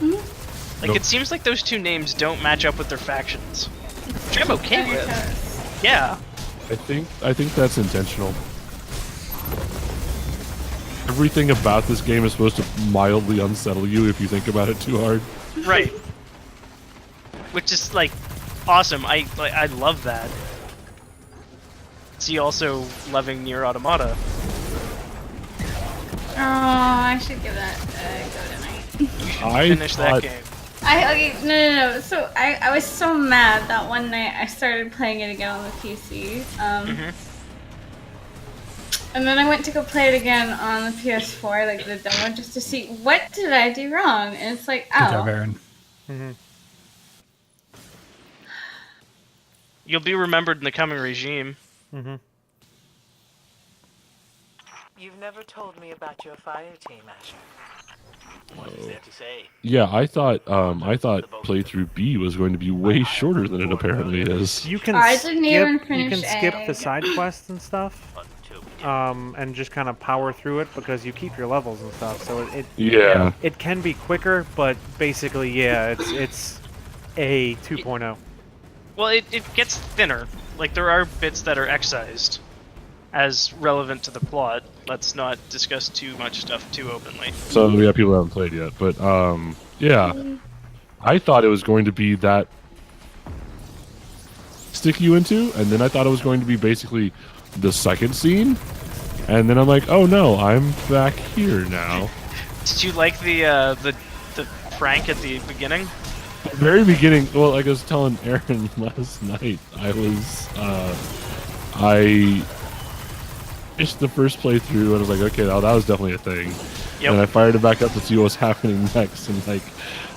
Like Nope. it seems like those two names don't match up with their factions, which I'm okay with. Yeah. I think that's intentional. Everything about this game is supposed to mildly unsettle you if you think about it too hard. Right. Which is like awesome. I love that. See, also loving Nier Automata. Oh, I should give that a go tonight. You should I finish that thought- game. No. So I was so mad that one night I started playing it again on the PC. And then I went to go play it again on the PS4, like the demo, just to see what did I do wrong. And it's like, Good job, oh, Aaron. You'll be remembered in the coming regime. You've never told me about your fire team, Asher. What is there to say? Yeah, I thought playthrough B was going to be way shorter than it apparently is. You can I didn't even skip. You can finish skip A. the side quests and stuff, and just kind of power through it because you keep your levels and stuff. So Yeah. it can be quicker, but basically, yeah, it's a 2.0. Well, it gets thinner. Like, there are bits that are excised as relevant to the plot. Let's not discuss too much stuff too openly. So yeah, people haven't played yet, but yeah, I thought it was going to be that stick you into, and then I thought it was going to be basically the second scene, and then I'm like, oh no, I'm back here now. Did you like the prank at the beginning? Very beginning. Well, like I was telling Aaron last night, I finished the first playthrough and I was like, okay, that was definitely a thing. Yep. And I fired it back up to see what was happening next, and like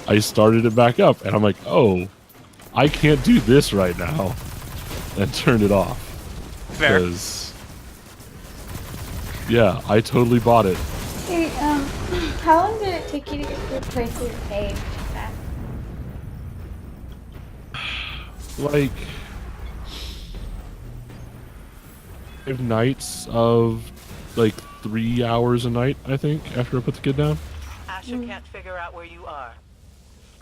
I started it back up, and I'm like, oh, I can't do this right now, and turned it off. Fair. Because, yeah, I totally bought it. Hey, how long did it take you to get your playthrough page back? Like 5 nights of like 3 hours a night, I think, after I put the kid down. Asher can't figure out where you are.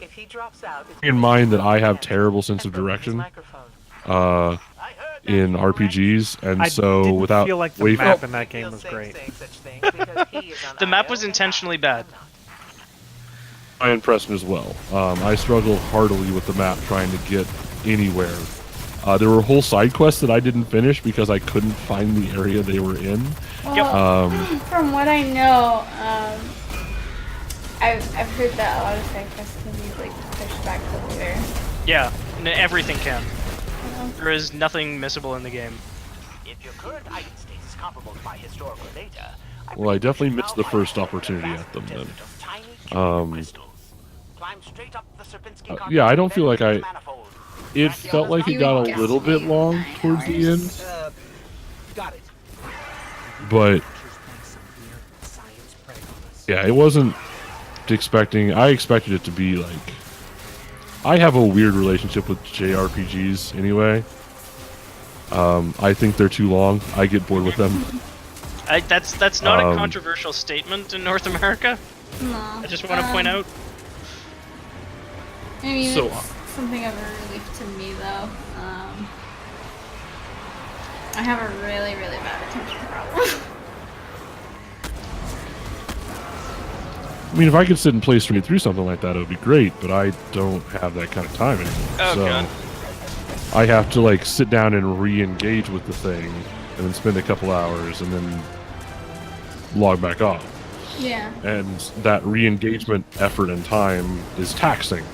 If he drops out, it's Keep in mind that I have terrible sense of direction in RPGs, and I so didn't without feel like the wayfind- map in that game was great. The map was intentionally bad. my impression as well. I struggled heartily with the map trying to get anywhere. There were whole side quests that I didn't finish because I couldn't find the area they were in. Well, from what I know, I've heard that a lot of side quests can be like pushed back to later. Yeah, everything can. There is nothing missable in the game. If your current item state is comparable to my historical data, Well, I definitely missed the first opportunity at them then. Yeah, I don't feel like it felt like it got a little bit long towards the end. Got it. But yeah, it wasn't expecting. I expected it to be like. I have a weird relationship with JRPGs anyway. I think they're too long. I get bored with them. That's not a controversial statement in North America. No. I just want to point out. I mean, So, it's something of a relief to me, though. I have a really, really bad attention problem. I mean, if I could sit and play straight through something like that, it would be great. But I don't have that kind of time anymore. Oh, so God. I have to like sit down and re-engage with the thing, and then spend a couple hours, and then log back off. Yeah. And that re-engagement effort and time is taxing.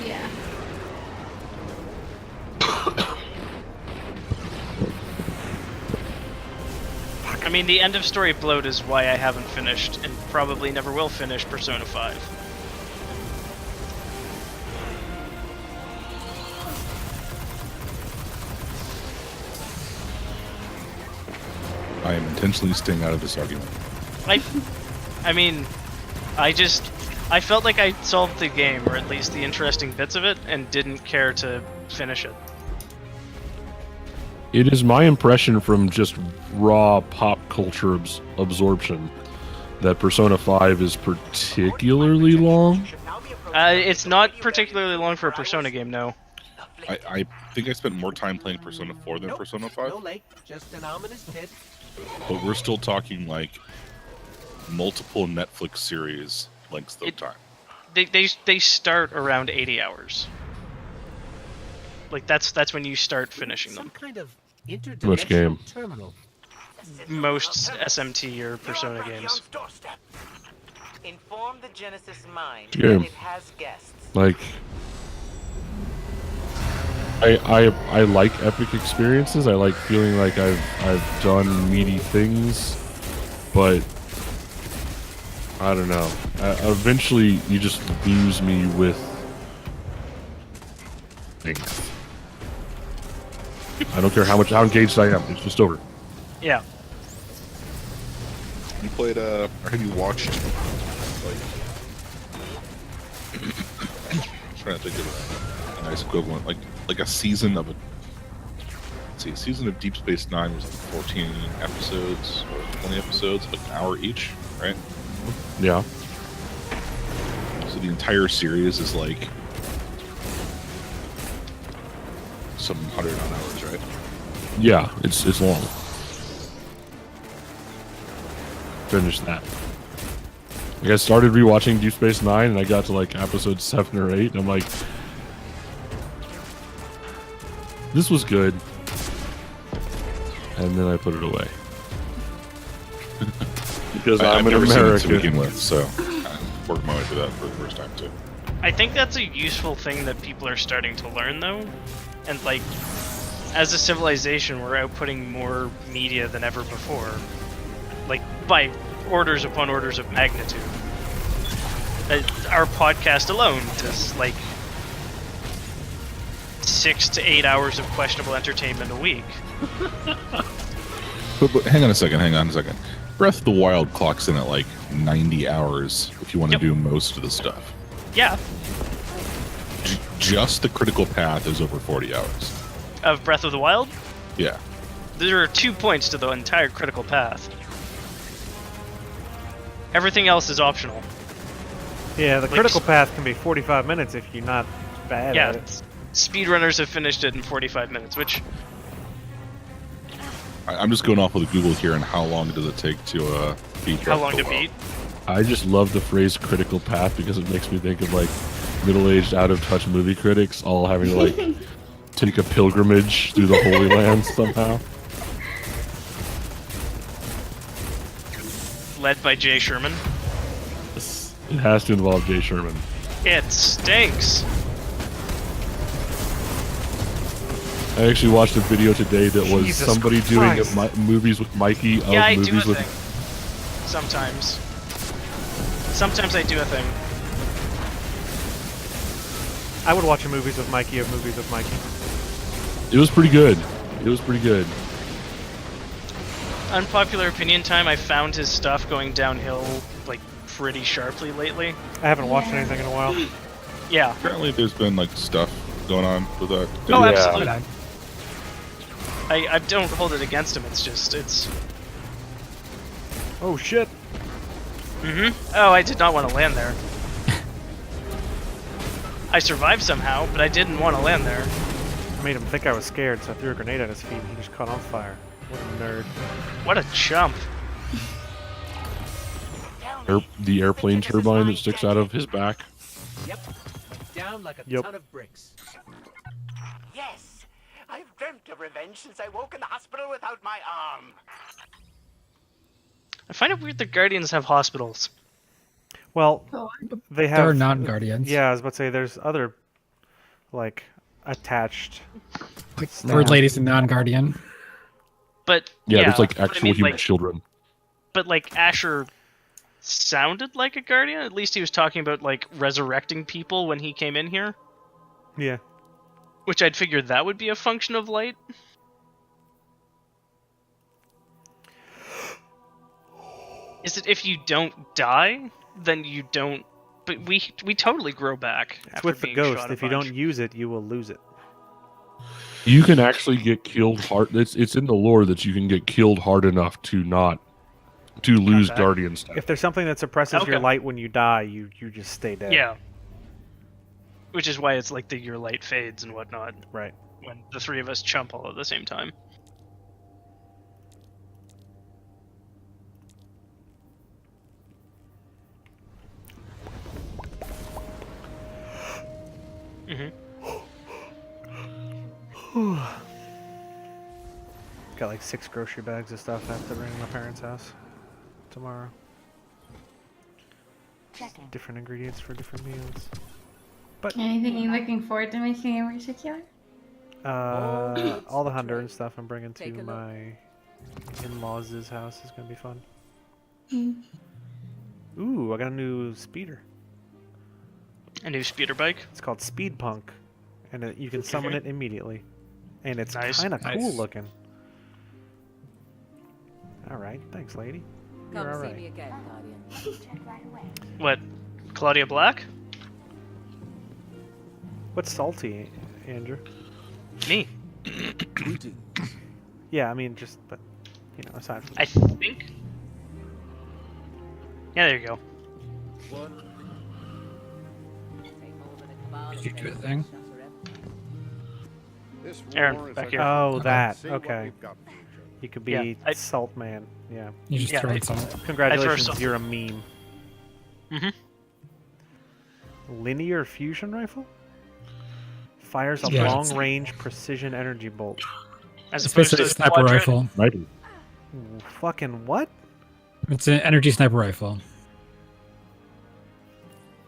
Yeah. I mean, the end of story bloat is why I haven't finished, and probably never will finish, Persona 5. I am intentionally staying out of this argument. I mean, I felt like I solved the game, or at least the interesting bits of it, and didn't care to finish it. It is my impression from just raw pop culture absorption that Persona 5 is particularly long. It's not particularly long for a Persona game, no. I think I spent more time playing Persona 4 than Persona 5. No lake, just an ominous pit. But we're still talking like multiple Netflix series lengths of time. They start around 80 hours. Like that's when you start finishing them. Some kind of Which game? terminal. Most SMT or Persona games. Inform the Genesis mind Game. that it has guests. Like, I like epic experiences. I like feeling like I've done meaty things, but I don't know. Eventually, you just lose me with things. I don't care how engaged I am. It's just over. Yeah. You played or have you watched like I'm trying to think of a nice equivalent, like a season of a season of Deep Space Nine was like 14 episodes or 20 episodes, like an hour each, right? Yeah. So the entire series is like some 100 odd hours, right? Yeah, it's long. Finish that. Like I started rewatching Deep Space Nine, and I got to like episode 7 or 8, and I'm like, this was good. and then I put it away. Because I've I'm an never seen it to American. begin with, so I worked my way through that for the first time too. I think that's a useful thing that people are starting to learn, though. And, like, as a civilization, we're outputting more media than ever before. Like, by orders upon orders of magnitude. Our podcast alone does, like, 6 to 8 hours of questionable entertainment a week. But hang on a second. Breath of the Wild clocks in at like 90 hours if you want to do most of the stuff. Yeah. Just the critical path is over 40 hours. Of Breath of the Wild? Yeah. There are 2 points to the entire critical path. Everything else is optional. Yeah, the Like, critical path can be 45 minutes if you're not bad yeah, at it. speedrunners have finished it in 45 minutes, which... I'm just going off with Google here, and how long does it take to beat Breath How long of the to Wild? beat? I just love the phrase critical path because it makes me think of like middle-aged, out-of-touch movie critics all having to like take a pilgrimage through the Holy Land somehow. Led by Jay Sherman. It has to involve Jay Sherman. It stinks. I actually watched a video today that was Jesus somebody Christ. doing movies with Mikey of Yeah, I do movies a with. thing. Sometimes. Sometimes I do a thing. I would watch a movies with Mikey of movies with Mikey. It was pretty good. It was pretty good. Unpopular opinion time, I found his stuff going downhill, like, pretty sharply lately. I haven't watched anything in a while. Yeah. Apparently, there's been like stuff going on with that. Oh, Yeah. absolutely. I don't hold it against him, it's... Oh shit! Oh, I did not want to land there. I survived somehow, but I didn't want to land there. I made him think I was scared, so I threw a grenade at his feet and he just caught on fire. What a nerd. What a chump. The airplane turbine that sticks out of his back. Yep. Down like a Yep. ton of bricks. Yes, I've dreamt of revenge since I woke in the hospital without my arm. I find it weird that Guardians have hospitals. Well, they have. They're non-guardians. Yeah, I was about to say there's other, like, attached. Like staff. Bird Lady's a non-guardian. But, Yeah, there's like but I actual mean, human like, children. But, like, Asher sounded like a Guardian? At least he was talking about, like, resurrecting people when he came in here. Yeah. Which I'd figured that would be a function of light. Is it if you don't die, then you don't... But we totally grow back It's after with the being ghost. shot a If you bunch. don't use it, you will lose it. You can actually get killed hard. It's in the lore that you can get killed hard enough to lose back. guardian stuff. If there's something that suppresses your Okay. light when you die, you just stay dead. Yeah. Which is why it's like your light fades and whatnot. Right. When the three of us chump all at the same time. Got like 6 grocery bags of stuff I have to bring to my parents' house tomorrow. Different ingredients for different meals. Anything you're looking forward to making in particular? All the Honduran stuff I'm bringing to my in-laws' house is gonna be fun. Ooh, I got a new speeder. A new speeder bike? It's called Speed Punk, and you can summon it immediately, and it's Nice. kind of cool Nice. looking. All right, thanks, lady. You're all right. again, Guardian. What? Claudia Black? What's salty, Andrew? Me. Yeah, I mean, but aside from I think. Yeah, there you go. Did you do a thing? Aaron, back here. Oh, that. Okay. You could be Yeah, Salt Man. Yeah. You just Yeah, throw I- it salt. Congratulations, salt. you're a meme. Mhm. Linear fusion rifle? Fires a Yeah. long-range precision energy bolt. As It's opposed basically to a sniper quadra- rifle. Sniper. Fucking what? It's an energy sniper rifle.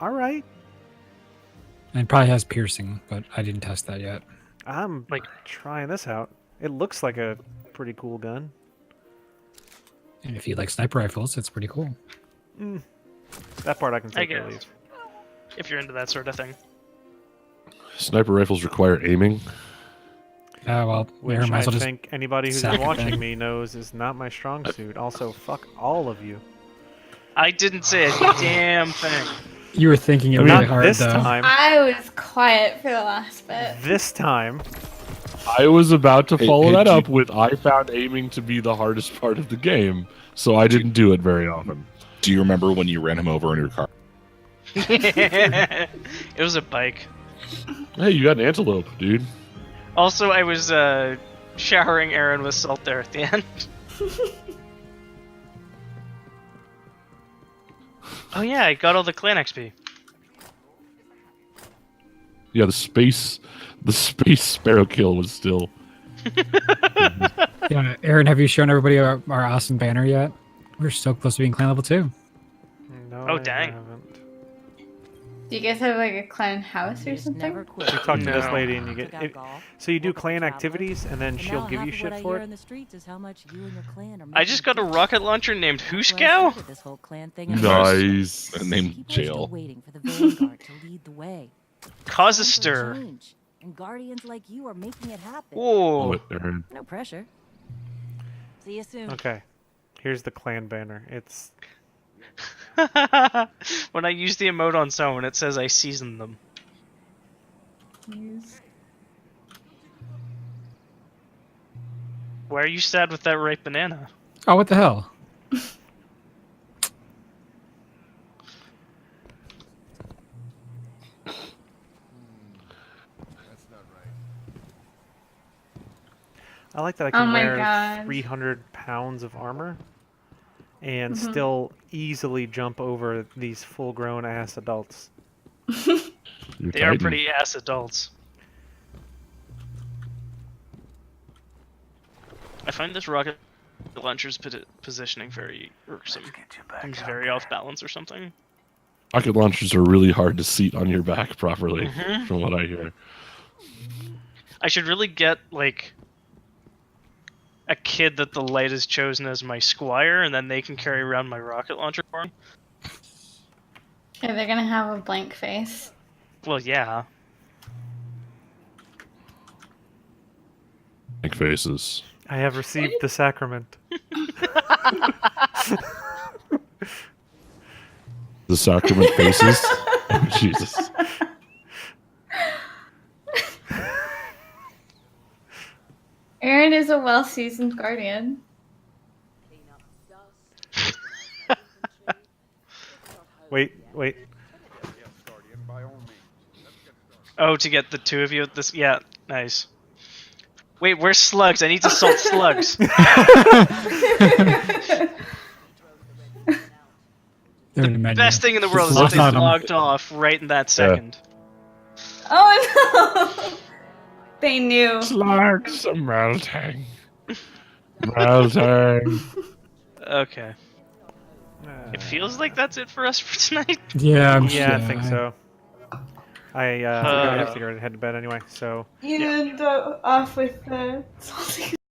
All right. And it probably has piercing, but I didn't test that yet. I'm Like- trying this out. It looks like a pretty cool gun. And if you like sniper rifles, it's pretty cool. That part I can I take or guess. leave. If you're into that sort of thing. Sniper rifles require aiming. Well, Which Aaron might I as well just think anybody who's sack it watching then. me knows is not my strong suit. Also, fuck all of you. I didn't say a damn thing. You were thinking it Not really hard, this though. time. I was quiet for the last bit. This time. I was about to Hey, follow hey, that do you- up with I found aiming to be the hardest part of the game, so I didn't do it very often. Do you remember when you ran him over in your car? It was a bike. Hey, you got an antelope, dude. Also, I was showering Aaron with salt there at the end. Oh yeah, I got all the clan XP. Yeah, the space sparrow kill was still. Yeah, Aaron, have you shown everybody our awesome banner yet? We're so close to being clan level 2. No, Oh, I dang. haven't. Do you guys have like a clan house or something? You talk to this No. lady and you get it, so you do clan activities and then she'll give you shit for it. I just got a rocket launcher named Huskow. Nice. Named Jail. Cause a stir. And guardians like you are making it happen. Whoa. Aaron. No pressure. See you soon. Okay, here's the clan banner. It's When I use the emote on someone, it says I seasoned them. Why are you sad with that ripe banana? Oh, what the hell? I like that I Oh can my wear God. 300 pounds of armor and Mhm. still easily jump over these full-grown ass adults. You're They are Titan. pretty ass adults. I find this rocket launcher's positioning very irksome. Seems very off balance or something. Rocket launchers are really hard to seat on your back properly, Mhm. from what I hear. I should really get, like, a kid that the light has chosen as my squire, and then they can carry around my rocket launcher for me. Yeah, they're gonna have a blank face. Well, yeah. Big faces. I have received the sacrament. The sacrament faces. Jesus. Aaron is a well-seasoned guardian. Wait. Oh, to get the two of you at this. Yeah, nice. Wait, where's slugs? I need to salt slugs. They're in the menu. Best thing in the world is that Slugs they on 'em. logged off right in that second. Oh no! They knew. Slugs are melting. Melting. Okay. It feels like that's it for us for tonight. Yeah, Yeah, I think so. I have to go to bed anyway, so. You end up off with the salty